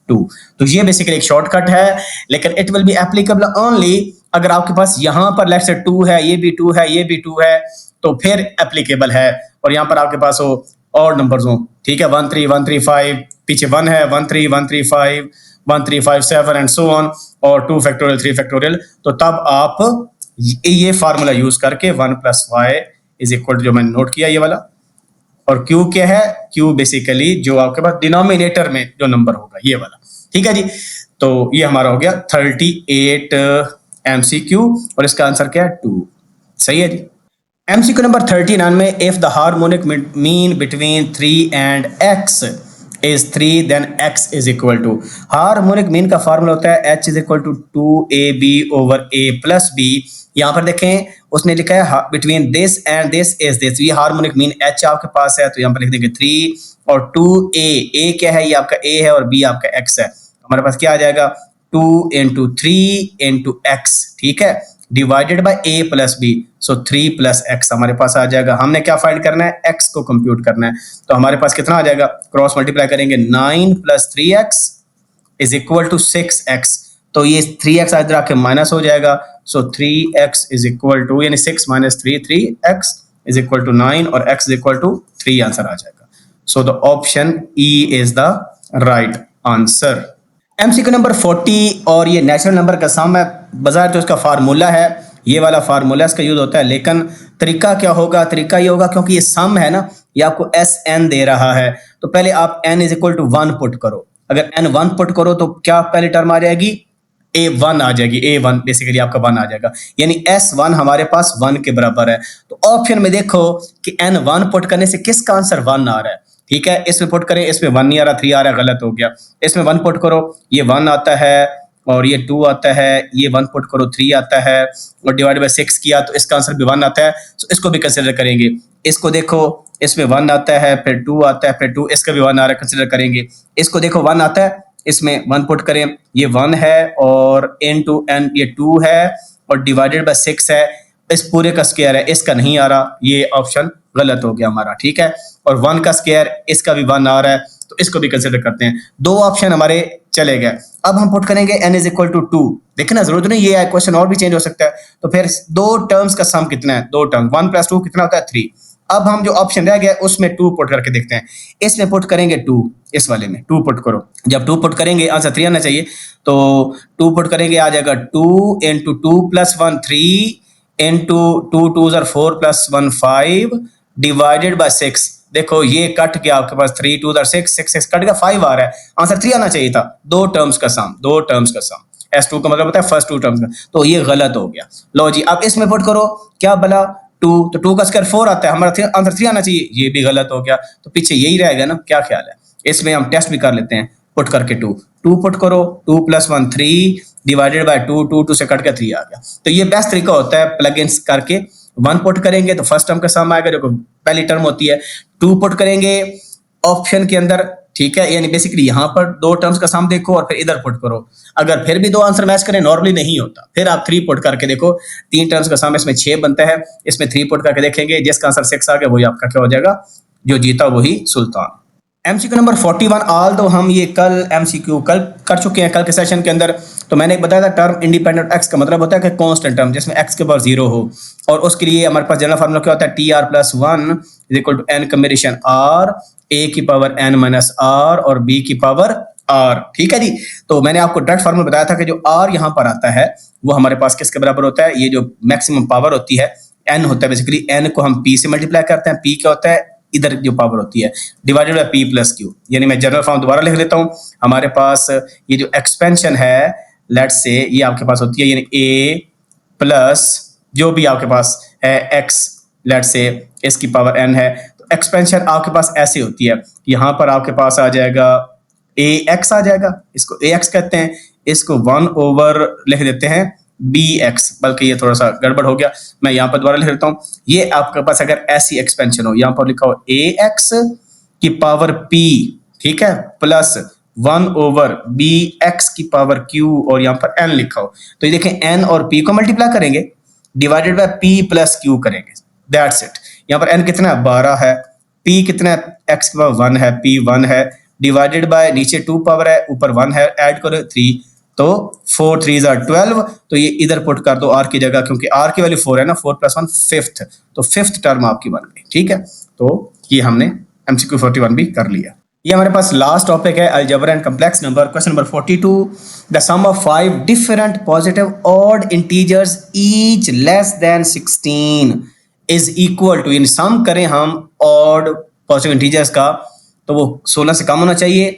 2। तो ये बेसिकली एक शॉर्टकट है, लेकिन it will be applicable only अगर आपके पास यहाँ पर लेट्स से 2 है, ये भी 2 है, ये भी 2 है, तो फिर एप्लीकेबल है। और यहाँ पर आपके पास हो और नंबर्स हो, ठीक है, 1 3 1 3 5, पीछे 1 है, 1 3 1 3 5 1 3 5 7 एंड सो ऑन, और 2 फैक्टोरियल 3 फैक्टोरियल। तो तब आप ये फार्मूला यूज करके 1 plus y is equal to, जो मैंने नोट किया ये वाला, और Q क्या है, Q बेसिकली जो आपके पास डिनोमिनेटर में जो नंबर होगा ये वाला, ठीक है जी। तो ये हमारा हो गया 38 MCQ और इसका आंसर क्या है 2, सही है जी। MCQ नंबर 39 में if the harmonic mean between 3 and x is 3 then x is equal to, harmonic mean का फार्मूला होता है h is equal to 2ab over a plus b। यहाँ पर देखें उसने लिखा है between this and this is this, ये हार्मोनिक मीन h आपके पास है, तो यहाँ पर लिख देंगे 3 और 2a, a क्या है, ये आपका a है और b आपका x है। तो हमारे पास क्या आ जाएगा 2 into 3 into x, ठीक है। Divided by a plus b, so 3 plus x हमारे पास आ जाएगा। हमने क्या फाइंड करना है, x को कंप्यूट करना है। तो हमारे पास कितना आ जाएगा, क्रॉस मल्टीप्लाई करेंगे, 9 plus 3x is equal to 6x। तो ये 3x इधर आके माइनस हो जाएगा, सो 3x इज इक्वल टू, यानी 6 minus 3, 3x is equal to 9 और x is equal to 3 answer आ जाएगा। So the option E is the right answer. MCQ number 40 और ये नेचुरल नंबर का सम है। बाजार जो इसका फार्मूला है, ये वाला फार्मूला इसका यूज होता है, लेकिन तरीका क्या होगा, तरीका ये होगा क्योंकि ये सम है ना, ये आपको SN दे रहा है, तो पहले आप n is equal to 1 put करो। अगर n 1 पुट करो तो क्या पहली टर्म आ जाएगी, A1 आ जाएगी, A1 बेसिकली आपका 1 आ जाएगा, यानी S1 हमारे पास 1 के बराबर है। तो ऑप्शन में देखो कि n 1 पुट करने से किसका आंसर 1 आ रहा है, ठीक है, इसमें पुट करें, इसमें 1 नहीं आ रहा, 3 आ रहा है, गलत हो गया। इसमें 1 पुट करो, ये 1 आता है और ये 2 आता है, ये 1 पुट करो 3 आता है, और डिवाइड बाय 6 किया तो इसका आंसर भी 1 आता है। तो इसको भी कंसिडर करेंगे। इसको देखो, इसमें 1 आता है, फिर 2 आता है, फिर 2, इसका भी 1 आ रहा है, कंसिडर करेंगे। इसको देखो 1 आता है, इसमें 1 पुट करें, ये 1 है और n ये 2 है और डिवाइडेड बाय 6 है, इस पूरे का स्क्वायर है, इसका नहीं आ रहा, ये ऑप्शन गलत हो गया हमारा, ठीक है। और 1 का स्क्वायर, इसका भी 1 आ रहा है, तो इसको भी कंसिडर करते हैं। 2 ऑप्शन हमारे चले गए। अब हम पुट करेंगे n इज इक्वल टू 2। देखना जरूरत नहीं, ये क्वेश्चन और भी चेंज हो सकता है। तो फिर 2 टर्म्स का सम कितना है, 2 टर्म, 1 प्लस 2 कितना होता है, 3। अब हम जो ऑप्शन रह गया उसमें 2 पुट करके देखते हैं। इसमें पुट करेंगे 2, इस वाले में 2 पुट करो। जब 2 पुट करेंगे आंसर 3 आना चाहिए, तो 2 पुट करेंगे आ जाएगा 2 into 2 plus 1 3 into 2 2 4 plus 1 5 divided by 6। देखो ये कट गया आपके पास, 3 2 6 6 6 कट गया, 5 आ रहा है, आंसर 3 आना चाहिए था। 2 टर्म्स का सम, 2 टर्म्स का सम, S2 का मतलब होता है फर्स्ट 2 टर्म्स का, तो ये गलत हो गया। लो जी, अब इसमें पुट करो, क्या भला 2, तो 2 का स्क्वायर 4 आता है, हमारा आंसर 3 आना चाहिए, ये भी गलत हो गया। तो पीछे यही रहेगा ना, क्या ख्याल है। इसमें हम टेस्ट भी कर लेते हैं, पुट करके 2 पुट करो, 2 प्लस 1 3 डिवाइडेड बाय 2 2 से कट के 3 आ गया। तो ये बेस्ट तरीका होता है, प्लग इन करके 1 पुट करेंगे तो फर्स्ट टर्म का सम आएगा, जो पहली टर्म होती है। 2 पुट करेंगे ऑप्शन के अंदर, ठीक है, यानी बेसिकली यहाँ पर 2 टर्म्स का सम देखो और फिर इधर पुट करो। अगर फिर भी 2 आंसर मैच करें, नॉर्मली नहीं होता, फिर आप 3 पुट करके देखो, 3 टर्म्स का सम इसमें 6 बनता है, इसमें 3 पुट करके देखेंगे, जिसका आंसर 6 आ गया वही आपका क्या हो जाएगा, जो जीता वही सुल्तान। एमसीक्यू नंबर 41 ऑल, तो हम ये कल एमसीक्यू कल कर चुके हैं, कल के सेशन के अंदर। तो मैंने एक बताया था टर्म इंडिपेंडेंट एक्स का मतलब होता है कि कांस्टेंट टर्म जिसमें एक्स के पावर 0 हो, और उसके लिए हमारे पास जनरल फार्मूला क्या होता है, TR plus 1 is equal to n combination R, A की पावर n माइनस R और B की पावर R, ठीक है जी। तो मैंने आपको डायरेक्ट फार्मूला बताया था कि जो R यहाँ पर आता है वो हमारे पास किसके बराबर होता है, ये जो मैक्सिमम पावर होती है n होता है, बेसिकली n को हम p से मल्टीप्लाई करते हैं, p क्या होता है, इधर जो पावर होती है divided bye p plus q, यानी मैं जनरल फॉर्म दोबारा लिख लेता हूँ। हमारे पास ये जो एक्सपेंशन है, लेट्स से ये आपके पास होती है, यानी a प्लस जो भी आपके पास है x, लेट्स से इसकी पावर n है, तो एक्सपेंशन आपके पास ऐसे होती है, यहाँ पर आपके पास आ जाएगा ax आ जाएगा, इसको ax कहते हैं, इसको 1 ओवर लिख देते हैं bx, बल्कि ये थोड़ा सा गड़बड़ हो गया, मैं यहाँ पर दोबारा लिख देता हूँ। ये आपके पास अगर ऐसी एक्सपेंशन हो, यहाँ पर लिखा हो ax की पावर p, ठीक है, प्लस 1 ओवर bx की पावर q और यहाँ पर n लिखा हो, तो ये देखें n और p को मल्टीप्लाई करेंगे, divided by p plus q करेंगे, दैट्स इट। यहाँ पर n कितना है, 12 है, p कितना है, x की पावर 1 है, p 1 है, डिवाइडेड बाय नीचे 2 पावर है, ऊपर 1 है, ऐड करो 3, तो 4 3 are 12, तो ये इधर पुट कर दो r की जगह, क्योंकि r की वैल्यू 4 है ना, 4 प्लस 1 5th, तो 5th टर्म आपकी बन गई, ठीक है। तो ये हमने MCQ 41 भी कर लिया। ये हमारे पास लास्ट टॉपिक है algebra and complex number, question number 42। The sum of 5 different positive odd integers each less than 16 is equal to, यानी सम करें हम ऑड पॉजिटिव इंटीजर्स का, तो वो 16 से कम होना चाहिए,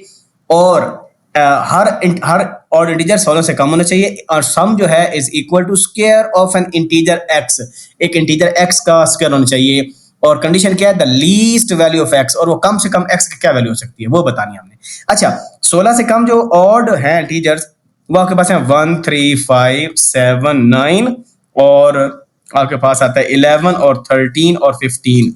और हर ऑड इंटीजर 16 से कम होना चाहिए, और सम जो है is equal to square of an integer x, एक इंटीजर x का स्क्वायर होना चाहिए, और कंडीशन क्या है, the least value of x, और वो कम से कम x की क्या वैल्यू हो सकती है वो बतानी है हमने। अच्छा, 16 से कम जो ऑड है इंटीजर्स वो आपके पास है 1 3 5 7 9, और आपके पास आता है 11 और 13 और 15।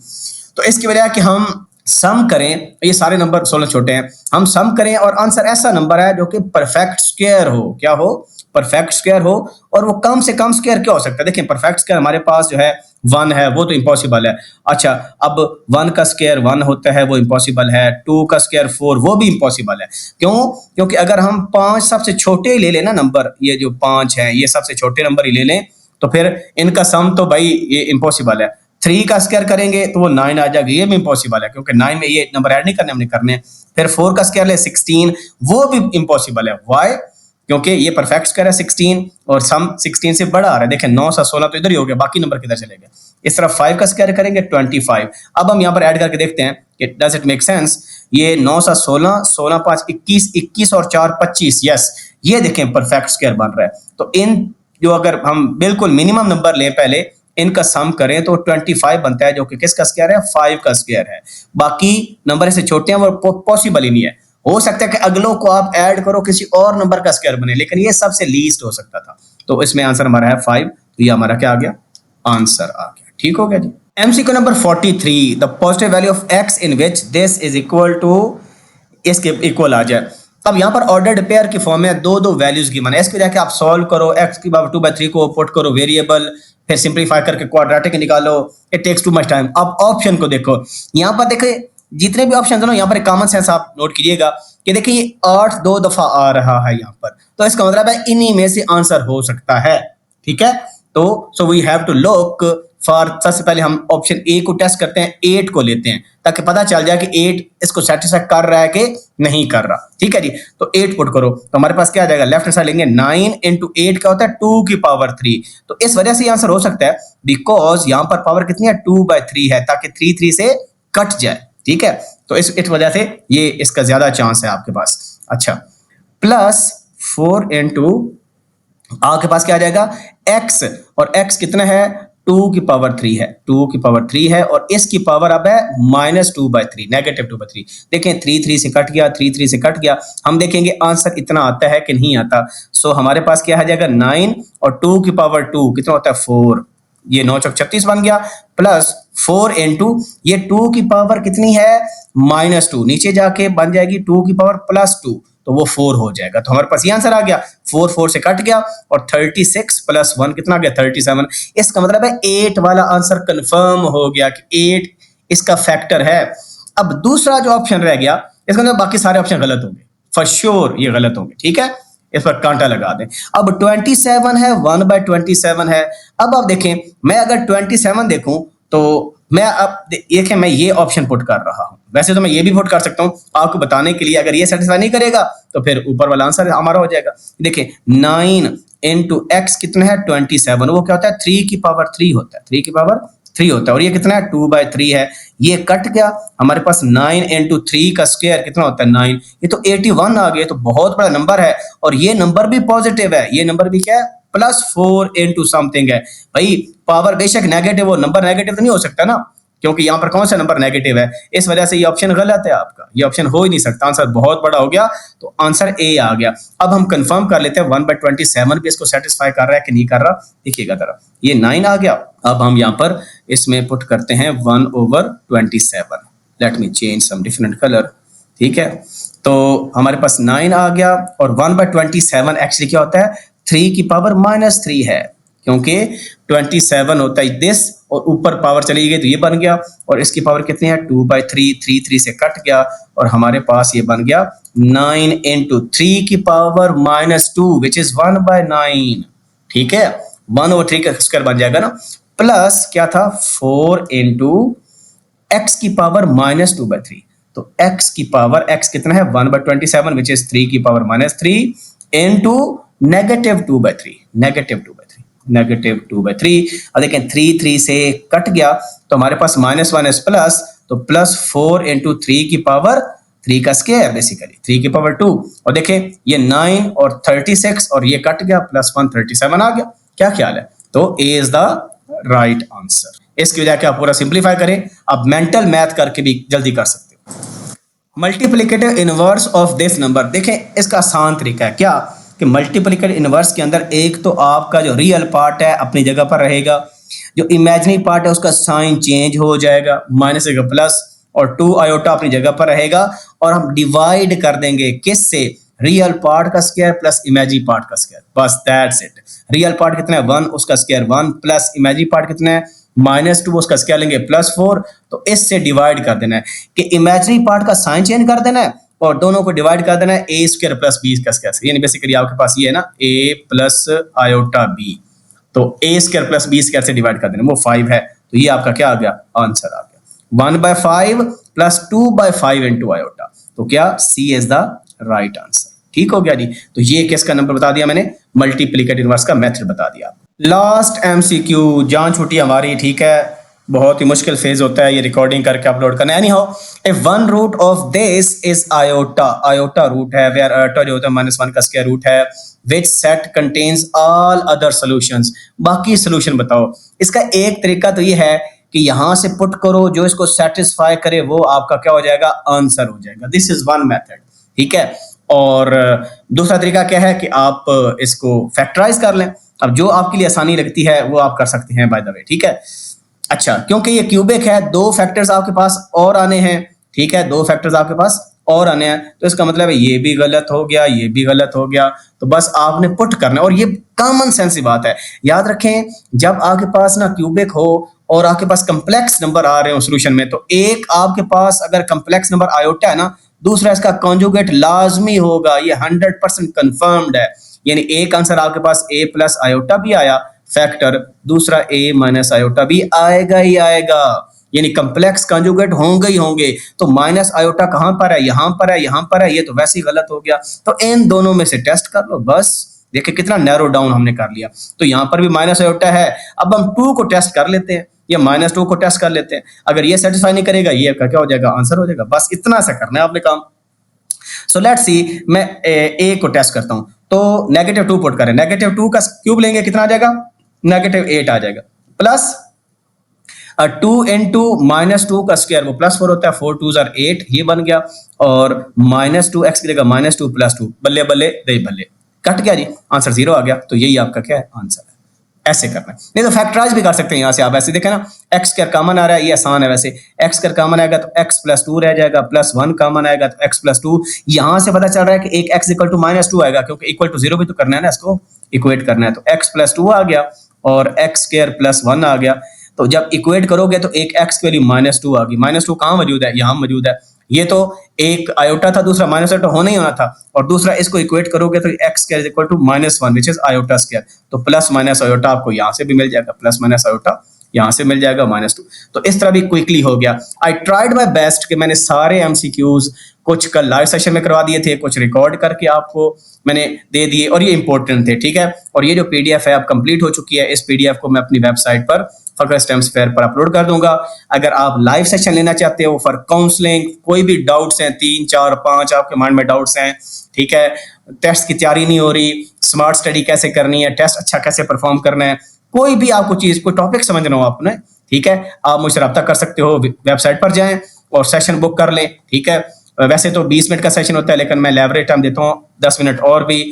तो इसकी वजह है कि हम सम करें, ये सारे नंबर 16 छोटे हैं, हम सम करें और आंसर ऐसा नंबर है जो कि परफेक्ट स्क्वायर हो। क्या हो? परफेक्ट स्क्वायर हो। और वो कम से कम स्क्वायर क्या हो सकता है? देखिए परफेक्ट स्क्वायर हमारे पास जो है 1 है, वो तो इम्पॉसिबल है। अच्छा, अब 1 का स्क्वायर 1 होता है, वो इम्पॉसिबल है। 2 का स्क्वायर 4, वो भी इम्पॉसिबल है। क्यों? क्योंकि अगर हम 5 सबसे छोटे ले लें ना नंबर, ये जो 5 है ये सबसे छोटे नंबर ही ले लें, तो फिर इनका सम तो भाई ये इम्पॉसिबल है। 3 का स्क्वायर करेंगे तो वो 9 आ जाएगा, ये भी इम्पॉसिबल है क्योंकि 9 में ये नंबर ऐड नहीं करने, हमने करने। फिर 4 का स्क्वायर ले 16, वो भी इम्पॉसिबल है। वाई? क्योंकि ये परफेक्ट स्क्वायर है 16 और सम 16 से बड़ा आ रहा है। देखें 9 से 16 तो इधर ही हो गया, बाकी नंबर किधर चले गए। इस तरह 5 का स्क्वायर करेंगे 25। अब हम यहाँ पर ऐड करके देखते हैं कि डज इट मेक सेंस। ये 9 से 16, 16 5 21, 21 और 4 25। यस, ये देखें परफेक्ट स्क्वायर बन रहा है। तो इन जो अगर हम बिल्कुल मिनिमम नंबर लें पहले, इनका सम करें तो 25 बनता है, जो कि किसका स्क्वायर है? 5 का स्क्वायर है। बाकी नंबर इससे छोटे हैं, वो पॉसिबल ही नहीं है। हो सकता है कि अगलों को आप ऐड करो किसी और नंबर का स्क्वायर बने, लेकिन ये सबसे लीस्ट हो सकता था। तो इसमें आंसर हमारा है 5। तो ये हमारा क्या आ गया? आंसर आ गया। ठीक हो गया जी। MCQ number 43, the positive value of x in which this is equal to, इसके इक्वल आ जाए। अब यहाँ पर ऑर्डर्ड पेयर की फॉर्म में दो दो वैल्यूज गिवन है, इसको जाके आप सॉल्व करो, x की पावर 2/3 को पुट करो वेरिएबल, फिर सिंपलीफाई करके क्वाड्रेटिक निकालो। It takes too much time. अब ऑप्शन को देखो, यहाँ पर देखिए जितने भी ऑप्शन है ना, यहाँ पर एक कॉमन सेंस आप नोट कीजिएगा कि देखिए ये 8 2 दफा आ रहा है यहाँ पर, तो इसका मतलब है इन्हीं में से आंसर हो सकता है। ठीक है, तो so we have to look for, सबसे पहले हम ऑप्शन ए को टेस्ट करते हैं, 8 को लेते हैं ताकि पता चल जाए कि 8 इसको सेटिस्फाई कर रहा है कि नहीं कर रहा। ठीक है जी, तो 8 पुट करो तो हमारे पास क्या आ जाएगा? लेफ्ट साइड लेंगे 9 इंटू 8 क्या होता है? 2 की पावर 3। तो इस वजह से आंसर हो सकता है बिकॉज यहाँ पर पावर कितनी है? 2/3 है, ताकि 3 3 से कट जाए। ठीक है, तो इस वजह से ये इसका ज्यादा चांस है आपके पास। अच्छा, प्लस 4 इंटू आपके पास क्या आ जाएगा? x, और x कितना है? 2 की पावर 3 है, 2 की पावर 3 है, और इसकी पावर अब है -2/3, नेगेटिव 2/3। देखें 3 3 से कट गया, 3 3 से कट गया। हम देखेंगे आंसर इतना आता है कि नहीं आता। सो हमारे पास क्या आ जाएगा? 9 और 2 की पावर 2 कितना होता है? 4। ये 9 चौक 36 बन गया, प्लस 4 इंटू ये 2 की पावर कितनी है? -2, नीचे जाके बन जाएगी 2 की पावर +2, तो वो 4 हो जाएगा। तो हमारे पास ये आंसर आ गया, 4 4 से कट गया, और 36 + 1 कितना आ गया? 37। इसका मतलब है 8 वाला आंसर कंफर्म हो गया कि 8 इसका फैक्टर है। अब दूसरा जो ऑप्शन रह गया, इसका मतलब बाकी सारे ऑप्शन गलत होंगे, फॉर श्योर ये गलत होंगे। ठीक है, इस पर कांटा लगा दें। अब 27 है, 1/27 है। अब आप देखें, मैं अगर 27 देखूं तो मैं अब देखें, मैं ये ऑप्शन पुट कर रहा हूं। वैसे तो मैं ये भी पुट कर सकता हूं आपको बताने के लिए, अगर ये सेटिस्फाई नहीं करेगा तो फिर ऊपर वाला आंसर हमारा हो जाएगा। देखिए 9 इंटू एक्स कितना है? 27। वो क्या होता है? 3 की पावर 3 होता है, 3 की पावर 3 होता है, और ये कितना है? 2/3 है। ये कट गया, हमारे पास 9 इंटू 3 का स्क्वायर कितना होता है? 9। ये तो 81 आ गया, तो बहुत बड़ा नंबर है, और ये नंबर भी पॉजिटिव है। ये नंबर भी क्या है? +4 इंटू समथिंग है। भाई पावर बेशक नेगेटिव हो, नंबर नेगेटिव तो नहीं हो सकता ना, क्योंकि यहाँ पर कौन सा नंबर नेगेटिव है। इस वजह से ये ऑप्शन गलत है आपका, ये ऑप्शन हो ही नहीं सकता। आंसर बहुत बड़ा हो गया, तो आंसर ए आ गया। अब हम कंफर्म कर लेते हैं 1/27 भी इसको सेटिस्फाई कर रहा है कि नहीं कर रहा। देखिएगा जरा, ये 9 आ गया। अब हम यहाँ पर इसमें पुट करते हैं 1/27। Let me change some different colour. ठीक है, तो हमारे पास 9 आ गया, और 1/27 एक्चुअली क्या होता है? 3 की पावर -3 है, क्योंकि 27 होता है दिस, और ऊपर पावर चली गई तो ये बन गया, और इसकी पावर कितनी है? 2/3, 3 3 से कट गया, और हमारे पास ये बन गया 9 इंटू 3 की पावर -2 विच इज 1/9। ठीक है, 1/3 का स्क्वायर बन जाएगा ना, प्लस क्या था? 4 इंटू एक्स की पावर -2/3। तो x की पावर, x कितना है? 1/27 विच इज 3 की पावर -3 इंटू -2/3, -2/3। और देखें 3 3 से कट गया, तो हमारे पास -1 प्लस, तो +4 इंटू 3 की पावर 3 का स्क्वायर, बेसिकली 3 की पावर 2। और देखें ये 9 और 36, और ये कट गया, +1 37 आ गया। क्या ख्याल है? तो ए इज द राइट आंसर। इसकी वजह क्या, पूरा सिंप्लीफाई करें, आप मेंटल मैथ करके भी जल्दी कर सकते हो। Multiplicative inverse of this number, देखें इसका आसान तरीका है क्या, कि मल्टीप्लिकेटिव इनवर्स के अंदर एक तो आपका जो रियल पार्ट है अपनी जगह पर रहेगा, जो इमेजिनरी पार्ट है उसका साइन चेंज हो जाएगा, माइनस का प्लस, और 2 आयोटा अपनी जगह पर रहेगा और हम डिवाइड कर देंगे किससे, रियल पार्ट का स्क्वायर प्लस इमेजिनरी पार्ट का स्क्वायर, बस दैट्स इट। रियल पार्ट कितना है 1, उसका स्क्वायर 1 प्लस इमेजिनरी पार्ट कितना है -2, उसका स्क्वायर लेंगे +4। तो इससे डिवाइड कर देना है कि इमेजिनरी पार्ट का साइन चेंज कर देना है और दोनों को डिवाइड कर देना है a स्क्वायर प्लस b का स्क्वायर, यानी बेसिकली आपके पास ये है ना a प्लस आयोटा b, तो a स्क्वायर प्लस b स्क्वायर से डिवाइड कर देना, वो 5 है। तो ये आपका क्या आ गया, आंसर आ गया 1/5 प्लस 2/5 इंटू आयोटा। तो क्या C is the right answer. ठीक हो गया जी। तो ये किसका नंबर बता दिया मैंने, मल्टीप्लिकेटिव इनवर्स का मेथड बता दिया। लास्ट MCQ, जान छुट्टी हमारी, ठीक है, बहुत ही मुश्किल फेज होता है ये रिकॉर्डिंग करके अपलोड करना। Anyhow, if one root of this is iota, iota root है, वेयर आयोटा जो होता है -1 का स्क्वायर रूट है, which set contains all other solutions, बाकी सॉल्यूशन बताओ। इसका एक तरीका तो ये है कि यहां से पुट करो, जो इसको सेटिस्फाई करे वो आपका क्या हो जाएगा, आंसर हो जाएगा। दिस इज वन मेथड, ठीक है। और दूसरा तरीका क्या है कि आप इसको फैक्टराइज कर लें। अब जो आपके लिए आसानी लगती है वो आप कर सकते हैं बाय द वे, ठीक है। अच्छा, क्योंकि ये क्यूबिक है, 2 फैक्टर्स आपके पास और आने हैं, ठीक है, 2 फैक्टर्स आपके पास और आने हैं, तो इसका मतलब है ये भी गलत हो गया, ये भी गलत हो गया, तो बस आपने पुट करना है। और ये कॉमन सेंस की बात है, याद रखें, जब आपके पास ना क्यूबिक हो और आपके पास कम्प्लेक्स नंबर आ रहे हो सोल्यूशन में, तो एक आपके पास अगर कम्प्लेक्स नंबर आयोटा है ना, दूसरा इसका कॉन्जुगेट लाजमी होगा, ये 100% कंफर्म्ड है। यानी एक आंसर आपके पास a प्लस आयोटा भी आया फैक्टर, दूसरा a माइनस आयोटा भी आएगा ही आएगा, यानी कम्प्लेक्स कॉन्जुगेट होंगे ही होंगे। तो माइनस आयोटा कहां पर है, यहां पर है, यहां पर है, ये तो वैसे ही गलत हो गया। तो इन दोनों में से टेस्ट कर लो, बस देखिए कितना नैरो डाउन हमने कर लिया। तो यहां पर भी माइनस आयोटा है, अब हम 2 को टेस्ट कर लेते हैं या -2 को टेस्ट कर लेते हैं। अगर ये सेटिस्फाई नहीं करेगा, ये क्या हो जाएगा, आंसर हो जाएगा। बस इतना सा करना है आपने काम। सो लेट्स सी, मैं a को टेस्ट करता हूं, तो -2 पुट करें, -2 का क्यूब लेंगे, कितना आ जाएगा, -8 आ जाएगा, प्लस 2 इंटू -2 का स्क्वायर वो +4 होता है, 4 2 ज़ार 8, ये बन गया, और -2x की जगह -2 + 2, बल्ले बल्ले दही बल्ले, कट गया जी, आंसर 0 आ गया। तो यही आपका क्या है, आंसर है। ऐसे करना है, नहीं तो फैक्टराइज भी कर सकते हैं। यहां से आप ऐसे देखें ना, x स्क्वायर कॉमन आ रहा है, ये आसान है वैसे, x स्क्वायर कॉमन आएगा तो x + 2 रह जाएगा, +1 कॉमन आएगा तो x + 2। यहां से पता चल रहा है कि एक x = -2 आएगा, क्योंकि = 0 भी तो करना है ना, इसको इक्वेट करना है। तो x + 2 आ गया और x स्क्वायर + 1 आ गया। तो जब इक्वेट करोगे तो एक x की वैल्यू -2 आ गई। -2 कहां मौजूद है, यहां मौजूद है। ये तो एक आयोटा था, दूसरा -आयोटा होना ही होना था, और दूसरा इसको इक्वेट करोगे तो x square equal to -1 which is iota square. तो प्लस माइनस आयोटा आपको यहां से भी मिल जाएगा, प्लस माइनस आयोटा यहां से मिल जाएगा -2। तो इस तरह भी क्विकली हो गया। आई ट्राइड माई बेस्ट कि मैंने सारे MCQs कुछ कल लाइव सेशन में करवा दिए थे, कुछ रिकॉर्ड करके आपको मैंने दे दिए, और ये इंपॉर्टेंट थे, ठीक है। और ये जो PDF है अब कंप्लीट हो चुकी है, इस PDF को मैं अपनी वेबसाइट पर फकर स्टेम्स फेयर पर अपलोड कर दूंगा। अगर आप लाइव सेशन लेना चाहते हो फॉर काउंसलिंग, कोई भी डाउट्स हैं, 3 4 5 आपके माइंड में डाउट्स हैं, ठीक है, टेस्ट की तैयारी नहीं हो रही, स्मार्ट स्टडी कैसे करनी है, टेस्ट अच्छा कैसे परफॉर्म करना है, कोई भी आपको चीज, कोई टॉपिक समझना हो आपने, ठीक है, आप मुझसे रब्ता कर सकते हो, वेबसाइट पर जाएं और सेशन बुक कर लें, ठीक है। वैसे तो 20 मिनट का सेशन होता है, लेकिन मैं लैबोरेट टाइम देता हूँ 10 मिनट और भी,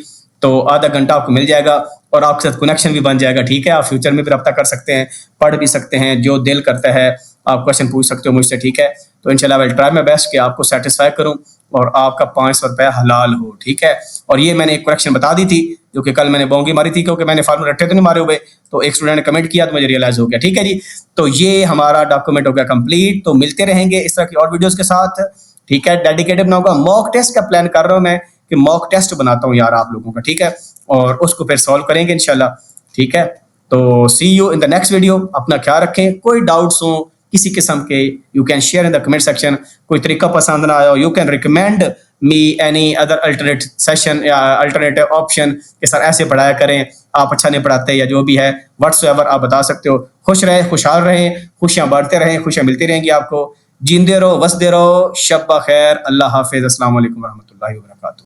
तो आधा घंटा आपको मिल जाएगा और आपके साथ कनेक्शन भी बन जाएगा, ठीक है। आप फ्यूचर में भी रब्ता कर सकते हैं, पढ़ भी सकते हैं, जो दिल करता है आप क्वेश्चन पूछ सकते हो मुझसे, ठीक है। तो इंशाल्लाह I will try my best कि आपको सेटिस्फाई करूं और आपका 500 रुपया हलाल हो, ठीक है। और ये मैंने एक करेक्शन बता दी थी जो कि कल मैंने बोंगी मारी थी, क्योंकि मैंने फार्मूला रट्टे तो नहीं मारे हुए, तो एक स्टूडेंट ने कमेंट किया तो मुझे रियलाइज हो गया, ठीक है जी। तो ये हमारा डॉक्यूमेंट हो गया कंप्लीट। तो मिलते रहेंगे इस तरह की और वीडियोस के साथ, ठीक है। डेडिकेटेड बनाऊंगा, मॉक टेस्ट का प्लान कर रहा हूं मैं कि मॉक टेस्ट बनाता हूं यार आप लोगों का, ठीक है, और उसको फिर सॉल्व करेंगे इंशाल्लाह, ठीक है। तो see you in the next video. अपना ख्याल रखें, कोई डाउट्स हो किसी किस्म के, you can share in the comment section. कोई तरीका पसंद ना आया हो, you can recommend me any other alternate session या अल्टरनेटिव ऑप्शन के सर ऐसे पढ़ाया करें, आप अच्छा नहीं पढ़ाते या जो भी है, व्हाट्सएवर आप बता सकते हो। खुश रहें, खुशहाल रहें, खुशियां बढ़ते रहें, खुशियां मिलती रहेंगी आपको। जींदे रहो, वसदे रहो, शब खैर, अल्लाह हाफिज, अस्सलाम वालेकुम रहमतुल्लाहि व बरकातुहू।